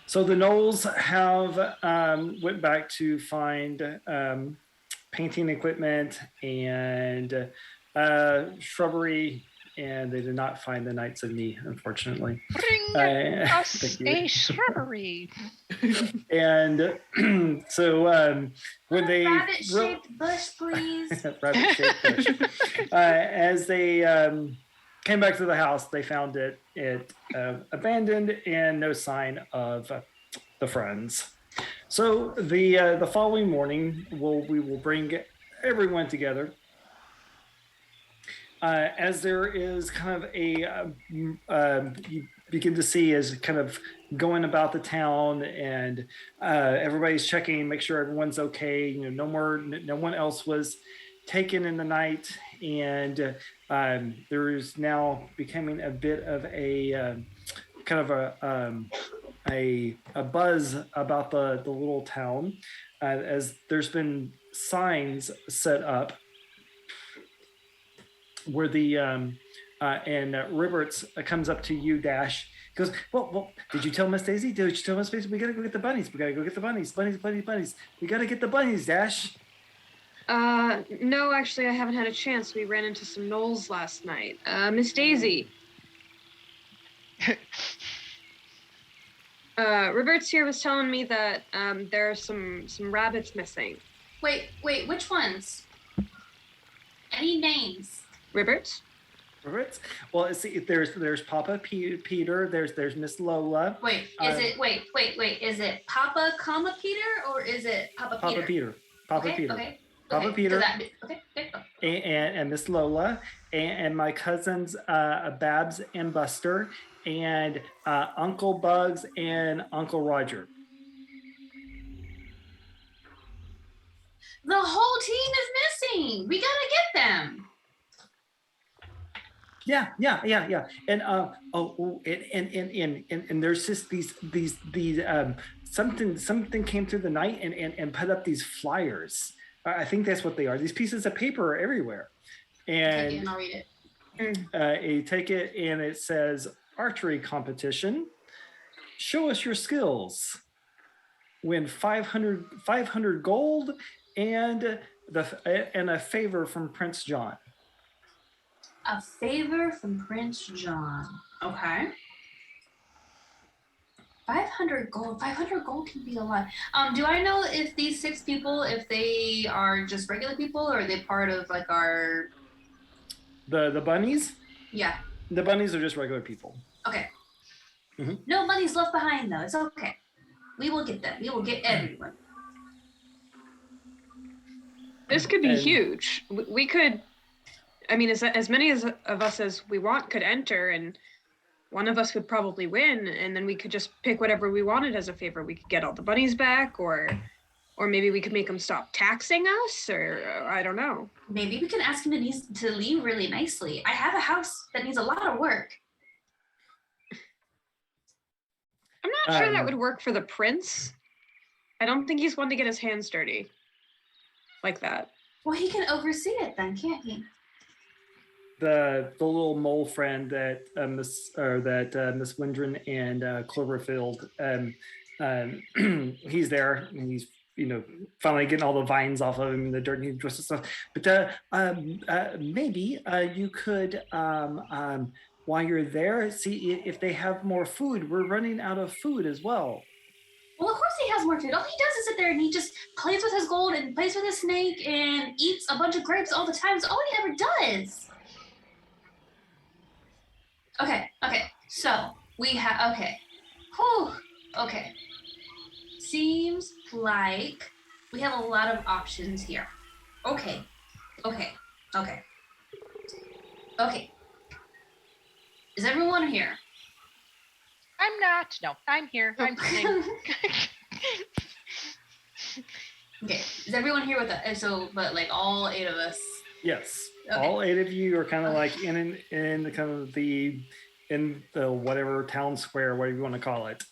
So the Knowles have went back to find painting equipment and shrubbery, and they did not find the Knights of Knee, unfortunately.
Bring us a shrubbery.
And so when they
rabbit-shaped bush, please.
rabbit-shaped bush. As they came back to the house, they found it abandoned and no sign of the friends. So the following morning, we will bring everyone together. As there is kind of you begin to see as kind of going about the town, and everybody's checking, make sure everyone's okay. You know, no one else was taken in the night, and there is now becoming a bit of a kind of a buzz about the little town, as there's been signs set up where the and Roberts comes up to you, Dash. Goes, well, did you tell Miss Daisy? Did you tell Miss Daisy? We gotta go get the bunnies. We gotta go get the bunnies. Bunnies. We gotta get the bunnies, Dash.
No, actually, I haven't had a chance. We ran into some gnolls last night. Miss Daisy. Roberts here was telling me that there are some rabbits missing.
Wait, which ones? Any names?
Roberts?
Well, see, there's Papa Peter. There's Miss Lola.
Wait, is it Papa, Peter, or is it Papa Peter?
Papa Peter. Papa Peter.
Okay.
Papa Peter.
Okay.
And Miss Lola and my cousins Babs and Buster and Uncle Bugs and Uncle Roger.
The whole team is missing. We gotta get them.
Yeah. And and there's just these something came through the night and put up these flyers. I think that's what they are. These pieces of paper are everywhere. And
take it and I'll read it.
You take it and it says archery competition. Show us your skills. Win 500 gold and a favor from Prince John.
A favor from Prince John. Okay. 500 gold. 500 gold can be a lot. Do I know if these 6 people, if they are just regular people, or are they part of like our...
The bunnies?
Yeah.
The bunnies are just regular people.
Okay.
Mm-hmm.
No bunnies left behind though. It's okay. We will get them. We will get everyone.
This could be huge. We could... I mean, as many of us as we want could enter, and one of us would probably win, and then we could just pick whatever we wanted as a favor. We could get all the bunnies back, or maybe we could make them stop taxing us, or I don't know.
Maybe we can ask him to leave really nicely. I have a house that needs a lot of work.
I'm not sure that would work for the prince. I don't think he's one to get his hands dirty like that.
Well, he can oversee it then, can't he?
The little mole friend that Miss Windren and Cloverfield, he's there, and he's finally getting all the vines off of him and the dirt and stuff. But maybe you could while you're there, see if they have more food. We're running out of food as well.
Well, of course he has more food. All he does is sit there and he just plays with his gold and plays with his snake and eats a bunch of grapes all the time. It's all he ever does. Okay. So we have, okay. Seems like we have a lot of options here. Okay. Is everyone here?
I'm not. No, I'm here. I'm sitting.
Okay. Is everyone here with us? So, but like all 8 of us.
Yes.
Okay.
All 8 of you are kind of like in the kind of in the whatever town square, whatever you want to call it.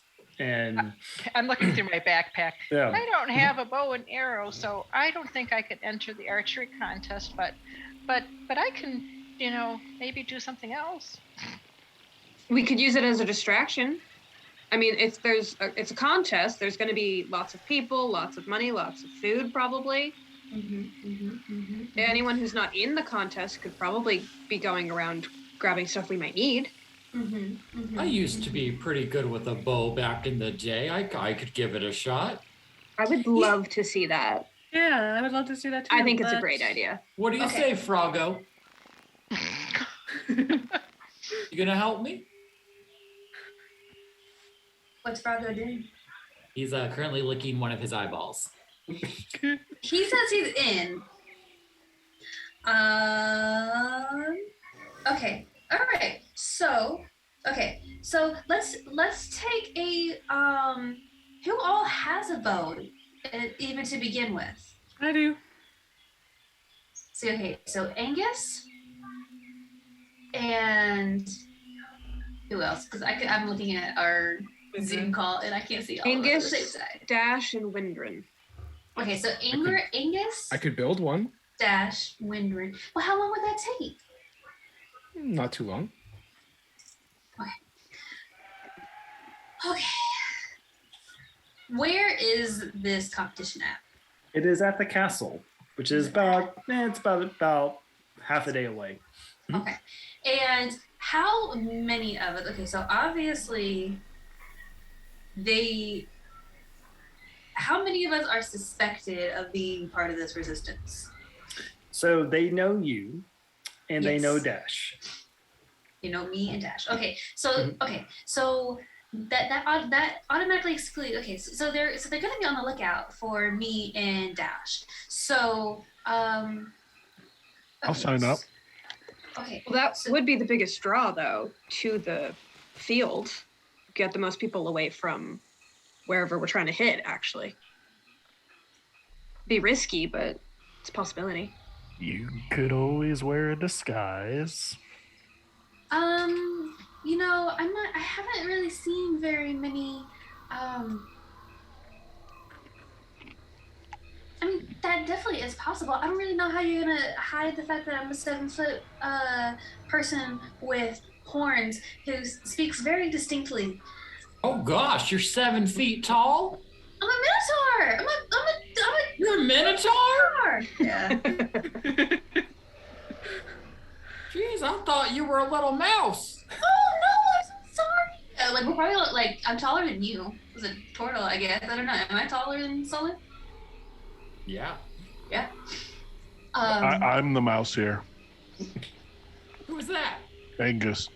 And
I'm looking through my backpack.
Yeah.
I don't have a bow and arrow, so I don't think I could enter the archery contest. But I can, maybe do something else.
We could use it as a distraction. I mean, it's a contest. There's going to be lots of people, lots of money, lots of food, probably. Anyone who's not in the contest could probably be going around grabbing stuff we might need.
I used to be pretty good with a bow back in the day. I could give it a shot.
I would love to see that.
Yeah, I would love to see that too.
I think it's a great idea.
What do you say, Froggo? You gonna help me?
What's Froggo doing?
He's currently licking one of his eyeballs.
He says he's in. Okay. All right. So let's take a who all has a bow, even to begin with.
I do.
So Angus and who else? Because I'm looking at our Zoom call and I can't see all
Angus,
of us at the same time.
Dash, and Windren.
Okay, so Angus.
I could build one.
Dash, Windren. Well, how long would that take?
Not too long.
Okay. Where is this competition at?
it is at the castle, which is about half a day away.
Okay. And how many of it? Okay, so obviously how many of us are suspected of being part of this resistance?
So they know you, and they know Dash.
You know me and Dash. Okay, so that automatically excludes. Okay, so they're going to be on the lookout for me and Dash. So
I'll sign up.
Okay.
Well, that would be the biggest draw, though, to the field. Get the most people away from wherever we're trying to hit, actually. Be risky, but it's a possibility.
You could always wear a disguise.
I haven't really seen very many, I mean, that definitely is possible. I don't really know how you're gonna hide the fact that I'm a 7-foot person with horns who speaks very distinctly.
Oh gosh, you're 7 feet tall?
I'm a minotaur!
You're a minotaur?
Yeah.
Jeez, I thought you were a little mouse.
Oh no, I'm so sorry. We're probably I'm taller than you. It was a turtle, I guess. I don't know. Am I taller than Solon?
Yeah.
Yeah.
I'm the mouse here.
Who was that?
Angus.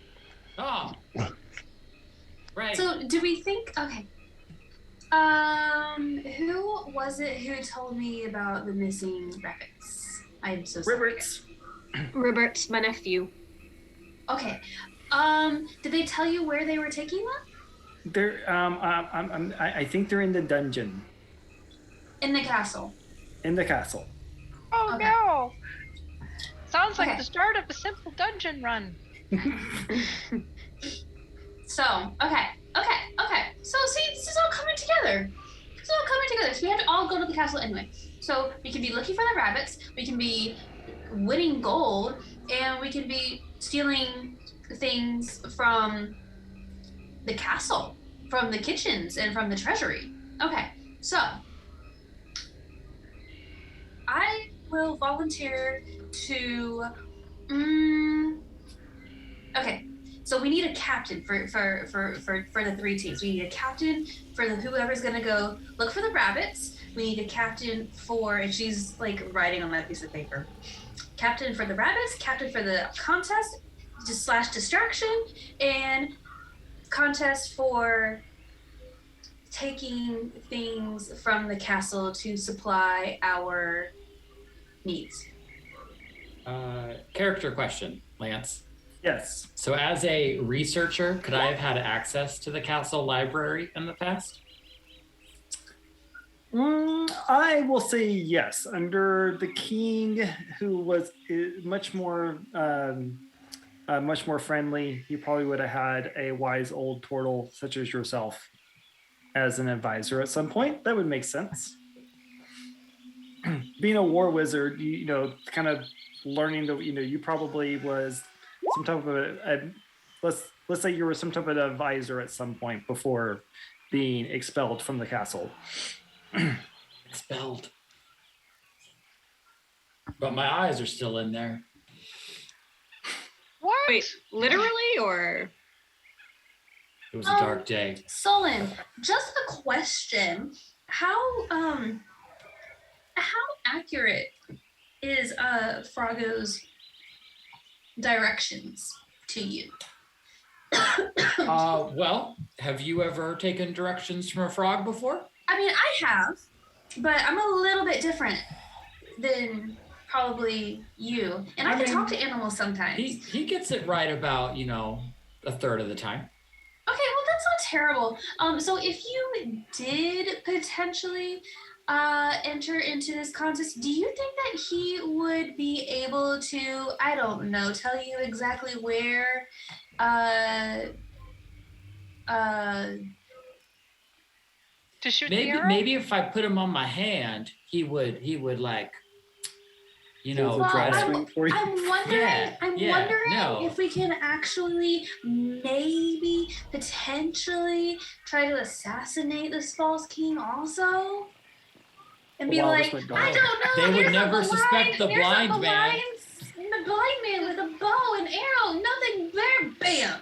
Oh. Right.
So do we think? Okay. Who was it who told me about the missing rabbits? I'm so sorry.
Robert's my nephew.
Okay. Did they tell you where they were taking them?
They're I think they're in the dungeon.
In the castle.
In the castle.
Oh
Okay.
no! Sounds like
Okay.
the start of a simple dungeon run.
So, okay. So, see, this is all coming together. So we have to all go to the castle anyway. So we can be looking for the rabbits, we can be winning gold, and we can be stealing things from the castle, from the kitchens, and from the treasury. Okay, so I will volunteer to. Okay, so we need a captain for the 3 teams. We need a captain for whoever's gonna go look for the rabbits. We need a captain for, and she's like writing on that piece of paper. Captain for the rabbits, captain for the contest, / distraction, and contest for taking things from the castle to supply our needs.
Character question, Lance.
Yes.
So as a researcher, could I have had access to the castle library in the past?
I will say yes. Under the king, who was much more friendly, he probably would have had a wise old turtle such as yourself. as an advisor at some point. That would make sense. Being a war wizard, you know, kind of learning to, you know, you probably was some type of let's say you were some type of advisor at some point before being expelled from the castle.
Expelled. But my eyes are still in there.
What?
Wait, literally or?
It was a dark day.
Solon, just a question. How accurate is Froggo's directions to you?
Well, have you ever taken directions from a frog before?
I mean, I have, but I'm a little bit different than probably you. And I can talk to animals sometimes.
He gets it right about, you know, a third of the time.
Okay, well, that's not terrible. So if you did potentially enter into this contest, do you think that he would be able to, I don't know, tell you exactly where
to shoot the arrow?
Maybe if I put him on my hand, he would like, you know,
well,
try to.
I'm wondering if we can actually maybe potentially try to assassinate this false king also. And be like, I don't know.
They would never suspect the blind man.
The blind man with a bow and arrow, nothing there, bam.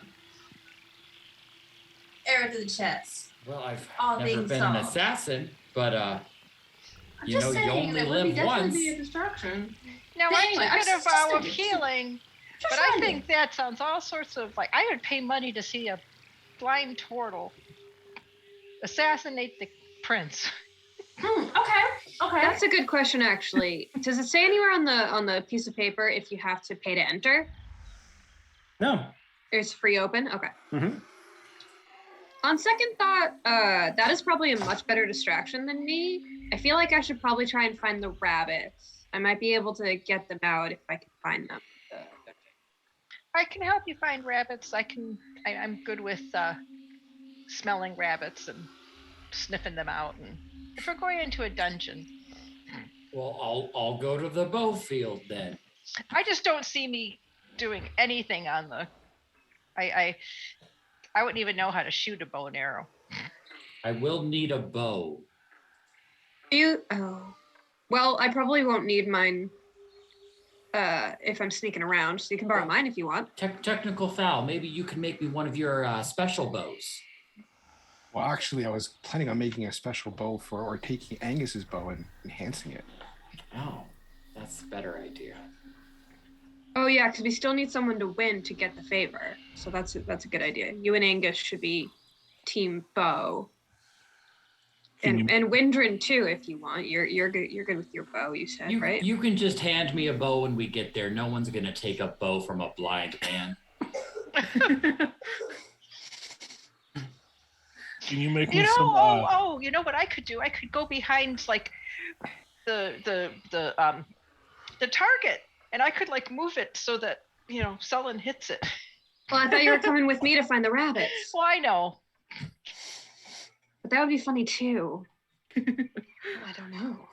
Arrow to the chest.
Well, I've
All
never
things
been
solved.
an assassin, but you know,
saying,
you only
that would
live
definitely
once.
be a distraction.
Now,
But
I
anyway,
took
I'm
a vow of
just
healing,
Just
but I
saying.
think that sounds all sorts of like, I would pay money to see a blind turtle assassinate the prince.
Okay.
That's a good question, actually. Does it say anywhere on the piece of paper if you have to pay to enter?
No.
It's free open? Okay.
Mm-hmm.
On second thought, that is probably a much better distraction than me. I feel like I should probably try and find the rabbits. I might be able to get them out if I can find them.
I can help you find rabbits. I'm good with smelling rabbits and sniffing them out. And if we're going into a dungeon,
Well, I'll go to the bow field then.
I just don't see me doing anything on the. I wouldn't even know how to shoot a bow and arrow.
I will need a bow.
Well, I probably won't need mine if I'm sneaking around, so you can borrow mine if you want.
Technical foul. Maybe you can make me one of your special bows.
Well, actually, I was planning on making a special bow or taking Angus's bow and enhancing it.
Oh, that's a better idea.
Oh yeah, because we still need someone to win to get the favor. So that's a good idea. You and Angus should be team bow. And Windrin too, if you want. You're good with your bow, you said, right?
You can just hand me a bow when we get there. No one's gonna take a bow from a blind man.
Can you make me
You know,
some?
you know what I could do? I could go behind like the target, and I could like move it so that Sullen hits it.
Well, I thought you were coming with me to find the rabbits.
Well, I know.
But that would be funny too. I don't know.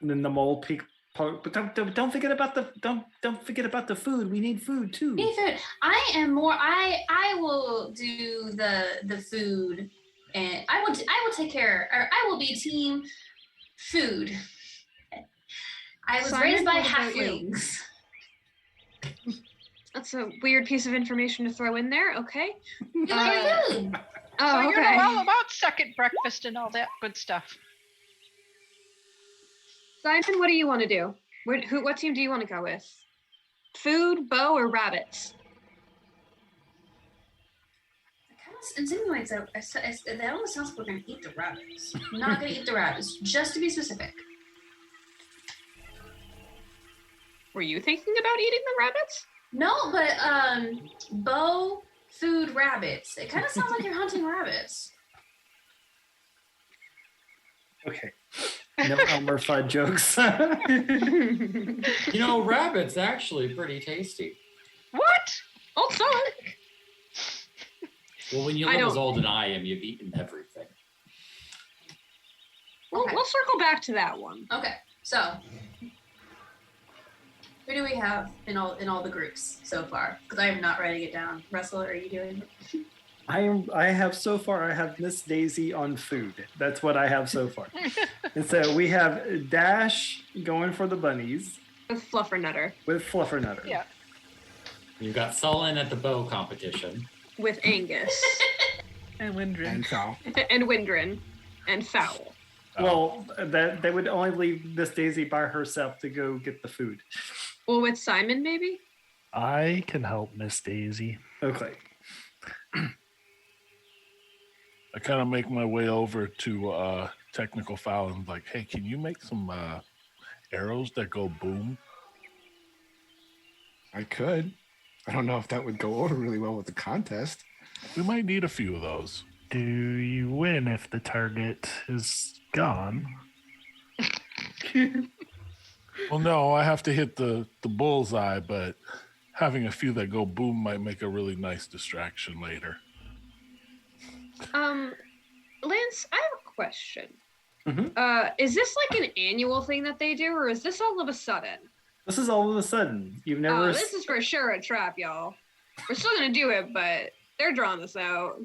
And then the mole peek. But don't forget about don't forget about the food. We need food too.
Need food. I will do the food, and I will take care. Or I will be team food. I was raised by halflings.
That's a weird piece of information to throw in there. Okay.
You like food.
Oh,
so
okay.
you know all about second breakfast and all that good stuff.
Simon, what do you want to do? What team do you want to go with? Food, bow, or rabbits?
It kind of insinuates that almost sounds like we're going to eat the rabbits. Not going to eat the rabbits, just to be specific.
Were you thinking about eating the rabbits?
No, but bow, food, rabbits. It kind of sounds like you're hunting rabbits.
Okay. No Elmer Fudd jokes.
Rabbit's actually pretty tasty.
What?
Oh, sorry.
Well, when you live as old as I am, you've eaten everything.
We'll circle back to that one.
Okay, so who do we have in all the groups so far? Because I am not writing it down. Russell, are you doing it?
I have Miss Daisy on food. That's what I have so far. And so we have Dash going for the bunnies.
With Fluffernutter.
Yeah.
You've got Sullen at the bow competition.
With Angus.
And Windrin.
And Fowl.
And Windrin. And Fowl.
Well, that they would only leave Miss Daisy by herself to go get the food.
Well, with Simon, maybe?
I can help Miss Daisy.
Okay.
I kind of make my way over to Technical Foul and like, hey, can you make some arrows that go boom?
I could. I don't know if that would go over really well with the contest.
We might need a few of those.
Do you win if the target is gone?
Well, no, I have to hit the bullseye, but having a few that go boom might make a really nice distraction later.
Lance, I have a question.
Mhm.
Is this like an annual thing that they do, or is this all of a sudden?
This is all of a sudden. You've never.
Oh, this is for sure a trap, y'all. We're still gonna do it, but they're drawing this out.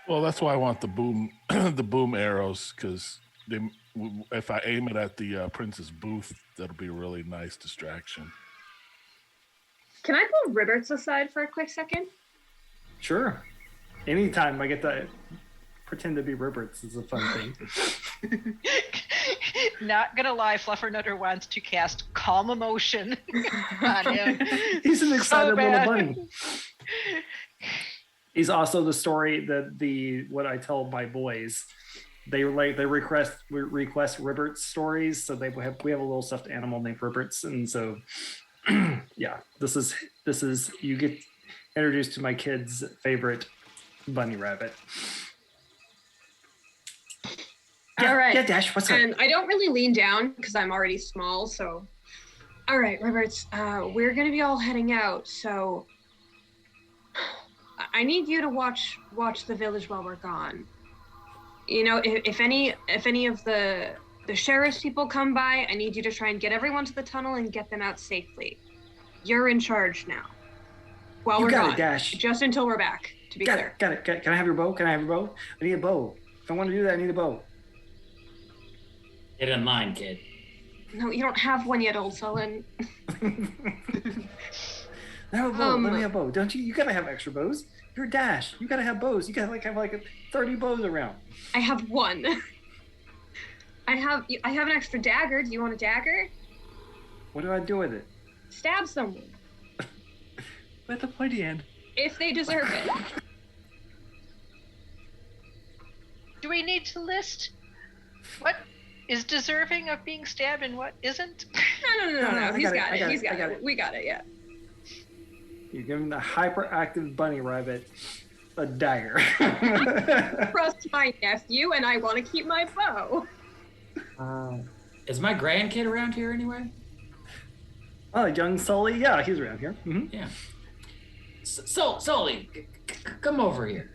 Well, that's why I want the boom, the boom arrows, because if I aim it at the Prince's booth, that'll be a really nice distraction.
Can I pull Ribberts aside for a quick second?
Sure. Anytime I get to pretend to be Ribberts is a fun thing.
Not gonna lie, Fluffernutter wants to cast Calm Emotion on him.
He's an excited little
bad.
bunny. He's also the story that what I tell my boys. They request Ribberts stories, so we have a little stuffed animal named Ribberts, and so yeah, this is you get introduced to my kids' favorite bunny rabbit.
All right.
Yeah, Dash, what's up?
And I don't really lean down because I'm already small, so. All right, Ribberts, we're gonna be all heading out, so I need you to watch the village while we're gone. You know, if any of the sheriff's people come by, I need you to try and get everyone to the tunnel and get them out safely. You're in charge now. While we're gone,
Dash.
just until we're back. To be clear.
Got it. Can I have your bow? I need a bow. If I want to do that, I need a bow.
Get in line, kid.
No, you don't have one yet, old Sullen.
I have a bow. Let me have a bow. Don't you? You gotta have extra bows. You're Dash. You gotta have bows. You gotta have 30 bows around.
I have one. I have an extra dagger. Do you want a dagger?
What do I do with it?
Stab someone.
With the pointy end.
If they deserve it.
Do we need to list what is deserving of being stabbed and what isn't?
No. He's got it. We got it, yeah.
You're giving the hyperactive bunny rabbit a dagger.
Trust my nephew, and I want to keep my bow.
Is my grandkid around here anywhere?
Oh, young Sully? Yeah, he's around here. Mm-hmm.
Yeah. Sully, come over here.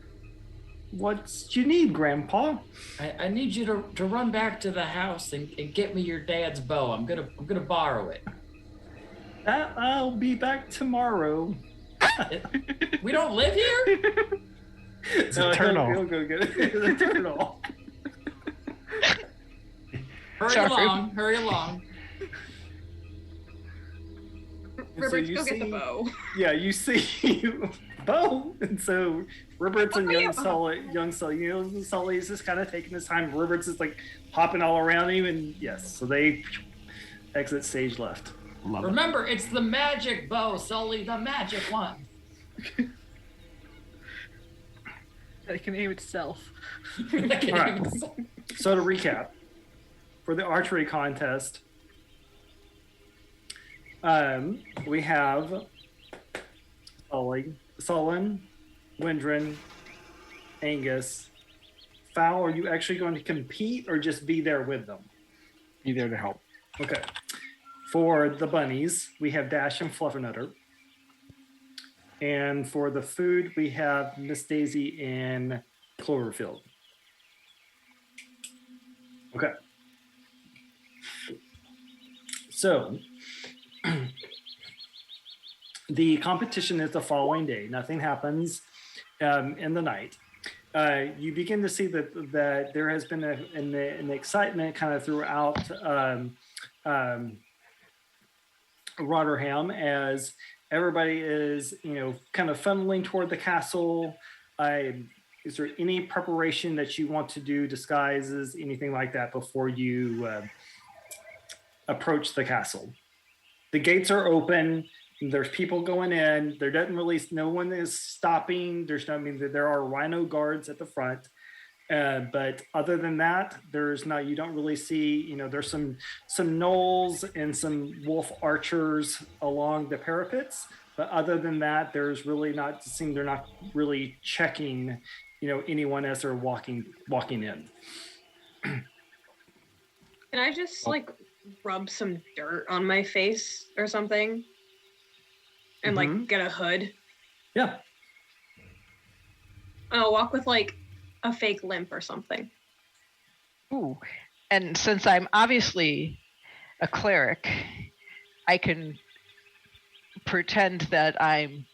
What you need, Grandpa?
I need you to run back to the house and get me your dad's bow. I'm gonna borrow it.
I'll be back tomorrow.
We don't live here?
It's eternal.
He'll go get it. It's eternal.
Hurry along.
Ribberts, go get the bow.
Yeah, you see bow, and so Ribberts and young Sully, Sully's just kind of taking his time. Ribberts is like hopping all around him, and yes, so they exit stage left.
Remember, it's the magic bow, Sully, the magic one.
It can aim itself.
All right. So to recap, for the archery contest, we have Sullen, Windrin, Angus. Fowl, are you actually going to compete or just be there with them?
Be there to help.
Okay. For the bunnies, we have Dash and Fluffernutter. And for the food, we have Miss Daisy and Cloverfield. Okay. So the competition is the following day. Nothing happens in the night. You begin to see that there has been an excitement kind of throughout Rotterdam as everybody is, kind of funneling toward the castle. Is there any preparation that you want to do, disguises, anything like that before you approach the castle? The gates are open. There's people going in. No one is stopping. There are rhino guards at the front. But other than that, you don't really see, there's some gnolls and some wolf archers along the parapets. But other than that, there's really they're not really checking, anyone as they're walking in.
Can I just rub some dirt on my face or something? And get a hood?
Yeah.
I'll walk with a fake limp or something.
Ooh. And since I'm obviously a cleric, I can pretend that I'm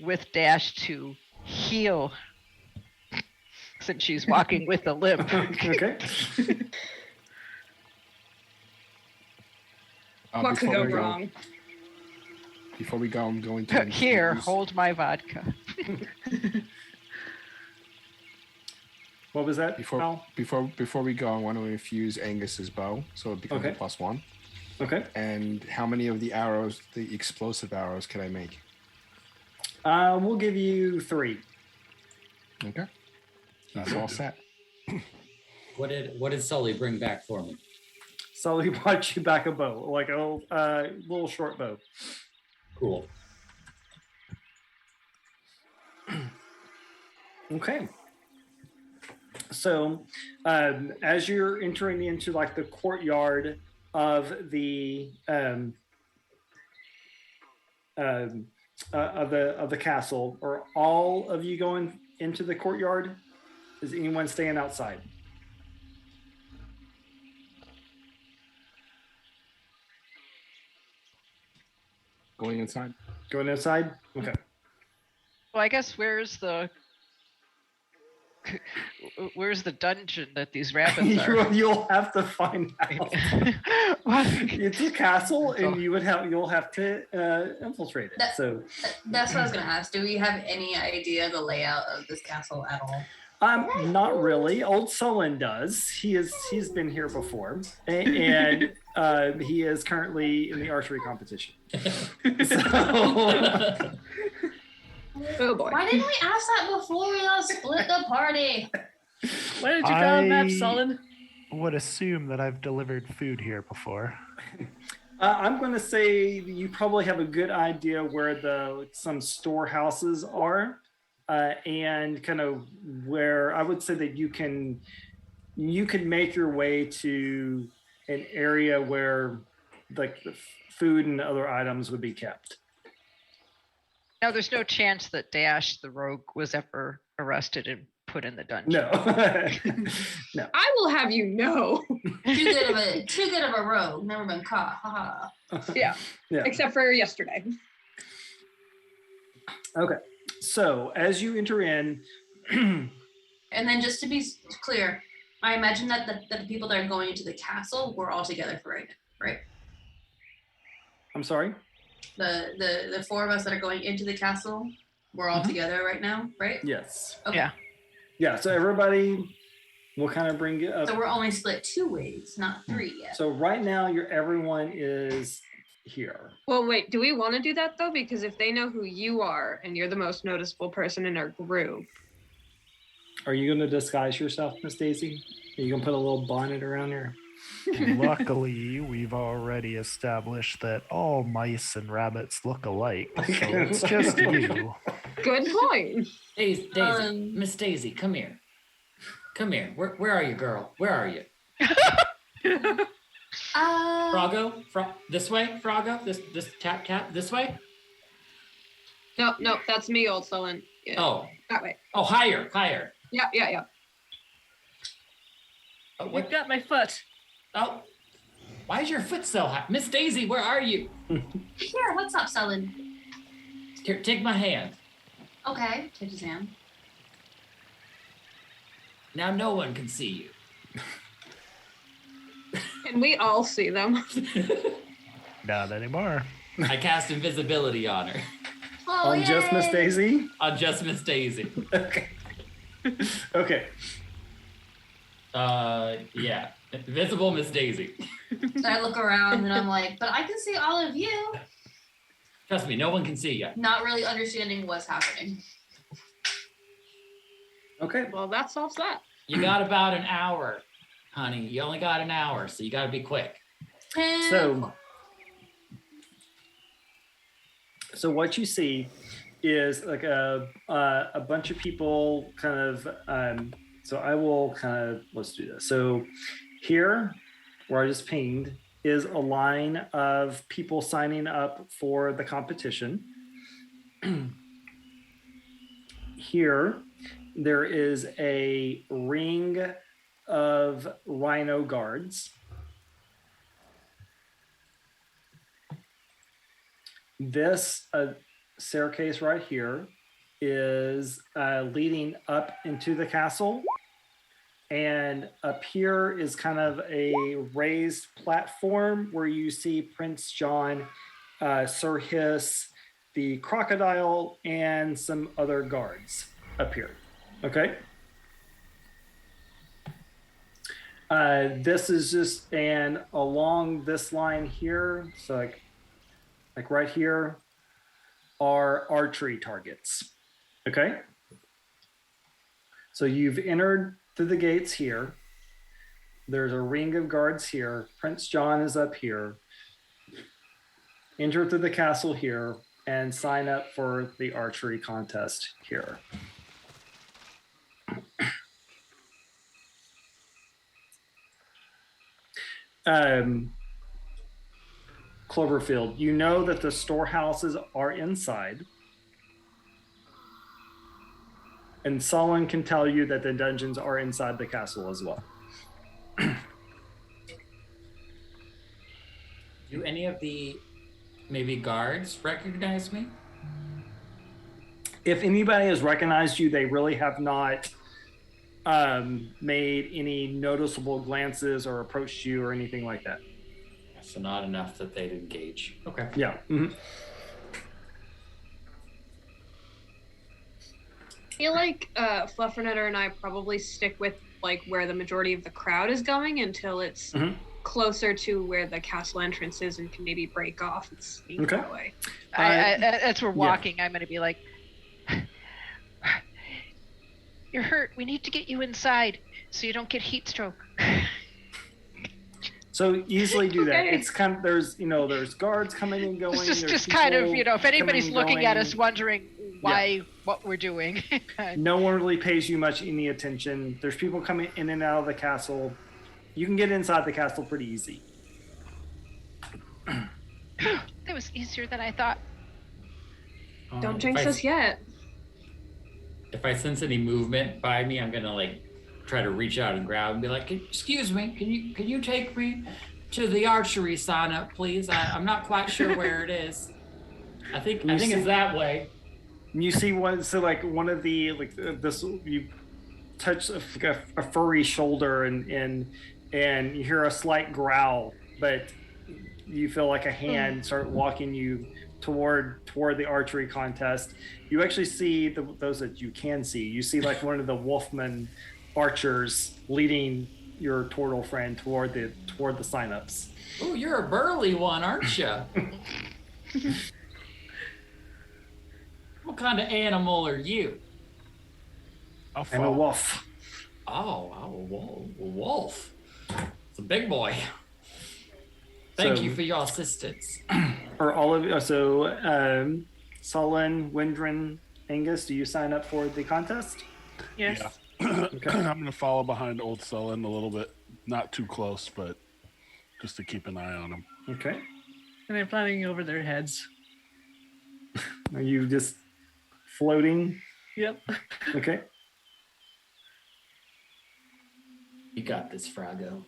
with Dash to heal since she's walking with a limp.
Okay.
What could go wrong?
Before we go, I'm going to
Here, hold my vodka.
What was that?
Before we go, I want to infuse Angus's bow, so it becomes a +1.
Okay.
And how many of the arrows, the explosive arrows, can I make?
We'll give you 3.
Okay. That's all set.
What did Sully bring back for me?
Sully brought you back a bow, like a little short bow.
Cool.
Okay. So, as you're entering into the courtyard of the castle, are all of you going into the courtyard? Is anyone staying outside?
Going inside.
Going inside? Okay.
Well, I guess where's the dungeon that these rabbits are?
You'll have to find out. It's a castle, and you'll have to infiltrate it.
That's what I was gonna ask. Do we have any idea the layout of this castle at all?
Not really. Old Sullen does. He's been here before, and he is currently in the archery competition.
Oh boy!
Why didn't we ask that before we all split the party?
Why did you draw a map, Sullen?
Would assume that I've delivered food here before.
I'm going to say you probably have a good idea where some storehouses are. And kind of where I would say that you can make your way to an area where the food and other items would be kept.
Now, there's no chance that Dash, the rogue, was ever arrested and put in the dungeon.
No. No.
I will have you know.
Too good of a rogue. Never been caught. Ha ha.
Yeah. Except for yesterday.
Okay. So as you enter in,
and then just to be clear, I imagine that the people that are going into the castle were all together for right now, right?
I'm sorry?
The 4 of us that are going into the castle, we're all together right now, right?
Yes.
Okay.
Yeah.
Yeah. So everybody will kind of bring it up.
So we're only split 2 ways, not 3 yet.
So right now, everyone is here.
Well, wait, do we want to do that though? Because if they know who you are and you're the most noticeable person in our group.
Are you going to disguise yourself, Miss Daisy? Are you going to put a little bonnet around here?
Luckily, we've already established that all mice and rabbits look alike, so it's just you.
Good point.
Daisy, Miss Daisy, come here. Come here. Where are you, girl? Where are you? Froggo? This way, Froggo? This tap, this way?
No, that's me, Old Sullen. Yeah.
Oh.
That way.
Oh, higher.
Yeah.
Oh,
You got my foot.
Oh, why is your foot so hot? Miss Daisy, where are you?
Here, what's up, Sullen?
Here, take my hand.
Okay, take his hand.
Now no one can see you.
Can we all see them?
Not anymore.
I cast invisibility on her.
Oh,
On just Miss
yay.
Daisy?
On just Miss Daisy.
Okay. Okay.
Yeah. Invisible Miss Daisy.
So I look around and I'm like, but I can see all of you.
Trust me, no one can see you.
Not really understanding what's happening.
Okay.
Well, that solves that.
You got about an hour, honey. You only got an hour, so you got to be quick.
So what you see is like a bunch of people kind of, so I will kind of, let's do this. So here, where I just pinged, is a line of people signing up for the competition. Here, there is a ring of rhino guards. This staircase right here is leading up into the castle. And up here is kind of a raised platform where you see Prince John, Sir Hiss, the crocodile, and some other guards up here. Okay. This is just, and along this line here, so like right here, are archery targets. Okay. So you've entered through the gates here. There's a ring of guards here. Prince John is up here. Enter through the castle here and sign up for the archery contest here. Cloverfield, you know that the storehouses are inside. And Solon can tell you that the dungeons are inside the castle as well.
Do any of the maybe guards recognize me?
If anybody has recognized you, they really have not made any noticeable glances or approached you or anything like that.
So not enough that they'd engage. Okay.
Yeah. Mm-hmm.
I feel like Fluffernutter and I probably stick with like where the majority of the crowd is going until it's closer to where the castle entrance is and can maybe break off and sneak that way.
As we're walking, I'm going to be like, "You're hurt. We need to get you inside so you don't get heat stroke."
So easily do that. It's kind of, there's guards coming and going.
It's just kind of, if anybody's looking at us wondering what we're doing.
No one really pays you much any attention. There's people coming in and out of the castle. You can get inside the castle pretty easy.
That was easier than I thought.
Don't jinx us yet.
If I sense any movement by me, I'm gonna try to reach out and grab and be like, "Excuse me, can you take me to the archery sign up, please? I'm not quite sure where it is. I think it's that way."
You see one, so one of the this, you touch a furry shoulder and you hear a slight growl, but you feel like a hand start walking you toward the archery contest. You actually see those that you can see. You see one of the Wolfman archers leading your turtle friend toward the signups.
Oh, you're a burly one, aren't you? What kind of animal are you?
I'm a wolf.
Oh, a wolf. It's a big boy. Thank you for your assistance.
For all of you, so Sullen, Windrin, Angus, do you sign up for the contest?
Yes.
Yeah. Okay. I'm going to follow behind Old Sullen a little bit. Not too close, but just to keep an eye on him.
Okay.
And I'm flying over their heads.
Are you just floating?
Yep.
Okay.
You got this, Frago.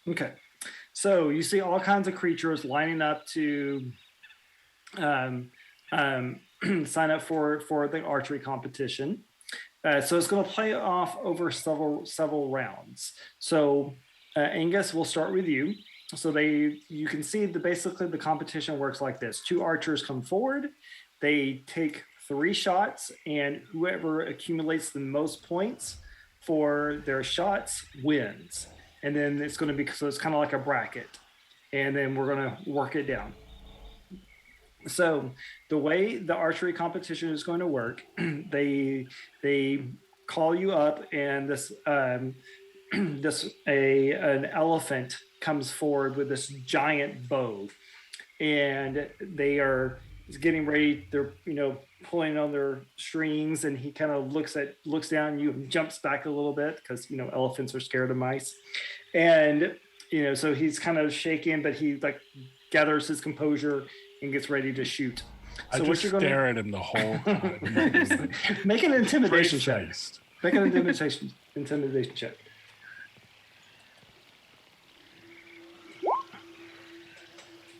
Okay, so you see all kinds of creatures lining up to sign up for the archery competition. So it's going to play off over several rounds. So Angus, we'll start with you. So you can see basically the competition works like this: 2 archers come forward, they take 3 shots, and whoever accumulates the most points for their shots wins. And then it's going to be, so it's kind of like a bracket. And then we're going to work it down. So the way the archery competition is going to work, they call you up, and an elephant comes forward with this giant bow, and they are getting ready. They're pulling on their strings, and he kind of looks down. You jumps back a little bit because elephants are scared of mice, and so he's kind of shaking, but he gathers his composure and gets ready to shoot.
So I just stare at him the whole time.
Make an intimidation check. Make an intimidation check.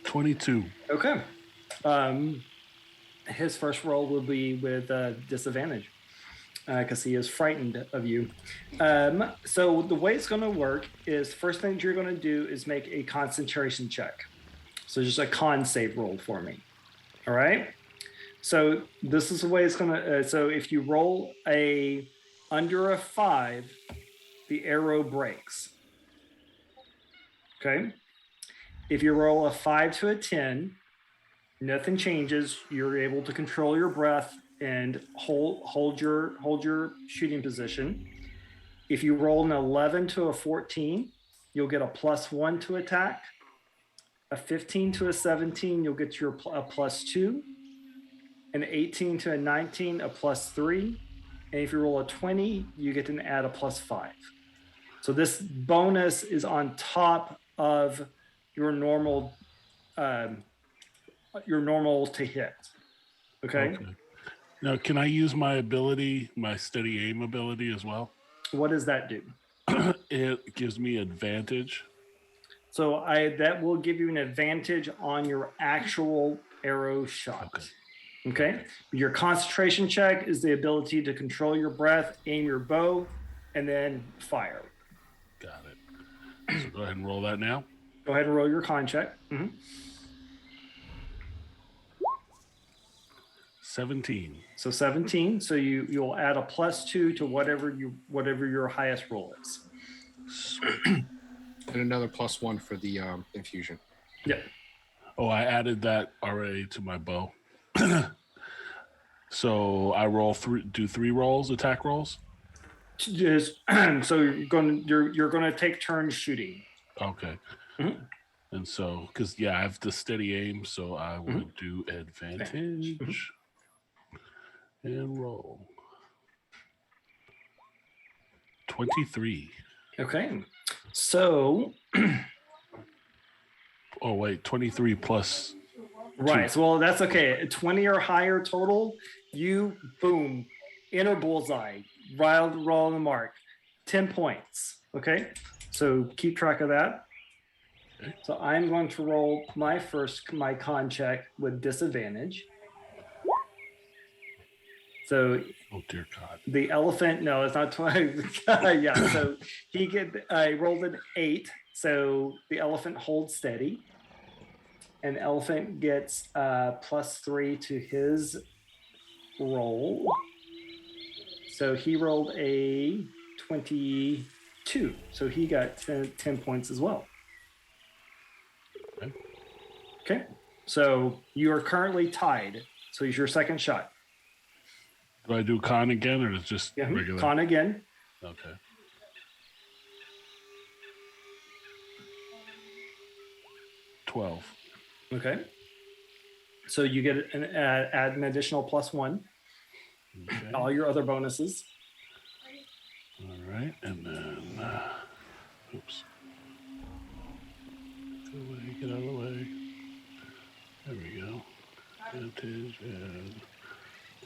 $22.
Okay. His first roll will be with disadvantage because he is frightened of you. So the way it's going to work is, first thing you're going to do is make a concentration check. So just a con save roll for me. All right. So this is the way it's going to. So if you roll under a 5, the arrow breaks. Okay. If you roll a 5 to a 10, nothing changes. You're able to control your breath and hold your shooting position. If you roll an 11 to a 14, you'll get a +1 to attack. A 15 to a 17, you'll get a +2. An 18 to a 19, a +3. And if you roll a 20, you get to add a +5. So this bonus is on top of your normal to hit. Okay.
Now, can I use my ability, my steady aim ability as well?
What does that do?
It gives me advantage.
So that will give you an advantage on your actual arrow shot. Okay. Your concentration check is the ability to control your breath, aim your bow, and then fire.
Got it. So go ahead and roll that now.
Go ahead and roll your con check.
17.
So 17. So you'll add a +2 to whatever your highest roll is.
And another +1 for the infusion.
Yeah.
Oh, I added that already to my bow. So I do 3 rolls, attack rolls.
Just so you're going to take turns shooting.
Okay. And so, because I have the steady aim, so I would do advantage and roll. 23.
Okay. So.
Oh wait, 23 plus.
Right. So, well, that's okay. 20 or higher total. You boom, inner bullseye. Roll the mark. 10 points. Okay. So keep track of that. Okay. So I'm going to roll my con check with disadvantage. So,
oh dear God,
the elephant. No, it's not 20. Yeah. So I rolled an 8. So the elephant holds steady, and the elephant gets +3 to his roll. So he rolled a 22. So he got 10 points as well. Okay. So you are currently tied. So he's your second shot.
Do I do con again, or is it just regular?
Con again.
Okay. $12.
Okay. So you get add an additional +1.
Okay.
All your other bonuses.
All right, and then, oops. Get out of the way. There we go. Advantage and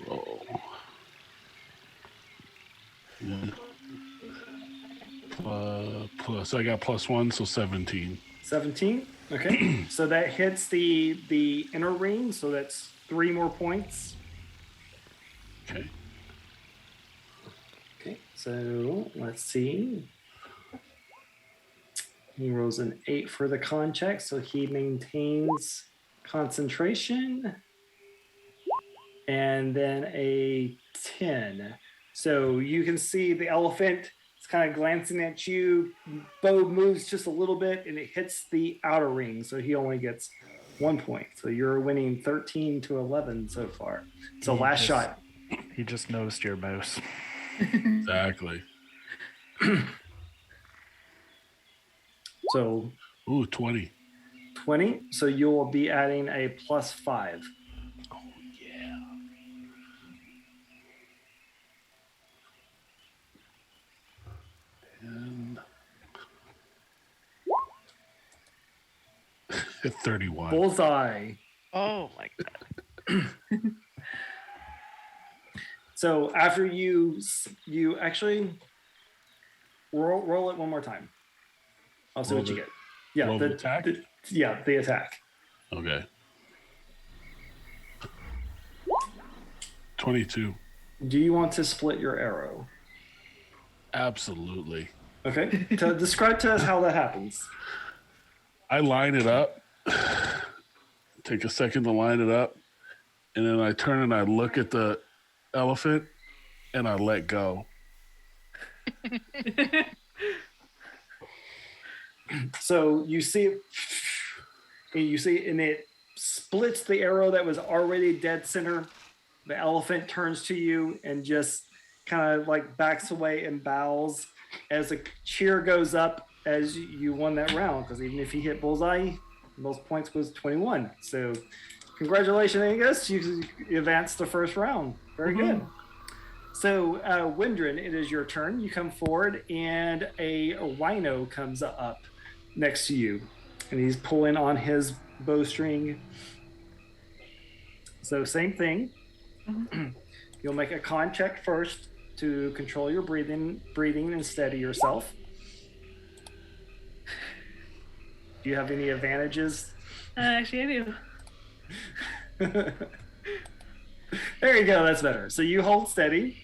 roll. Yeah. Plus, I got +1, so 17.
17. Okay. So that hits the inner ring. So that's 3 more points.
Okay.
Okay. So let's see. He rolls an 8 for the con check, so he maintains concentration. And then a 10. So you can see the elephant is kind of glancing at you. Bow moves just a little bit and it hits the outer ring. So he only gets 1 point. So you're winning 13-11 so far. So last shot.
He just noticed your mouse.
Exactly.
So,
ooh, 20.
20. So you will be adding a +5.
Oh, yeah. And 31.
Bullseye.
Oh my god.
So after you actually roll it one more time. I'll see what you get. Yeah,
roll the attack.
The attack.
Okay. 22.
Do you want to split your arrow?
Absolutely.
Okay. Describe to us how that happens.
I line it up. Take a second to line it up, and then I turn and I look at the elephant, and I let go.
So you see it, and it splits the arrow that was already dead center. The elephant turns to you and just kind of like backs away and bows as a cheer goes up as you won that round. Because even if you hit bullseye, most points was 21. So congratulations, Angus. You advanced the first round. Very good. So Windrin, it is your turn. You come forward and a rhino comes up next to you. And he's pulling on his bowstring. So same thing. You'll make a con check first to control your breathing and steady yourself. Do you have any advantages?
Actually, I do.
There you go. That's better. So you hold steady.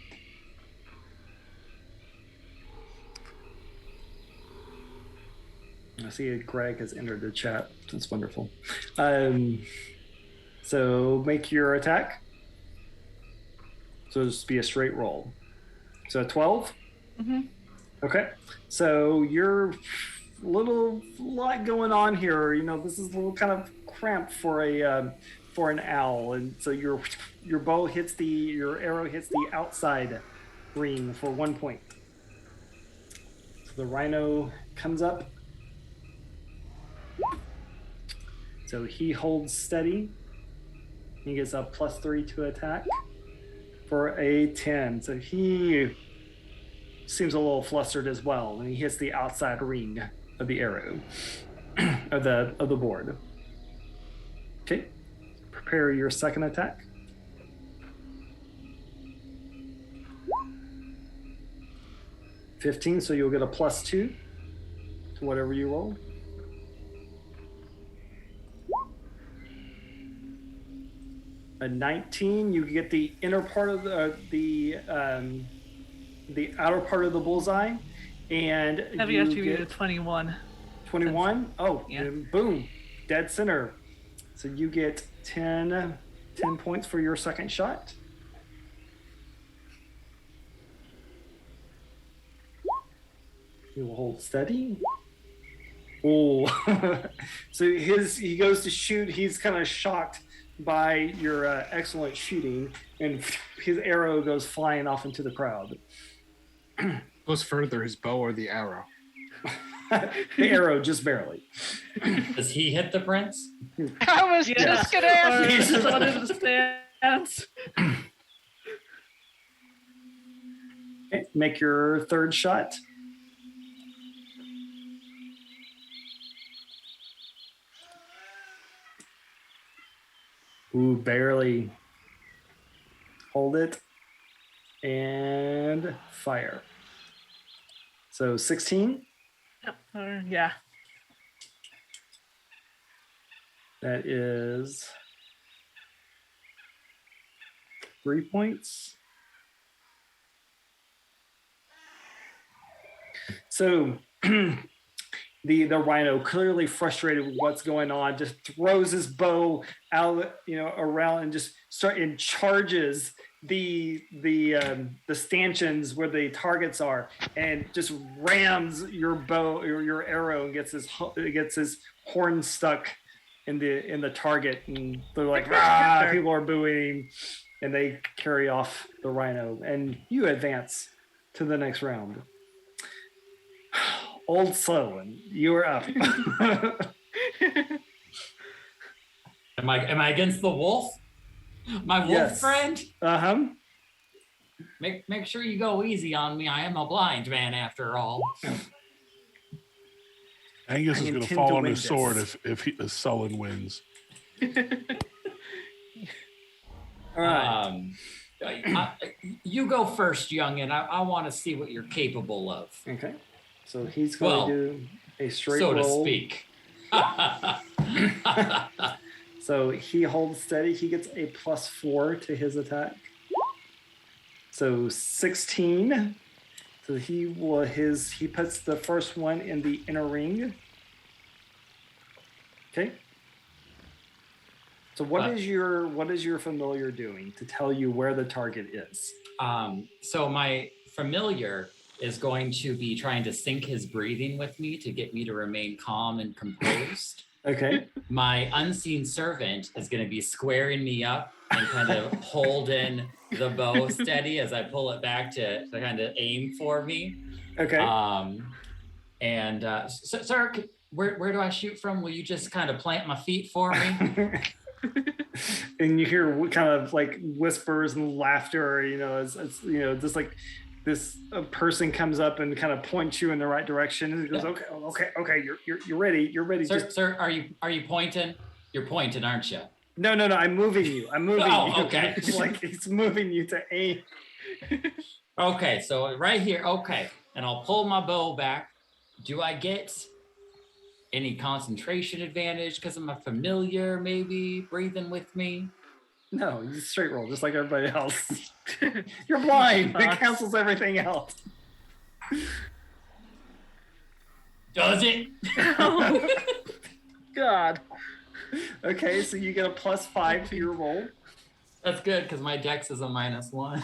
I see Greg has entered the chat. That's wonderful. So make your attack. So it'll just be a straight roll. So a 12?
Mm-hmm.
Okay. So you're lot going on here. You know, this is a little kind of cramped for an owl, and so your arrow hits the outside ring for 1 point. So the rhino comes up. So he holds steady. He gets a +3 to attack for a 10. So he seems a little flustered as well, and he hits the outside ring of the arrow of the board. Okay, prepare your second attack. $15, so you'll get a +2 to whatever you roll. A 19, you get the inner part of the outer part of the bullseye, and
You have to get a 21.
21? Oh,
Yeah.
Boom, dead center. So you get 10 points for your second shot. You will hold steady. Oh, so he goes to shoot. He's kind of shocked by your excellent shooting, and his arrow goes flying off into the crowd.
Goes further, his bow or the arrow?
The arrow, just barely.
Does he hit the prince?
I was just gonna ask.
Or someone in the stands.
Okay, make your third shot. Ooh, barely. Hold it. And fire. So 16?
Yep. Yeah.
That is 3 points. So the rhino, clearly frustrated with what's going on, just throws his bow out, around and just charges the stanchions where the targets are, and just rams your bow or your arrow and gets his horn stuck in the target, and they're like, "Ah!" People are booing, and they carry off the rhino, and you advance to the next round. Old Sullivan, you are up.
Am I against the wolf? My wolf friend?
Uh-huh.
Make sure you go easy on me. I am a blind man after all.
Angus is going to fall on his sword if Sullen wins.
All right.
You go first, youngin. I want to see what you're capable of.
Okay. So he's going to do a straight roll.
So to speak.
So he holds steady. He gets a +4 to his attack. So 16. So he puts the first one in the inner ring. Okay. So what is your familiar doing to tell you where the target is?
So my familiar is going to be trying to sync his breathing with me to get me to remain calm and composed.
Okay.
My unseen servant is going to be squaring me up and kind of holding the bow steady as I pull it back to kind of aim for me.
Okay.
Sir, where do I shoot from? Will you just kind of plant my feet for me?
And you hear kind of like whispers and laughter, as just like this person comes up and kind of points you in the right direction, and he goes, okay, you're ready. You're ready.
Sir, are you pointing? You're pointing, aren't you?
No, I'm moving you. I'm moving you.
Okay.
Like it's moving you to aim.
Okay, so right here, okay. And I'll pull my bow back. Do I get any concentration advantage because I'm a familiar, maybe breathing with me?
No, you straight roll just like everybody else. You're blind. It cancels everything else.
Does it?
Oh, God. Okay, so you get a +5 to your roll.
That's good because my dex is a -1.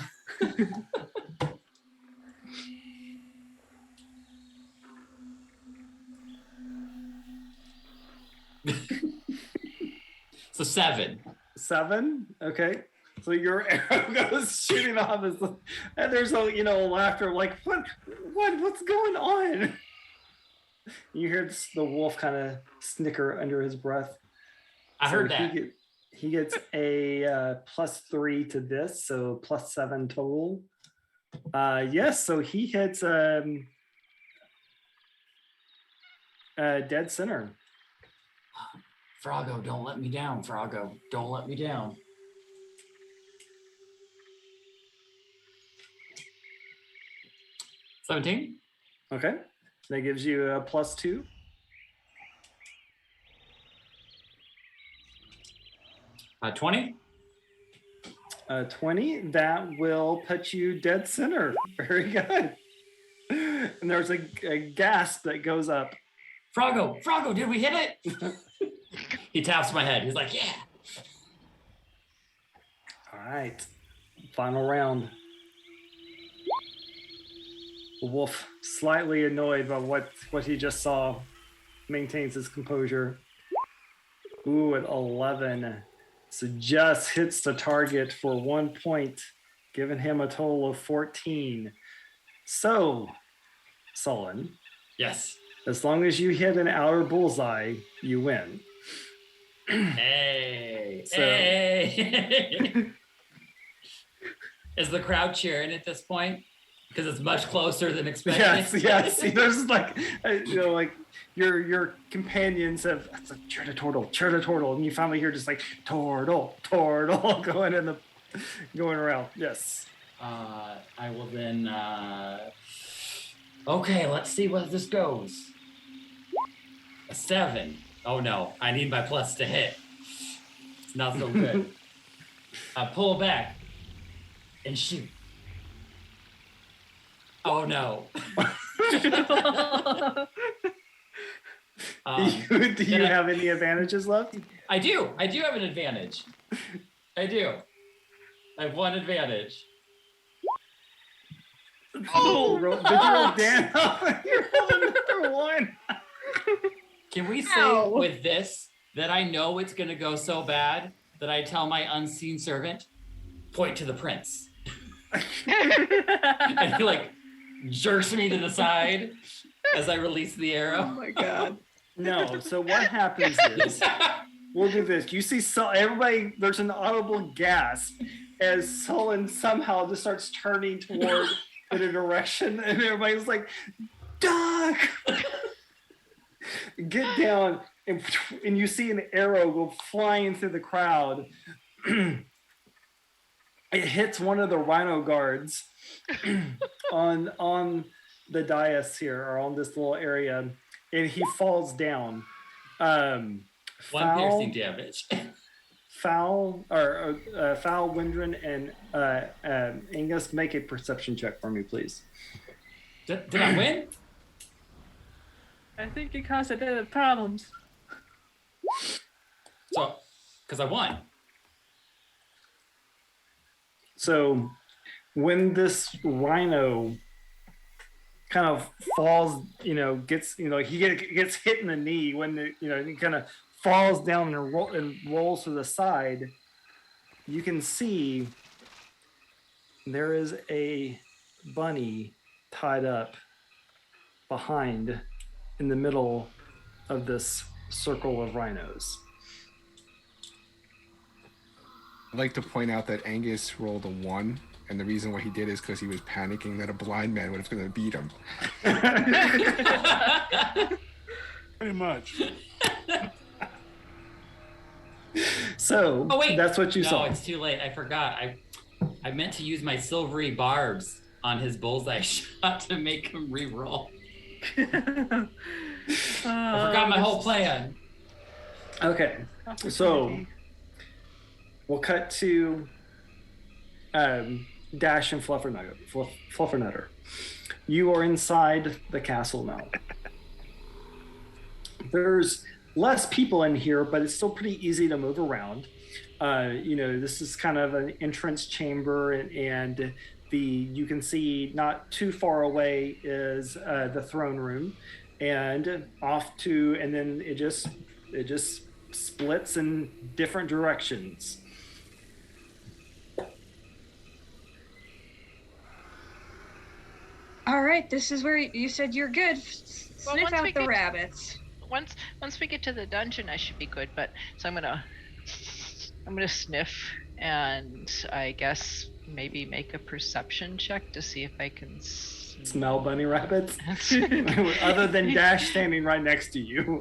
So 7.
7? Okay. So your arrow goes shooting off, and there's a laughter like, what's going on? You hear the wolf kind of snicker under his breath.
I heard that.
He gets a +3 to this, so +7 total. Yes, so he hits dead center.
Froggo, don't let me down, Froggo. Don't let me down. $17.
Okay. That gives you a +2.
20.
20. That will put you dead center. Very good. And there's a gasp that goes up.
Froggo, did we hit it? He taps my head. He's like, yeah.
All right. Final round. The wolf, slightly annoyed by what he just saw, maintains his composure. Ooh, at 11. So just hits the target for 1 point, giving him a total of 14. So, Sullen.
Yes.
As long as you hit an outer bullseye, you win.
Hey. Hey. Is the crowd cheering at this point? Because it's much closer than expected.
Yes. There's like, like your companions have, it's like, churda turtle. And you finally hear just like, turtle, going around. Yes.
I will then, okay, let's see where this goes. A 7. Oh no, I need my plus to hit. It's not so good. I pull back and shoot. Oh no.
Do you have any advantages left?
I do have an advantage. I do. I have one advantage.
Oh! Did you roll down? You're rolling another one.
Can we say with this that I know it's going to go so bad that I tell my unseen servant, point to the prince. And he like jerks me to the side as I release the arrow.
Oh my God. No, so what happens is, we'll do this. You see everybody, there's an audible gasp as Sullen somehow just starts turning toward in a direction, and everybody's like, Duck! Get down, and you see an arrow go flying through the crowd. It hits one of the rhino guards on the dais here, or on this little area, and he falls down.
One piercing damage.
Foul, Windren, and Angus, make a perception check for me, please.
Did I win?
I think you caused a bit of problems.
So, because I won.
So, when this rhino kind of falls, gets hit in the knee, when he kind of falls down and rolls to the side, you can see there is a bunny tied up behind in the middle of this circle of rhinos.
I'd like to point out that Angus rolled a 1, and the reason why he did is because he was panicking that a blind man was going to beat him.
Pretty much.
So that's what you saw.
No, it's too late. I forgot. I meant to use my silvery barbs on his bullseye shot to make him re-roll. I forgot my whole plan.
Okay, so we'll cut to Dash and Fluffernutter. You are inside the castle now. There's less people in here, but it's still pretty easy to move around. This is kind of an entrance chamber, and you can see not too far away is the throne room, and then it just splits in different directions.
All right, this is where you said you're good. Sniff out the rabbits.
Once we get to the dungeon, I should be good. But so I'm gonna sniff, and I guess maybe make a perception check to see if I can
smell bunny rabbits. Other than Dash standing right next to you.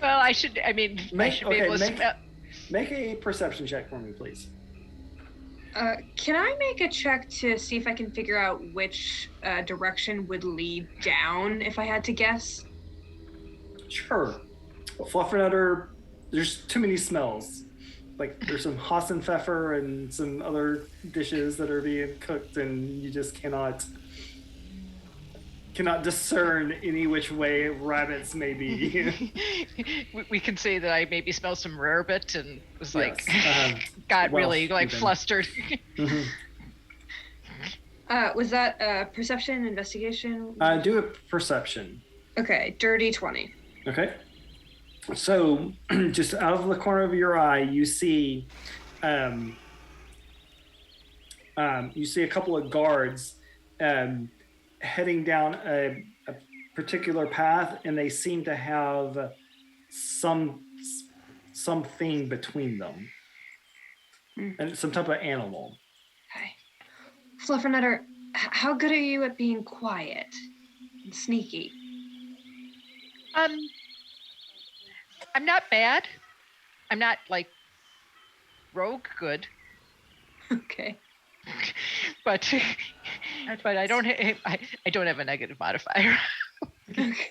Well, I should be able to smell.
Make a perception check for me, please.
Can I make a check to see if I can figure out which direction would lead down, if I had to guess?
Sure. Fluffernutter, there's too many smells. Like, there's some Hassenpfeffer and some other dishes that are being cooked, and you just cannot discern any which way rabbits may be.
We can say that I maybe smelled some rarebit and was like,
got
really like
even
flustered.
Mm-hmm.
Was that perception, investigation?
Do a perception.
Okay, dirty 20.
Okay. So, just out of the corner of your eye, you see a couple of guards heading down a particular path, and they seem to have something between them, and some type of animal.
Okay. Fluffernutter, how good are you at being quiet and sneaky?
I'm not bad. I'm not like rogue good.
Okay.
But I don't have a negative modifier.
Okay.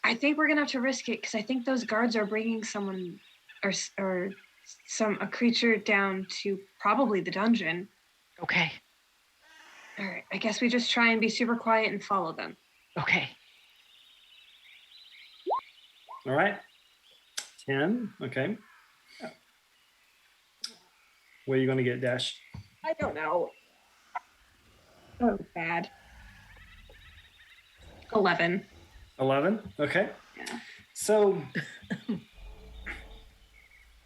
I think we're gonna have to risk it because I think those guards are bringing someone or a creature down to probably the dungeon.
Okay.
All right. I guess we just try and be super quiet and follow them.
Okay.
All right. 10. Okay. What are you going to get, Dash?
I don't know. Oh, bad. 11.
11. Okay.
Yeah.
So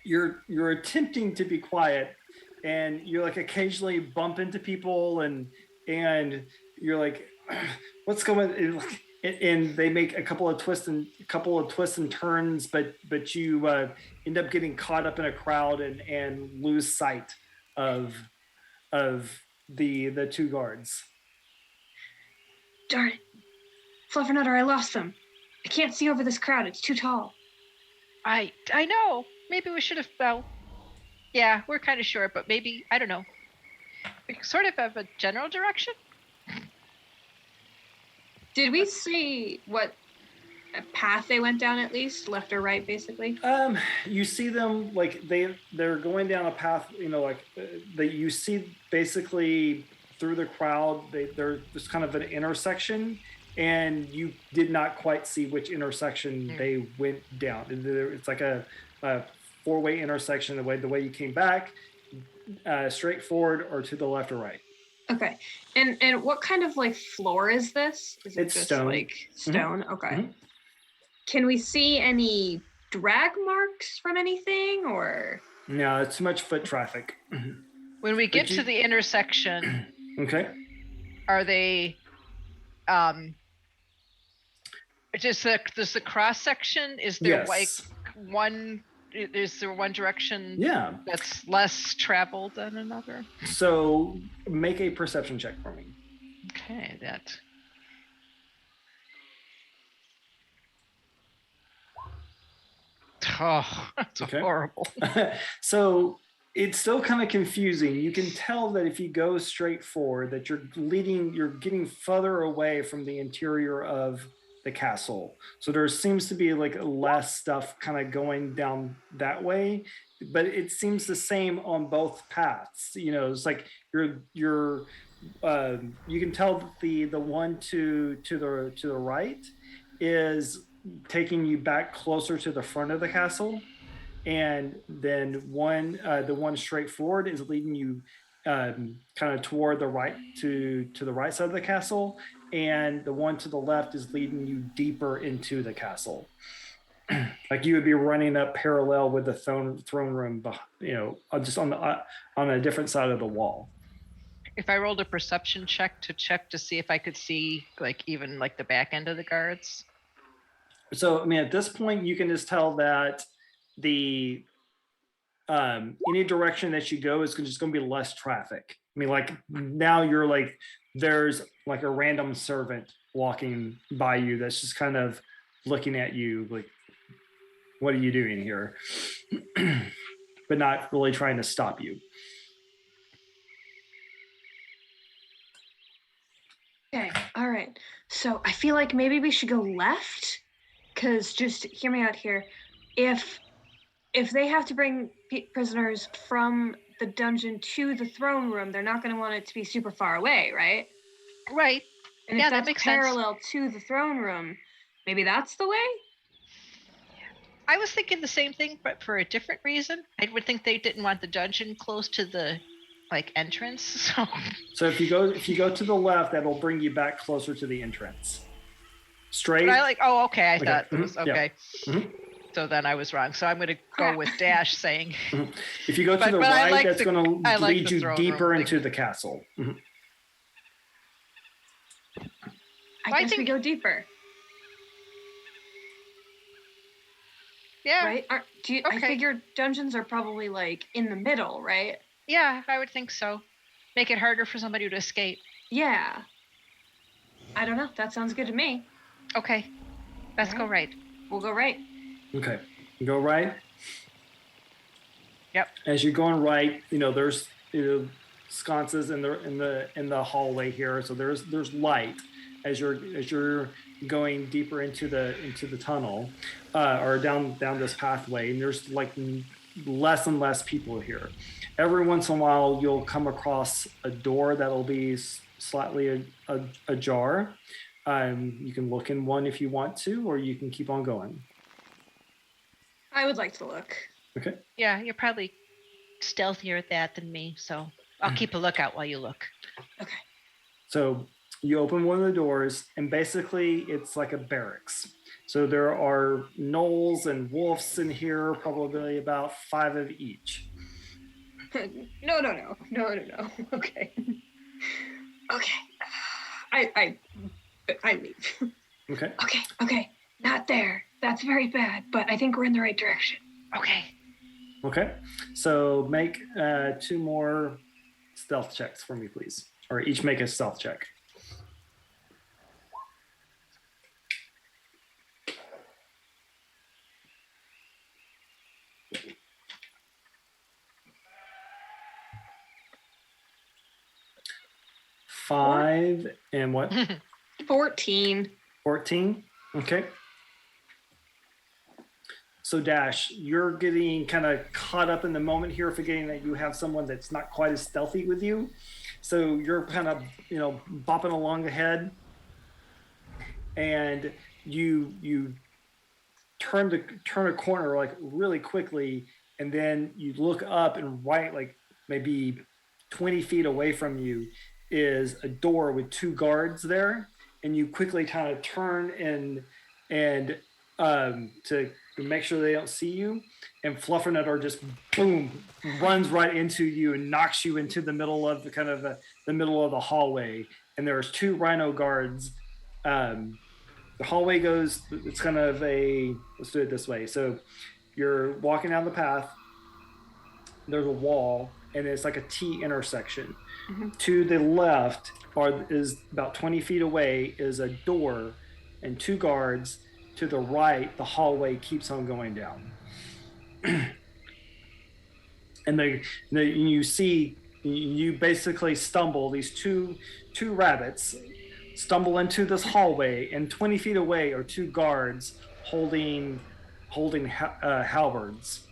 you're attempting to be quiet, and you're like occasionally bump into people, and you're like, what's going on? And they make a couple of twists and turns, but you end up getting caught up in a crowd and lose sight of the two guards.
Darn it. Fluffernutter, I lost them. I can't see over this crowd. It's too tall.
I know. Maybe we should have, well, yeah, we're kind of short, but maybe, I don't know. We sort of have a general direction.
Did we see what path they went down, at least left or right, basically?
You see them like they're going down a path, that you see basically through the crowd. There's kind of an intersection, and you did not quite see which intersection they went down. It's like a four-way intersection. The way you came back, straight forward or to the left or right.
Okay. And what kind of like floor is this? Is it
It's
just
stone.
like stone?
Mm-hmm.
Okay.
Mm-hmm.
Can we see any drag marks from anything or?
No, it's too much foot traffic.
When we get to the intersection,
Okay.
are they, does the cross section, is there
Yes.
like one, is there one direction
Yeah.
that's less traveled than another?
So make a perception check for me.
Okay, that. Oh, that's
Okay.
horrible.
So it's still kind of confusing. You can tell that if you go straight forward, that you're getting further away from the interior of the castle. So there seems to be like less stuff kind of going down that way, but it seems the same on both paths. It's like you can tell that the one to the right is taking you back closer to the front of the castle, and then the one straight forward is leading you kind of toward the right to the right side of the castle, and the one to the left is leading you deeper into the castle. Like you would be running up parallel with the throne room, just on a different side of the wall.
If I rolled a perception check to see if I could see like even like the back end of the guards.
So, I mean, at this point, you can just tell that the any direction that you go is just going to be less traffic. I mean, like now you're like, there's like a random servant walking by you that's just kind of looking at you like, what are you doing here? But not really trying to stop you.
Okay. All right. So I feel like maybe we should go left. Because just hear me out here, if they have to bring prisoners from the dungeon to the throne room, they're not going to want it to be super far away, right?
Right.
And
Yeah,
if
that
that's
makes sense.
parallel to the throne room, maybe that's the way?
I was thinking the same thing, but for a different reason. I would think they didn't want the dungeon close to the like entrance.
So if you go to the left, that'll bring you back closer to the entrance. Straight.
But I like. Oh, okay. I thought it was
Mhm. Yeah.
okay.
Mhm.
So then I was wrong. So I'm going to go with Dash saying.
If you go to
But-
the
but I
right,
like
that's
the-
going
I
to
like
lead
the
you
throne
deeper
room
into
thing.
the castle. Mhm.
I guess we go deeper,
Yeah.
right? I
Okay.
figure dungeons are probably like in the middle, right?
Yeah, I would think so. make it harder for somebody to escape.
Yeah. I don't know. That sounds good to me.
Okay. Let's go right.
We'll go right.
Okay. Go right.
Yep.
As you're going right, there's sconces in the hallway here, so there's light as you're going deeper into the tunnel or down this pathway, and there's like less and less people here. Every once in a while, you'll come across a door that'll be slightly ajar. You can look in one if you want to, or you can keep on going.
I would like to look.
Okay.
Yeah, you're probably stealthier at that than me, so I'll keep a lookout while you look.
Okay.
So you open one of the doors, and basically it's like a barracks. So there are gnolls and wolves in here, probably about 5 of each.
No. Okay. Okay. I leave.
Okay.
Okay. Not there. That's very bad, but I think we're in the right direction.
Okay. So make 2 more stealth checks for me, please. Or each make a stealth check. Five and what?
14.
14. Okay. So Dash, you're getting kind of caught up in the moment here, forgetting that you have someone that's not quite as stealthy with you. So you're kind of, bopping along ahead, and you turn a corner like really quickly, and then you look up, and right like maybe 20 feet away from you is a door with 2 guards there, and you quickly kind of turn and to make sure they don't see you, and Fluffernutter just boom runs right into you and knocks you into the middle of the middle of the hallway. And there's 2 rhino guards. The hallway goes, it's kind of let's do it this way. So you're walking down the path, there's a wall, and it's like a T intersection. Mm-hmm. To the left is about 20 feet away is a door and 2 guards. To the right, the hallway keeps on going down. And you basically stumble, these two rabbits stumble into this hallway, and 20 feet away are 2 guards holding halberds.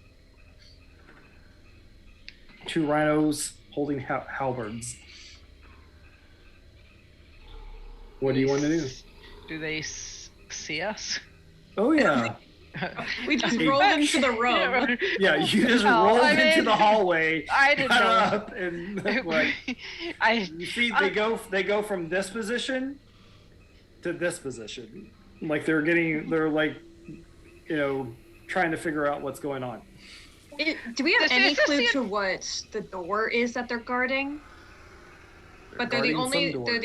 2 rhinos holding halberds. What do you want to do?
Do they see us?
Oh yeah.
We just rolled into the room.
Yeah, you just rolled into the hallway.
I didn't know.
Up and you see, they go from this position to this position. Like they're like, trying to figure out what's going on.
Do we have any clue to what the door is that they're guarding? But they're the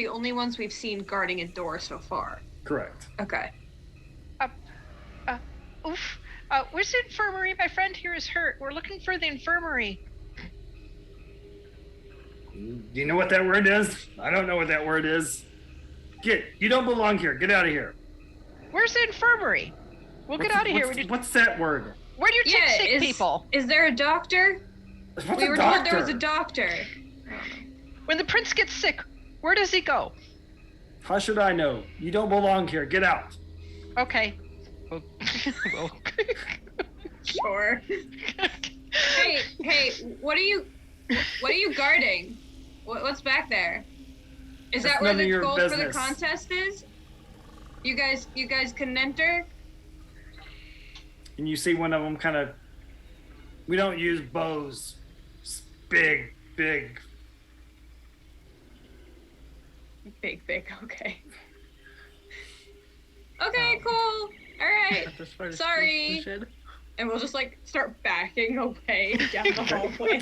only ones we've seen guarding a door so far.
Correct.
Okay.
Where's the infirmary? My friend here is hurt. We're looking for the infirmary.
Do you know what that word is? I don't know what that word is. You don't belong here. Get out of here.
Where's the infirmary? We'll get out of here.
What's that word?
Where do you take sick people?
Is there a doctor?
We were told
there was a doctor.
When the prince gets sick, where does he go?
How should I know? You don't belong here. Get out.
Okay.
Sure. Hey, what are you guarding? What's back there? Is that where the gold for the contest is? You guys can enter?
And you see one of them kind of, we don't use bows. It's big.
Big, okay. Okay, cool. All right. Sorry. And we'll just start backing away down the hallway.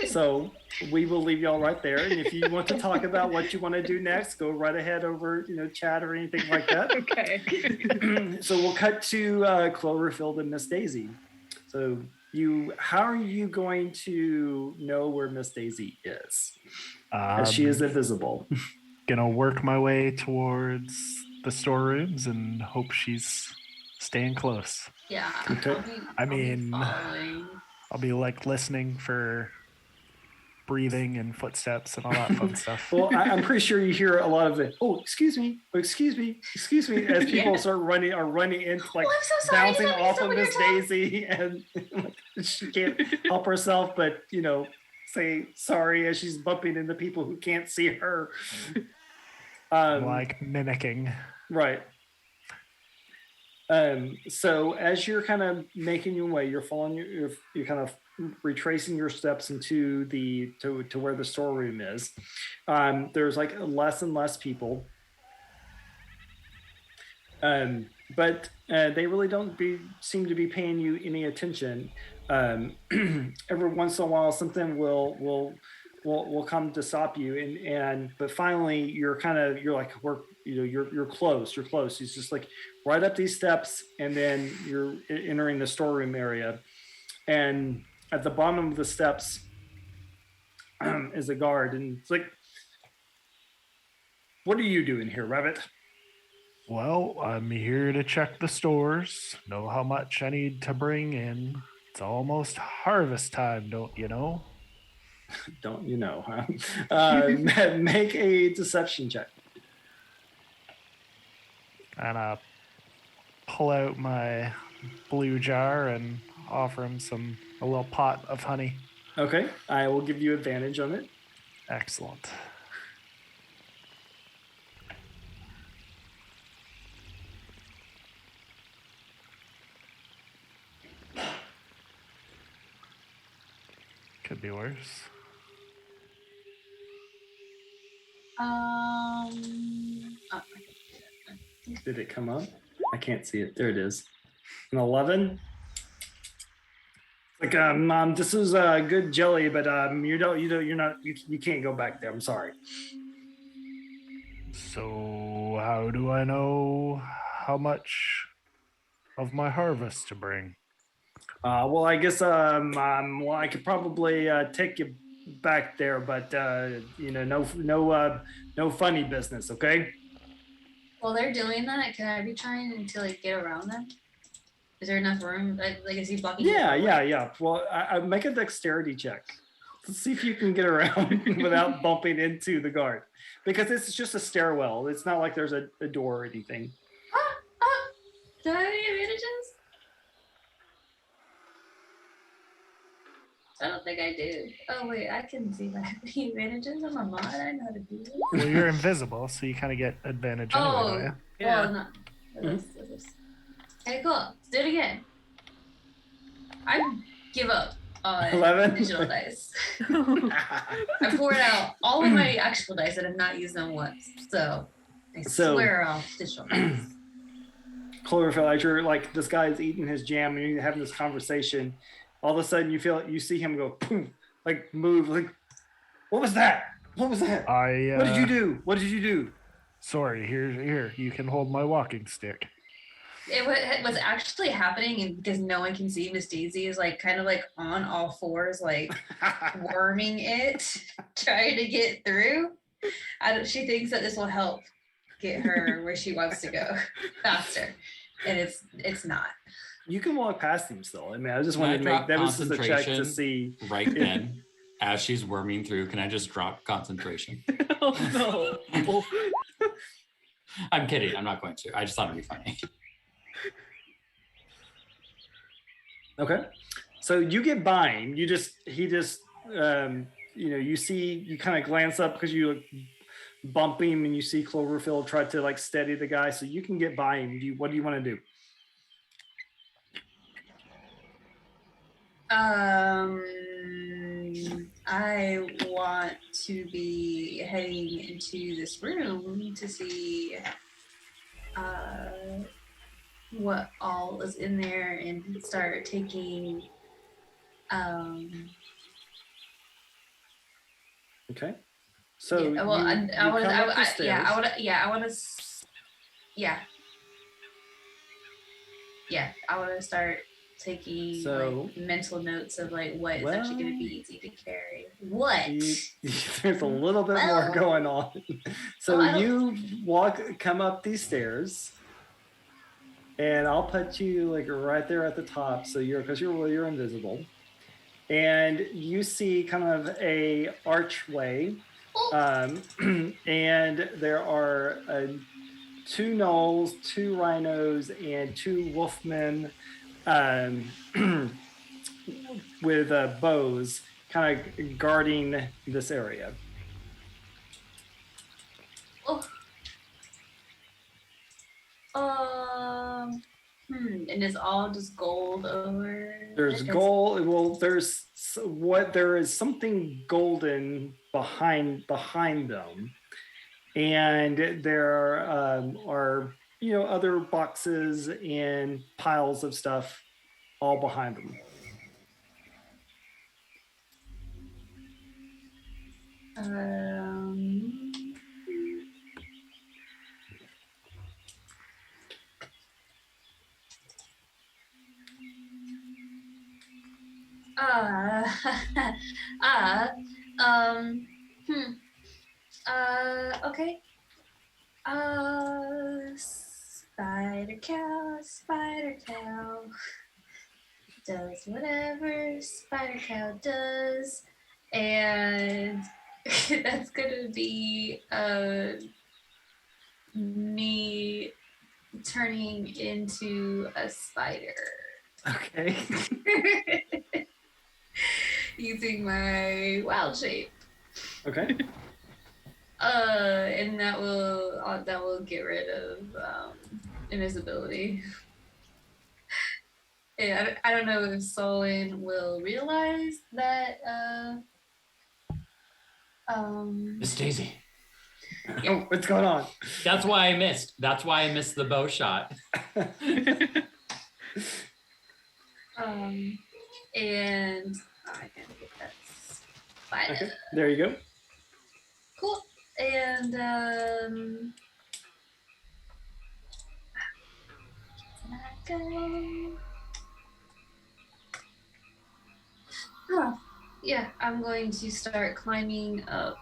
So we will leave y'all right there. And if you want to talk about what you want to do next, go right ahead over, chat or anything like that.
Okay.
So we'll cut to Cloverfield and Miss Daisy. So how are you going to know where Miss Daisy is? As she is invisible.
Gonna work my way towards the storerooms and hope she's staying close.
Yeah.
Okay.
I'll be like listening for breathing and footsteps and all that fun stuff.
Well, I'm pretty sure you hear a lot of the excuse me, as people start running into like bouncing off of Miss Daisy, and she can't help herself but say sorry as she's bumping into people who can't see her.
Like mimicking.
Right. So as you're kind of making your way, you're following you're kind of retracing your steps into to where the storeroom is. There's like less and less people. But they really don't seem to be paying you any attention. Every once in a while, something will come to stop you, but finally you're like you're close. It's just like right up these steps, and then you're entering the storeroom area, and at the bottom of the steps is a guard, and it's like, what are you doing here, Rabbit?
Well, I'm here to check the stores, know how much I need to bring in. It's almost harvest time, don't you know?
Don't you know, huh? Make a deception check.
And I pull out my blue jar and offer him a little pot of honey.
Okay, I will give you advantage on it.
Excellent. Could be worse.
Did it come up? I can't see it. There it is. An 11. Like, this is a good jelly, but you can't go back there. I'm sorry.
So how do I know how much of my harvest to bring?
Well, I guess I could probably take you back there, but no funny business, okay?
While they're doing that, can I be trying to like get around them? Is there enough room? Like, is he blocking?
Yeah. Well, I make a dexterity check. Let's see if you can get around without bumping into the guard, because it's just a stairwell. It's not like there's a door or anything.
Do I have any advantages? I don't think I do. Oh wait, I can see my advantages. I'm a mod. I know how to do it.
Well, you're invisible, so you kind of get advantage anyway, don't you?
Yeah. Well, no. Okay, cool. Let's do it again. I give up on
11?
digital dice. I poured out all of my actual dice and have not used them once. So I swear off digital dice.
Chlorophyll, as you're like, this guy's eating his jam and you're having this conversation, all of a sudden you see him go boom, like move, like, what was that? What was that? What did you do?
Sorry, here, you can hold my walking stick.
It was actually happening, and because no one can see, Miss Daisy is like kind of like on all fours, like worming it, trying to get through. She thinks that this will help get her where she wants to go faster, and it's not.
You can walk past him still. I mean, I just wanted to make that was just a check to see
right then. As she's worming through, can I just drop concentration?
Oh no!
I'm kidding. I'm not going to. I just thought it'd be funny.
Okay, so you get by him. You kind of glance up because you bump him, and you see Cloverfield try to like steady the guy, so you can get by him. What do you want to do?
I want to be heading into this room to see what all is in there and start taking
Okay. So
yeah, well, I want to start taking
So-
like mental notes of like what is
Well-
actually going to be easy to carry. What?
There's a little bit more
Well-
going on. So
I don't-
you come up these stairs, and I'll put you like right there at the top. So you're invisible, and you see kind of a archway, and there are 2 gnolls, 2 rhinos, and 2 wolfmen with bows kind of guarding this area.
Oh. And it's all just gold over.
There's
it?
gold. Well, there is something golden behind them, and there are other boxes and piles of stuff all behind them.
Okay. Spider cow does whatever spider cow does, and that's gonna be me turning into a spider.
Okay.
Using my wild shape.
Okay.
And that will get rid of invisibility. Yeah, I don't know if Solon will realize that.
Miss Daisy.
Oh, what's going on?
That's why I missed. That's why I missed the bow shot.
And I can get that spider.
Okay. There you go.
Cool. And yeah, I'm going to start climbing up.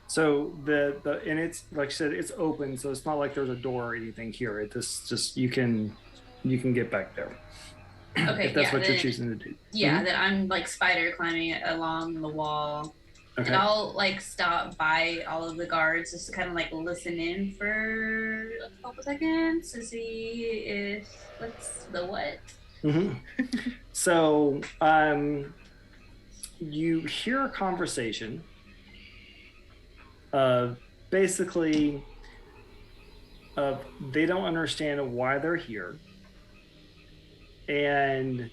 So and it's like I said, it's open, so it's not like there's a door or anything here. It's just you can get back there.
Okay,
if that's
yeah,
what you're
then-
choosing to do.
Yeah, that I'm like spider climbing along the wall.
Okay.
And I'll like stop by all of the guards just to kind of like listen in for a couple seconds to see if what's the what.
Mm-hmm. So you hear a conversation. Basically, they don't understand why they're here, and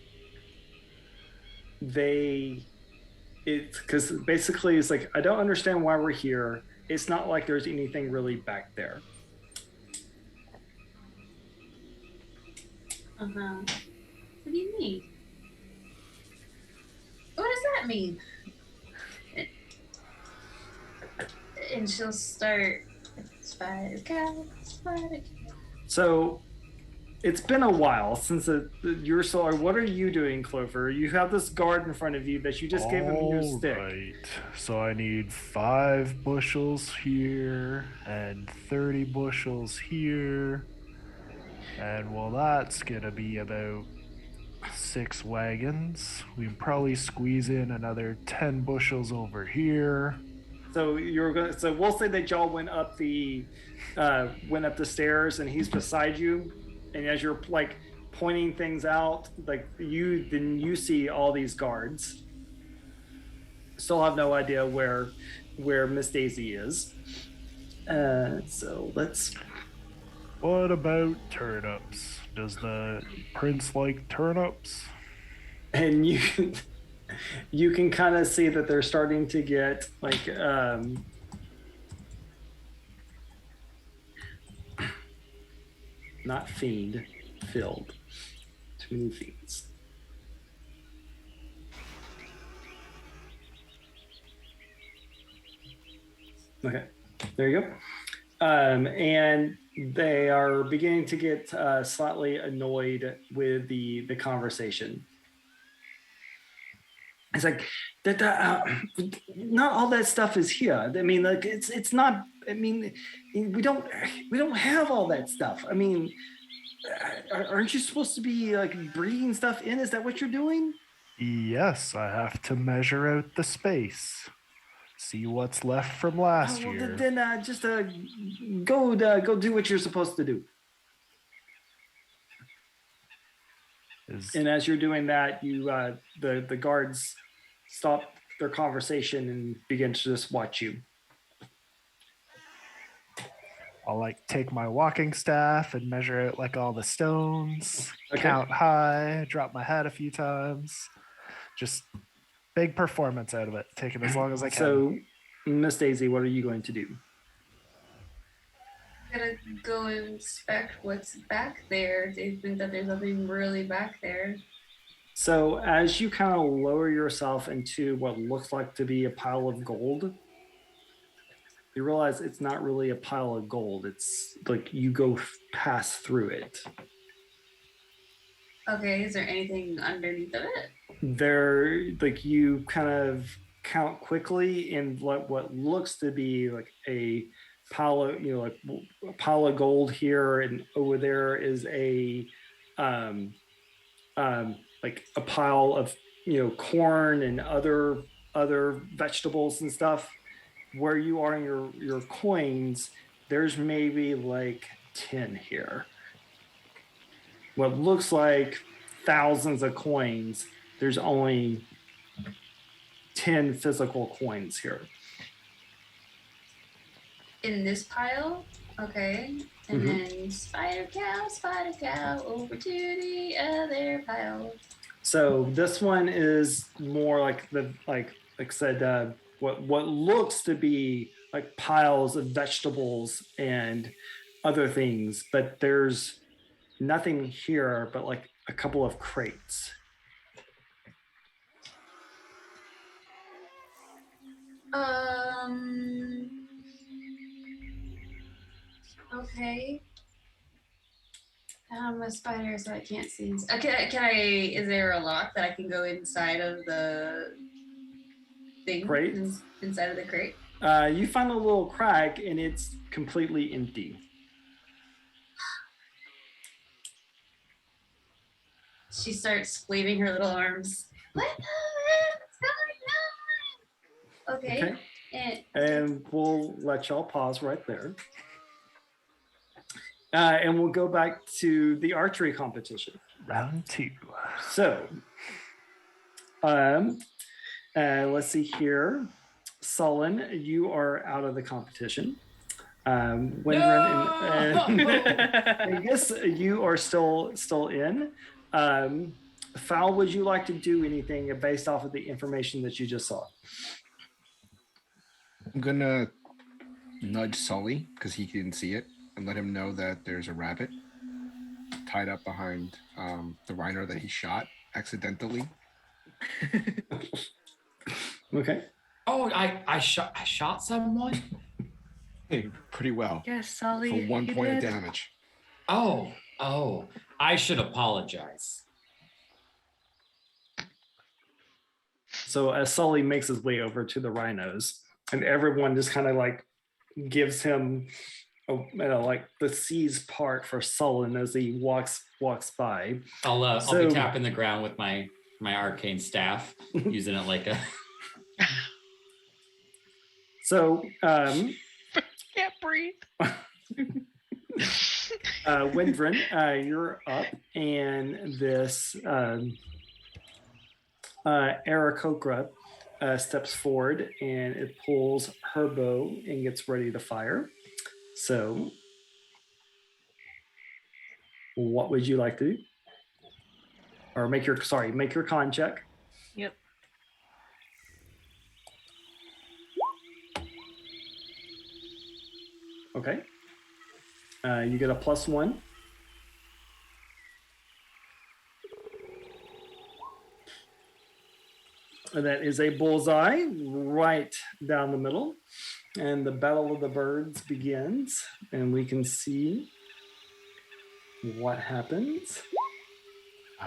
it's because basically it's like, I don't understand why we're here. It's not like there's anything really back there.
What do you mean? What does that mean? And she'll start spider cow, spider cow.
So it's been a while since you're so. What are you doing, Clover? You have this guard in front of you that you just gave him your stick.
Right. So I need 5 bushels here and 30 bushels here. And well, that's gonna be about 6 wagons. We can probably squeeze in another 10 bushels over here.
So So we'll say that y'all went up the stairs, and he's beside you, and as you're like pointing things out, like you see all these guards. Still have no idea where Miss Daisy is. So let's.
What about turnips? Does the prince like turnips?
And you can kind of see that they're starting to get like not fiend filled. Too many fiends. Okay, there you and they are beginning to get slightly annoyed with the conversation. It's like not all that stuff is here. I mean, like it's not. I mean, we don't have all that stuff. I mean, aren't you supposed to be like bringing stuff in? Is that what you're doing?
Yes, I have to measure out the space. See what's left from last year.
Then just go do what you're supposed to do. And as you're doing that, you the guards stop their conversation and begin to just watch you.
I'll like take my walking staff and measure out like all the stones, count high, drop my head a few times. Just big performance out of it, taking as long as I can.
So, Miss Daisy, what are you going to do?
I'm gonna go inspect what's back there. They think that there's nothing really back there.
So as you kind of lower yourself into what looks like to be a pile of gold, you realize it's not really a pile of gold. It's like you go pass through it.
Okay, is there anything underneath of it?
There, like you kind of count quickly in what looks to be like a pile of, like a pile of gold here, and over there is a like a pile of corn and other vegetables and stuff. Where you are in your coins, there's maybe like 10 here. What looks like thousands of coins, there's only 10 physical coins here.
In this pile? Okay. And then spider cow, over to the other pile.
So this one is more like like I said, what looks to be like piles of vegetables and other things, but there's nothing here but like a couple of crates.
Okay. I'm a spider, so I can't see. Can I? Is there a lock that I can go inside of the thing?
Crate?
Inside of the crate?
You find a little crack, and it's completely empty.
She starts waving her little arms. What's going on? Okay.
And we'll let y'all pause right there. And we'll go back to the archery competition.
Round 2.
So, let's see here. Sullen, you are out of the competition. Windren and Angus, you are still in. Fowl, would you like to do anything based off of the information that you just saw?
I'm gonna nudge Sully because he didn't see it and let him know that there's a rabbit tied up behind the rhino that he shot accidentally.
Okay.
Oh, I shot someone?
Hey, pretty well.
Yes, Sully.
For 1 point of damage.
Oh, I should apologize.
So as Sully makes his way over to the rhinos, and everyone just kind of like gives him like the seize part for Sullen as he walks by.
I'll be tapping the ground with my arcane staff, using it like a.
So
can't breathe.
Windren, you're up, and this Aarakocra steps forward, and it pulls her bow and gets ready to fire. So, what would you like to do? Or make your con check.
Yep.
Okay. You get a +1. That is a bullseye right down the middle. And the Battle of the Birds begins. And we can see what happens.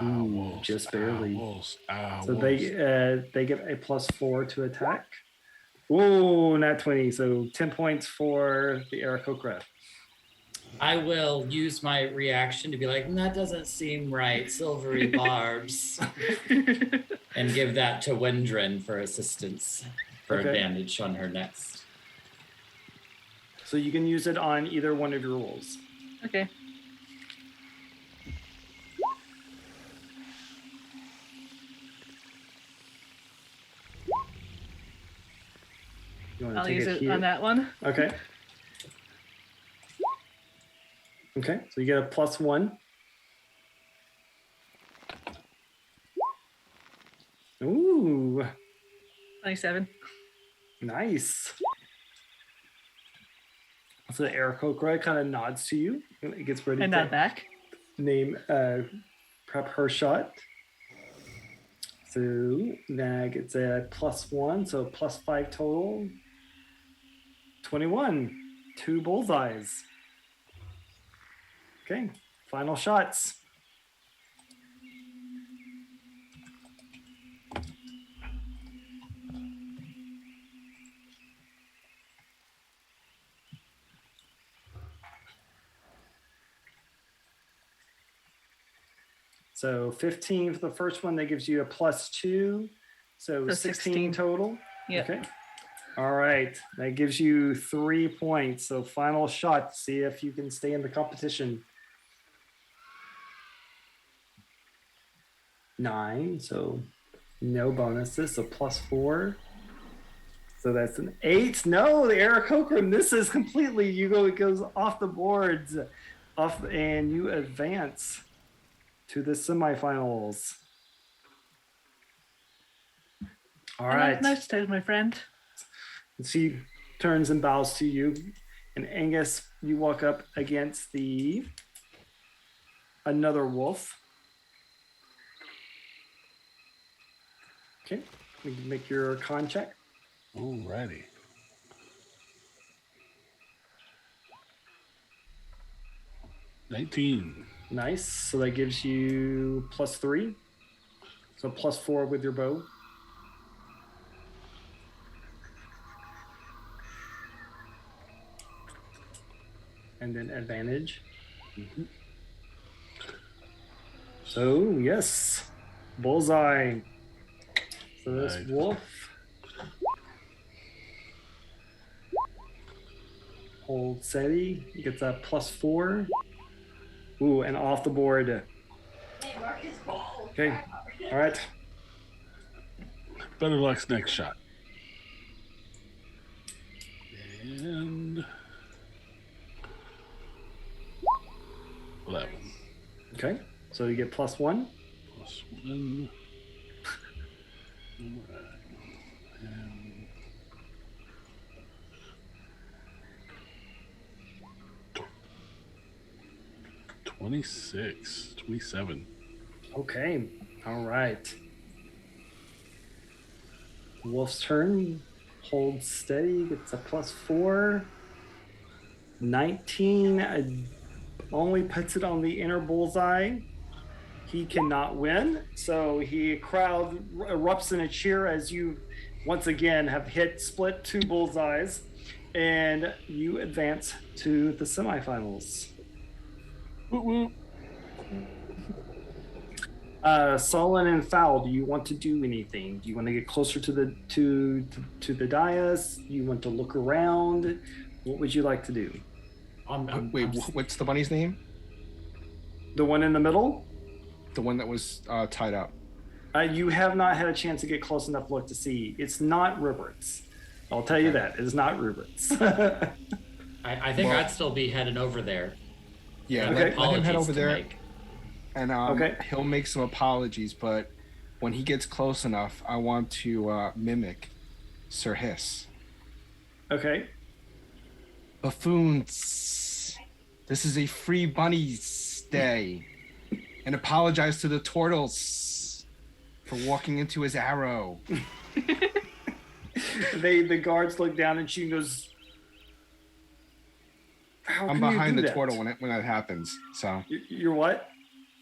Ooh, just barely. So they get a +4 to attack. Ooh, nat 20. So 10 points for the Aarakocra.
I will use my reaction to be like, that doesn't seem right. Silvery barbs. And give that to Wendren for assistance, for advantage on her next.
So you can use it on either one of your rolls.
Okay. I'll use it on that one.
Okay. Okay, so you get a +1. Ooh.
27.
Nice. So the Aarakocra kind of nods to you. It gets ready
to nod back.
Name, prep her shot. So that gets a +1, so +5 total. 21. 2 bullseyes. Okay, final shots. So 15 for the first one, that gives you a +2. So 16 total.
Yep.
Okay. All right. That gives you 3 points. So final shot. See if you can stay in the competition. 9. So no bonuses. So +4. So that's an 8. No, the Aarakocra misses completely. It goes off the boards, and you advance to the semifinals. All right.
Nice to my friend.
She turns and bows to you. And Angus, you walk up against another wolf. Okay, you can make your con check.
Alrighty. $19.
Nice. So that gives you +3. So +4 with your bow. And then advantage. Mm-hmm. So yes, bullseye. So this wolf hold steady, gets that +4. Ooh, and off the board. Okay, all right.
Better luck's next shot. And 11.
Okay, so you get +1.
+1. All right. And 27.
Okay, all right. Wolf's turn. Hold steady, gets a +4. 19 only puts it on the inner bullseye. He cannot win, so crowd erupts in a cheer as you once again have split 2 bullseyes, and you advance to the semifinals.
Woo-woo.
Sullen and Fowl, do you want to do anything? Do you want to get closer to the dais? Do you want to look around? What would you like to do?
Wait, what's the bunny's name?
The one in the middle?
The one that was tied up.
You have not had a chance to get close enough look to see. It's not Rupert's. I'll tell you that. It's not Rupert's.
I think I'd still be heading over there.
Yeah, let him head over there. And he'll make some apologies, but when he gets close enough, I want to mimic Sir Hiss.
Okay.
Buffoons, this is a free bunny's day. And apologize to the turtles. for walking into his arrow.
The guards look down and she goes,
I'm behind the turtle when that happens. So
you're what?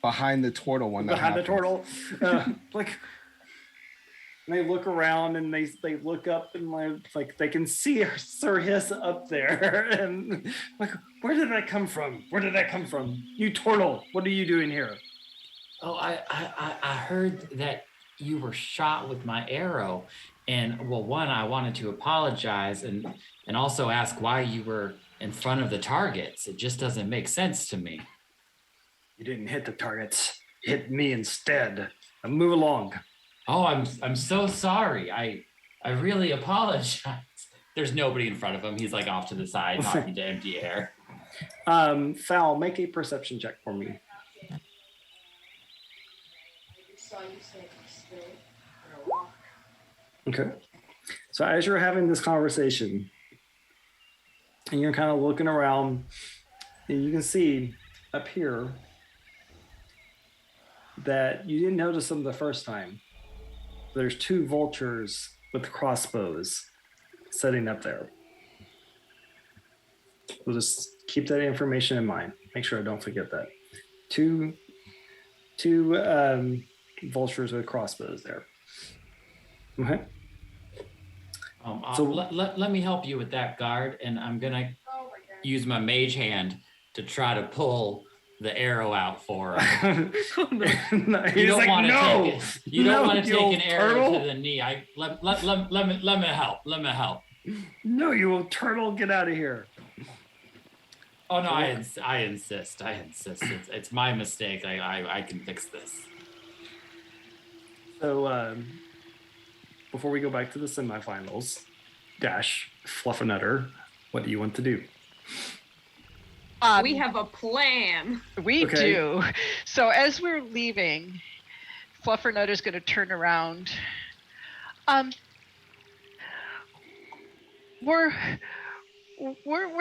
Behind the turtle when that happens.
Behind the turtle. Like, and they look around and they look up and like they can see Sir Hiss up there. And like, where did that come from? Where did that come from? You turtle, what are you doing here?
Oh, I heard that you were shot with my arrow. And well, one, I wanted to apologize and also ask why you were in front of the targets. It just doesn't make sense to me.
You didn't hit the targets. You hit me instead. Now move along.
Oh, I'm so sorry. I really apologize. There's nobody in front of him. He's like off to the side, talking to empty air.
Foul, make a perception check for me. Okay. So as you're having this conversation and you're kind of looking around, and you can see up here that you didn't notice them the first time. There's 2 vultures with crossbows sitting up there. We'll just keep that information in mind. Make sure I don't forget that. Two vultures with crossbows there. Okay.
So let me help you with that, guard, and I'm gonna use my mage hand to try to pull the arrow out for him. You don't want to take an arrow to the knee. Let me help. Let me help.
No, you will turtle. Get out of here.
Oh no, I insist. It's my mistake. I can fix this.
So before we go back to the semifinals, Dash, Fluffernutter, what do you want to do?
We have a plan.
We do. So as we're leaving, Fluffernutter's going to turn around. We're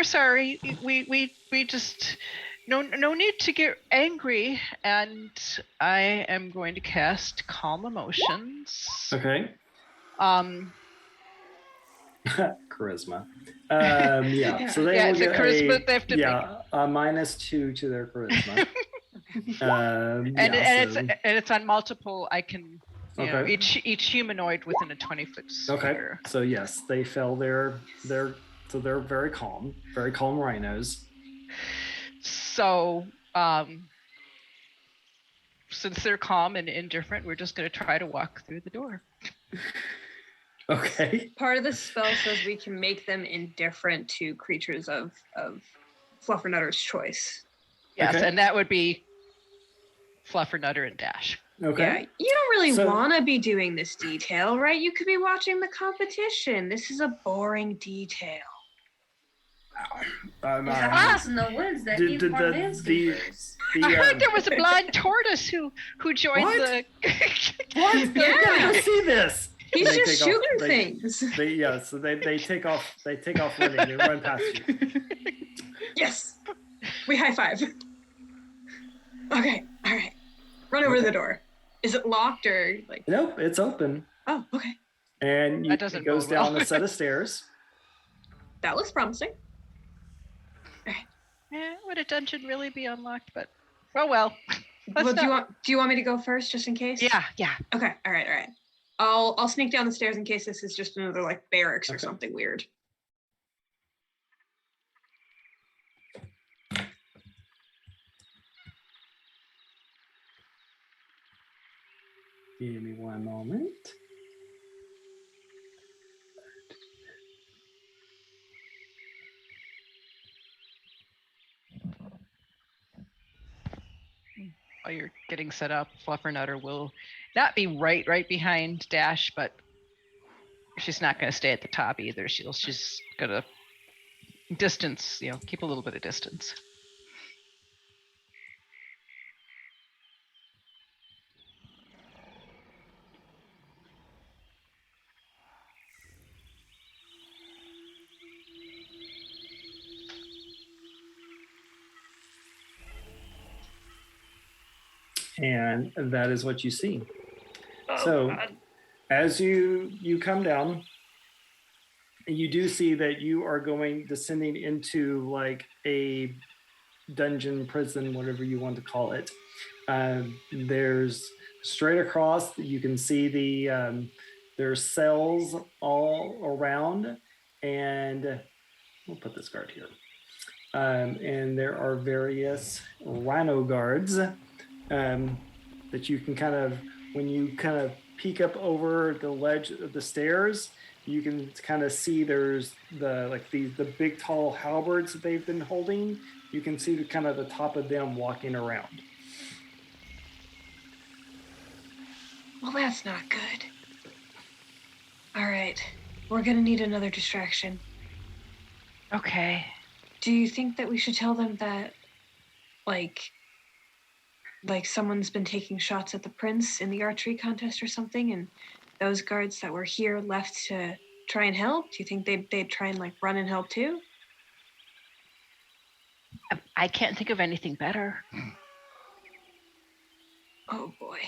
sorry. We just no need to get angry, and I am going to cast Calm Emotions.
Okay. Charisma. Yeah. So they will get
charisma. They have to
-2 to their charisma.
It's on multiple. I can. You know, each humanoid within a 20-foot sphere.
Okay. So yes, they fell. They're very calm rhinos.
So since they're calm and indifferent, we're just going to try to walk through the door.
Okay.
Part of the spell says we can make them indifferent to creatures of Fluffernutter's choice.
Yes, and that would be Fluffernutter and Dash.
Okay.
Yeah, you don't really want to be doing this detail, right? You could be watching the competition. This is a boring detail.
In the woods that need more landscapers.
I heard there was a blind tortoise who joined the.
What? They're gonna see this.
He's just shooting things.
So they take off. They take off running. They run past you.
Yes. We high five. Okay. All right. Run over to the door. Is it locked or like?
Nope, it's open.
Oh, okay.
And it goes down a set of stairs.
That looks promising.
Yeah, would a dungeon really be unlocked? But well.
Well, do you want me to go first, just in case?
Yeah.
Okay. All right. I'll sneak down the stairs in case this is just another like barracks or something weird.
Give me one moment.
While you're getting set up, Fluffernutter will not be right behind Dash, but she's not going to stay at the top either. She's going to distance, keep a little bit of distance.
And that is what you see. So, as you come down, you do see that you are descending into like a dungeon, prison, whatever you want to call it. There's straight across, you can see there's cells all around, and we'll put this guard here. And there are various rhino guards that you can kind of, when you kind of peek up over the ledge of the stairs, you can kind of see there's the big tall halberds that they've been holding. You can see the kind of the top of them walking around.
Well, that's not good. All right, we're gonna need another distraction.
Okay.
Do you think that we should tell them that, like someone's been taking shots at the prince in the archery contest or something, and those guards that were here left to try and help? Do you think they'd try and like run and help too?
I can't think of anything better.
Oh boy.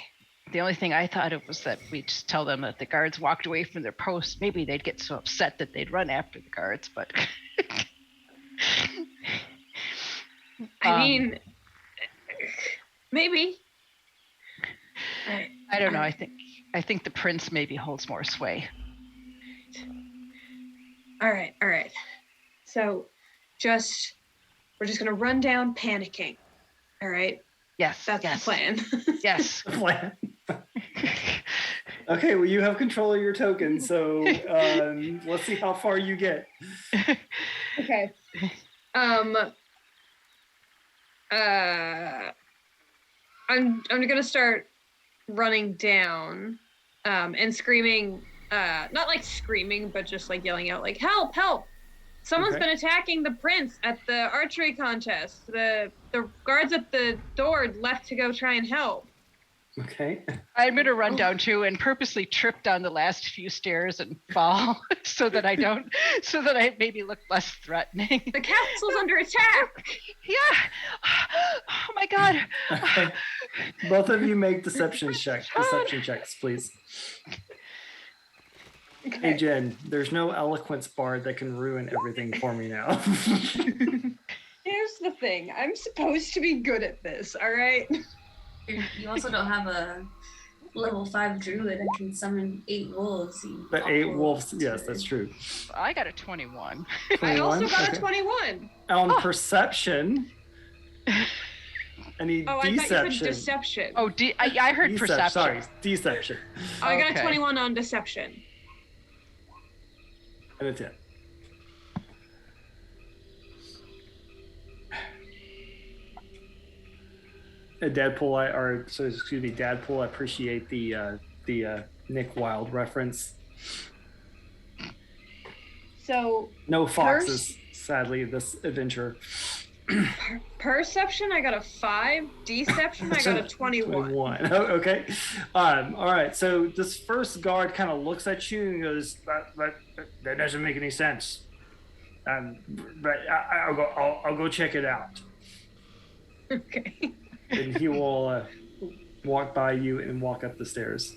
The only thing I thought of was that we just tell them that the guards walked away from their post. Maybe they'd get so upset that they'd run after the guards, but
I mean, maybe.
I don't know. I think the prince maybe holds more sway.
All right. So, we're just gonna run down panicking. All right.
Yes.
That's the plan.
Yes.
Plan. Okay. Well, you have control of your token, so let's see how far you get.
Okay. I'm gonna start running down, and screaming, not like screaming, but just like yelling out like, help! Someone's been attacking the prince at the archery contest. The guards at the door left to go try and help.
Okay.
I'm gonna run down too and purposely trip down the last few stairs and fall so that I maybe look less threatening.
The castle's under attack.
Yeah. Oh my god.
Okay. Both of you make deception checks, please.
Okay.
Hey Jen, there's no eloquence bard that can ruin everything for me now.
Here's the thing. I'm supposed to be good at this, all right?
You also don't have a level 5 druid that can summon 8 wolves.
The 8 wolves, yes, that's true.
I got a 21.
21?
I also got
Okay.
a 21.
On perception. I need
Oh, I thought you said
deception.
deception.
Oh, I heard perception.
Sorry, deception.
I got a
Okay.
21 on deception.
And a 10. Dadpool, I appreciate the Nick Wilde reference.
So
No foxes, sadly, this adventure.
perception, I got a 5. Deception, I got a 21.
Oh, okay. All right. So this first guard kind of looks at you and goes, "That doesn't make any sense." But I'll go check it out.
Okay.
And he will walk by you and walk up the stairs.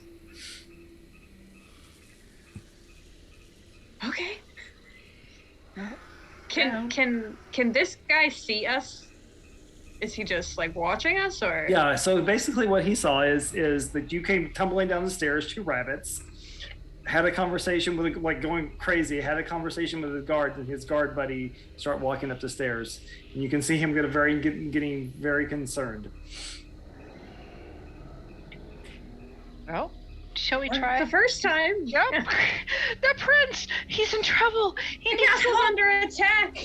Okay. Can this guy see us? Is he just like watching us, or?
Yeah. So basically, what he saw is that you came tumbling down the stairs, 2 rabbits, had a conversation with, like, going crazy. Had a conversation with the guard, and his guard buddy start walking up the stairs, and you can see him getting very concerned.
Well, shall we try?
The first time.
Yep. The prince, he's in trouble. He
The
needs
castle's under attack.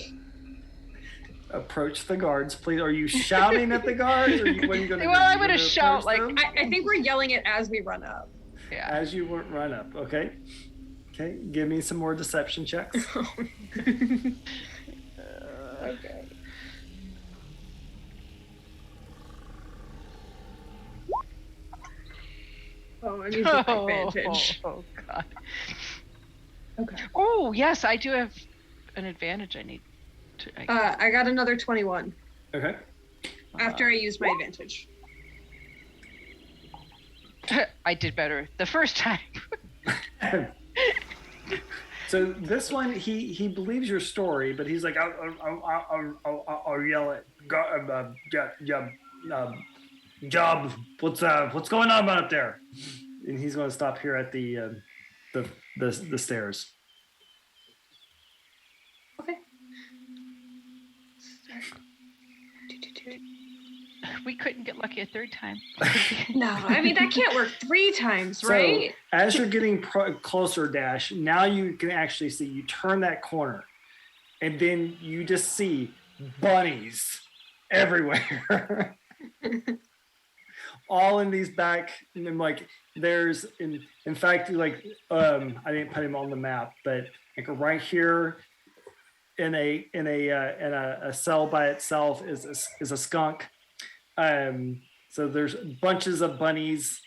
Approach the guards, please. Are you shouting at the guards? Or what are you going to do?
Well, I'm
You
gonna shout,
approach
like,
them?
I think we're yelling it as we run up.
Yeah.
As you run up. Okay. Okay. Give me some more deception checks.
Okay. Oh, I need to advantage.
Oh god.
Okay.
Oh yes, I do have an advantage. I need to.
I got another 21
Okay.
after I used my advantage.
I did better the first time.
So this one, he believes your story, but he's like, I'll yell at Job. What's going on out there? And he's going to stop here at the stairs.
Okay.
We couldn't get lucky a third time.
No, I mean that can't work 3 times, right?
So as you're getting closer, Dash, now you can actually see. You turn that corner, and then you just see bunnies everywhere. All in these back, and like there's in fact like I didn't put him on the map, but like right here in a cell by itself is a skunk. So there's bunches of bunnies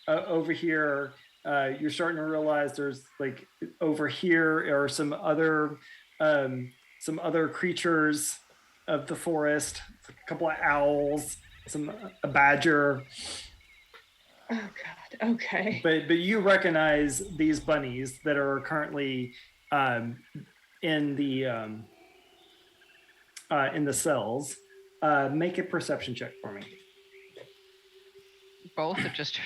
over here. You're starting to realize there's like over here are some other creatures of the forest, a couple of owls, a badger.
Oh God. Okay.
But you recognize these bunnies that are currently in the cells. Make a perception check for me.
Both or just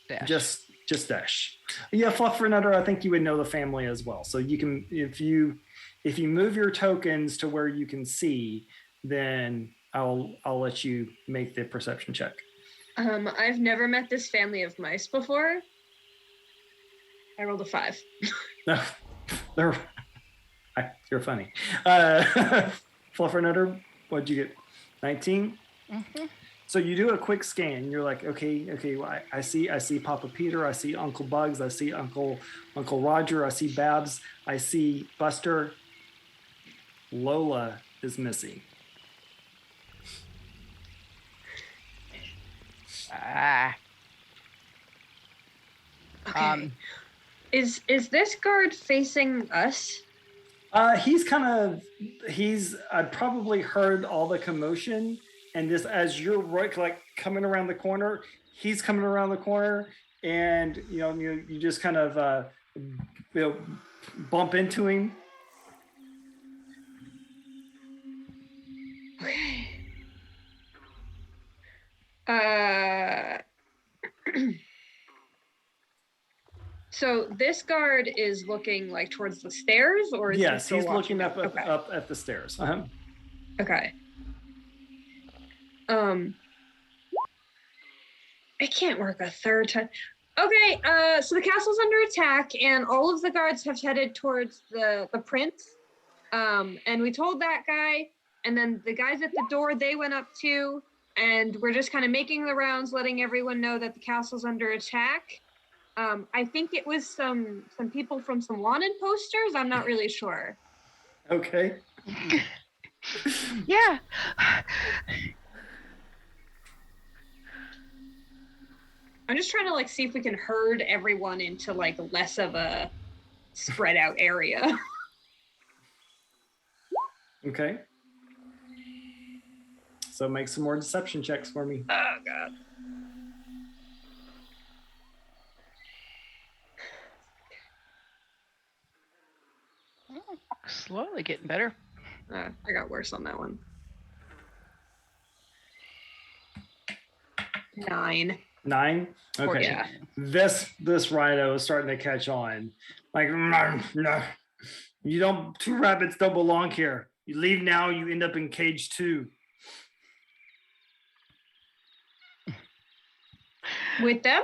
Dash?
Just Dash. Yeah, Fluffernutter, I think you would know the family as well. So you can, if you move your tokens to where you can see, then I'll let you make the perception check.
I've never met this family of mice before. I rolled a 5.
No, you're funny. Fluffernutter, what'd you get? 19?
Mm-hmm.
So you do a quick scan. You're like, okay. Well, I see Papa Peter. I see Uncle Bugs. I see Uncle Roger. I see Babs. I see Buster. Lola is missing.
Okay. Is this guard facing us?
He's probably heard all the commotion, and just as you're like coming around the corner, he's coming around the corner, and you just kind of bump into him.
Okay. So this guard is looking like towards the stairs, or is
yes,
he
he's
watching?
looking up at the stairs. Uh-huh.
Okay. It can't work a third time. Okay, so the castle's under attack, and all of the guards have headed towards the prince. And we told that guy, and then the guys at the door, they went up too, and we're just kind of making the rounds, letting everyone know that the castle's under attack. I think it was some people from some wanted posters. I'm not really sure.
Okay.
Yeah.
I'm just trying to see if we can herd everyone into less of a spread out area.
Okay. So make some more deception checks for me.
Oh God.
Slowly getting better.
I got worse on that one. 9.
9? Okay.
Yeah.
This rhino is starting to catch on. No. Two rabbits don't belong here. You leave now, you end up in cage 2.
With them?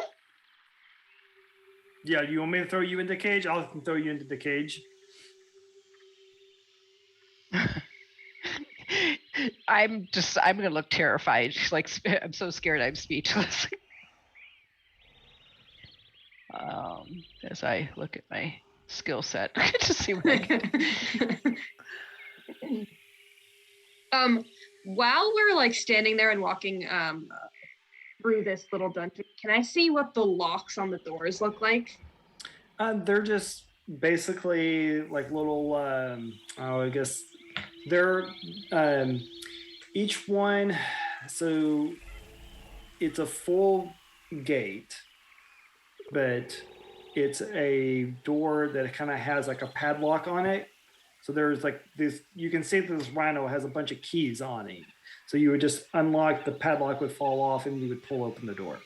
Yeah, you want me to throw you into the cage? I'll throw you into the cage.
I'm gonna look terrified. I'm so scared I'm speechless. As I look at my skill set to see what I can do.
While we're standing there and walking through this little dungeon, can I see what the locks on the doors look like?
They're just basically little I guess they're each one, so it's a full gate, but it's a door that kind of has like a padlock on it. So there's like this, you can see that this rhino has a bunch of keys on it. So you would just unlock, the padlock would fall off and you would pull open the door.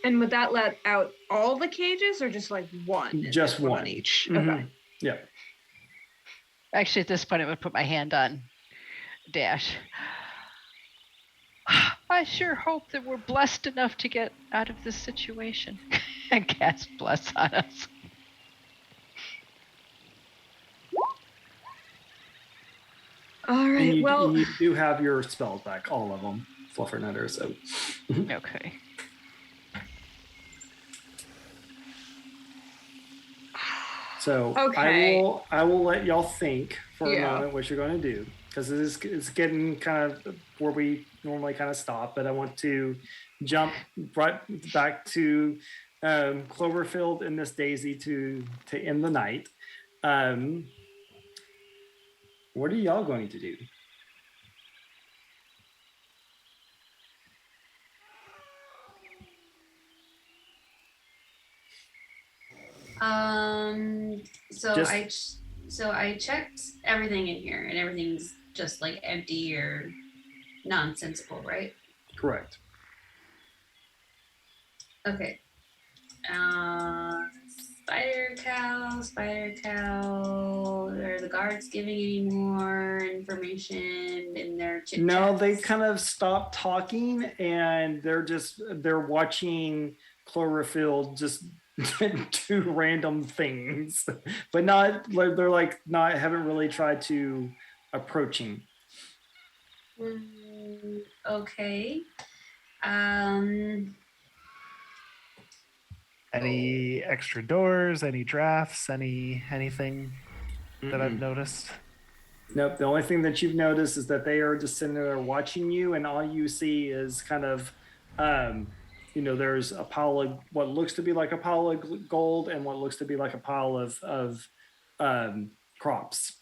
And would that let out all the cages or just like one?
Just one.
On each.
Mm-hmm.
Okay.
Yeah.
Actually, at this point, I would put my hand on Dash. I sure hope that we're blessed enough to get out of this situation and cast bless on us.
All right.
You do have your spells back, all of them, Fluffernutter. So.
Okay.
So
okay.
I will let y'all think for
Yeah.
a moment what you're going to do, because it's getting kind of where we normally kind of stop. But I want to jump right back to Cloverfield and Miss Daisy to end the night. What are y'all going to do?
So I checked everything in here, and everything's just like empty or nonsensical, right?
Correct.
Okay. Spider cow. Are the guards giving any more information in their chit-chats?
No, they kind of stopped talking, and they're watching Cloverfield just do random things, but not like haven't really tried to approach him.
Okay.
Any extra doors, any drafts, anything that I've noticed?
Nope. The only thing that you've noticed is that they are just sitting there watching you, and all you see is kind of, there's a pile of what looks to be like a pile of gold and what looks to be like a pile of crops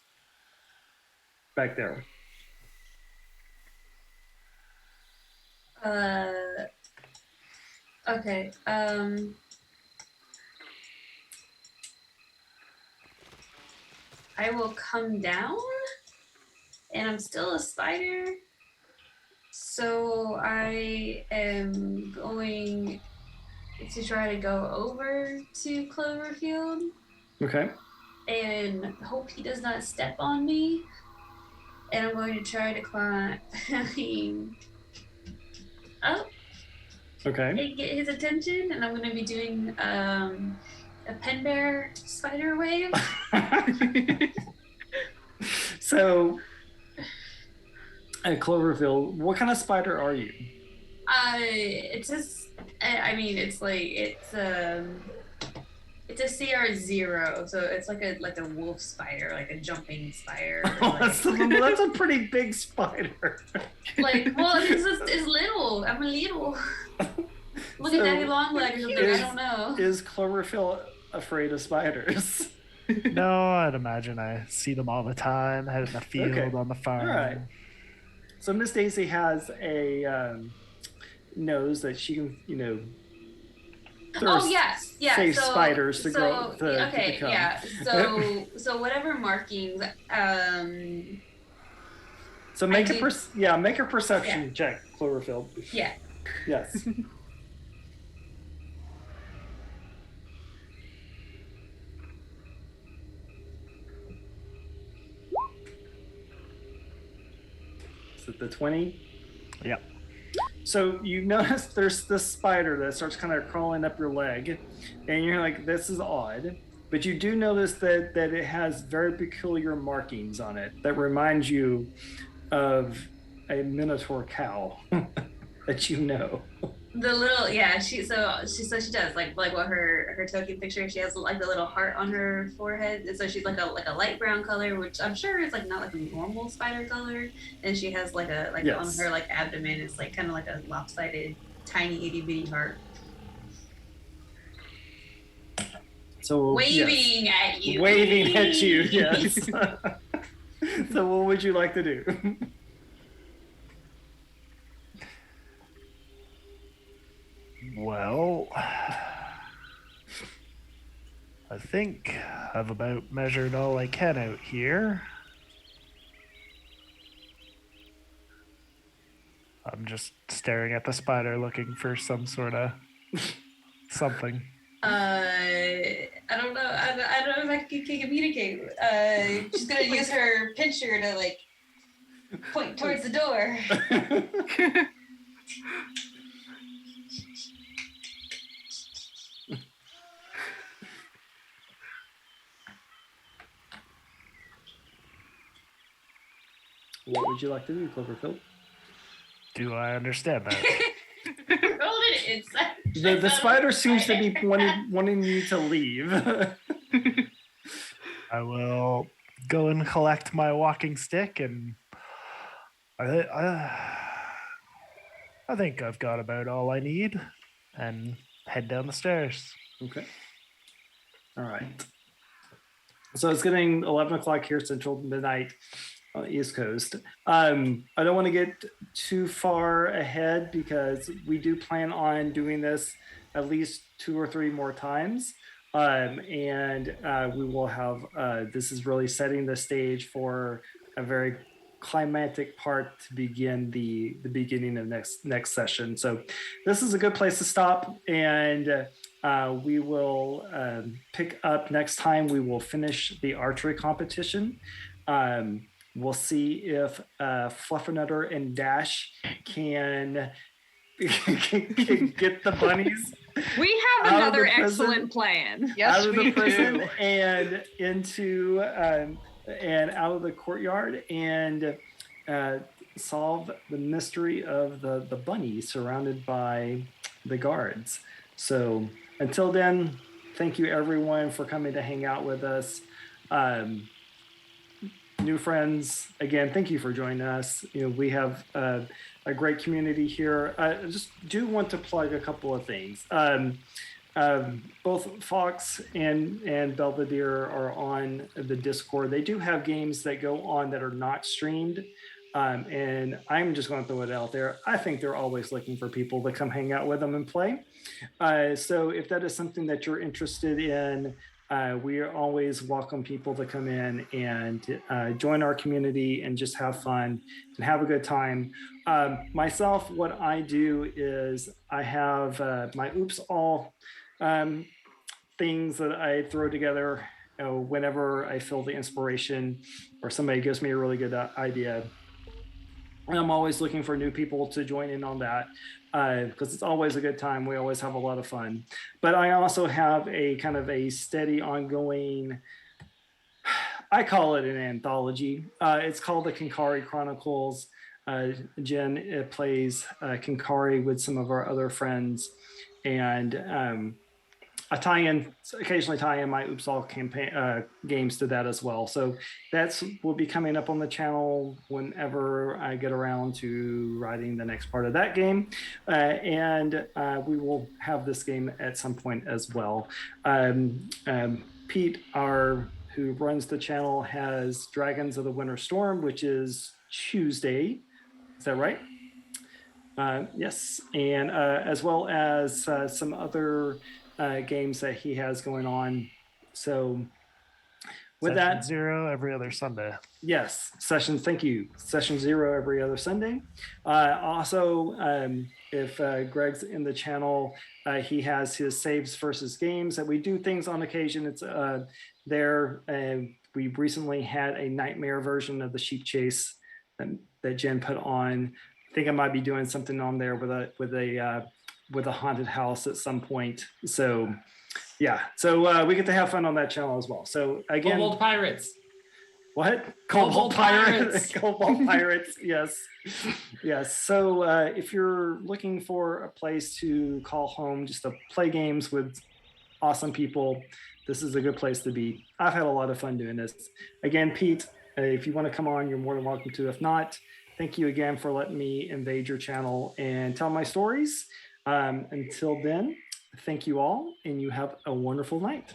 back there.
Okay. I will come down, and I'm still a spider, so I am going to try to go over to Cloverfield.
Okay.
And hope he does not step on me. And I'm going to try to climb up.
Okay.
And get his attention, and I'm going to be doing a pen bear spider wave.
So, at Cloverfield, what kind of spider are you?
It's just, I mean, it's a CR0, so it's like a wolf spider, like a jumping spider.
Oh, that's a pretty big spider.
It's little. I'm a little. Look at Daddy Longleg or something. I don't know.
Is Cloverfield afraid of spiders?
No, I'd imagine I see them all the time, out in the field, on the farm.
All right. So Miss Daisy has a nose that she can, safe spiders to grow.
Okay, yeah. So whatever markings.
So make a perception check, Cloverfield.
Yeah.
Yes. Is it the 20?
Yep.
So you notice there's this spider that starts kind of crawling up your leg, and you're like, this is odd. But you do notice that it has very peculiar markings on it that remind you of a Minotaur cow that you know.
The little she does like what her token picture, she has like the little heart on her forehead, and so she's like a light brown color, which I'm sure is like not like a normal spider color, and she has on her like abdomen, it's like kind of like a lopsided tiny itty bitty heart.
So
waving at you.
Waving at you, yes. So what would you like to do?
Well, think I've about measured all I can out here. I'm just staring at the spider looking for some sort of something.
I don't know. I don't know if I can communicate. She's gonna use her pincher to like point towards the door.
What would you like to do, Cloverfield?
Do I understand that?
Rolled it inside.
The spider seems to be wanting you to leave.
I will go and collect my walking stick, and I think I've got about all I need, and head down the stairs.
Okay. All right. So it's getting 11 o'clock here, Central midnight on the East Coast. I don't want to get too far ahead because we do plan on doing this at least 2 or 3 more times. And we will have, this is really setting the stage for a very climactic part to begin the beginning of next session. So this is a good place to stop, and we will pick up next time. We will finish the archery competition. We'll see if Fluffernutter and Dash can get the bunnies.
We have another excellent plan.
Yes,
out of the
we
prison
do.
and into and out of the courtyard and solve the mystery of the bunny surrounded by the guards. So until then, thank you everyone for coming to hang out with us. New friends, again, thank you for joining us. We have a great community here. I just do want to plug a couple of things. Both Fox and Belvedere are on the Discord. They do have games that go on that are not streamed. And I'm just going to throw it out there. I think they're always looking for people to come hang out with them and play. So if that is something that you're interested in, we always welcome people to come in and join our community and just have fun and have a good time. Myself, what I do is I have my Oops All things that I throw together whenever I feel the inspiration or somebody gives me a really good idea. And I'm always looking for new people to join in on that because it's always a good time. We always have a lot of fun. But I also have a kind of a steady ongoing, I call it an anthology. It's called the Kinkari Chronicles. Jen plays Kinkari with some of our other friends. And I occasionally tie in my Oops All campaign games to that as well. So that's will be coming up on the channel whenever I get around to writing the next part of that game. And we will have this game at some point as well. Pete, who runs the channel, has Dragons of the Winter Storm, which is Tuesday. Is that right? Yes. And as well as some other games that he has going on. So with
Session 0 every other Sunday.
Yes, thank you. Session 0 every other Sunday. Also, if Greg's in the channel, he has his saves versus games that we do things on occasion. It's there. We recently had a nightmare version of the Sheep Chase that Jen put on. I think I might be doing something on there with a haunted house at some point. So yeah, so we get to have fun on that channel as well. So again,
Cobalt Pirates.
What?
Cobalt Pirates.
Cobalt Pirates. Yes. Yes. So if you're looking for a place to call home, just to play games with awesome people, this is a good place to be. I've had a lot of fun doing this. Again, Pete, if you want to come on, you're more than welcome to. If not, thank you again for letting me invade your channel and tell my stories. Until then, thank you all, and you have a wonderful night.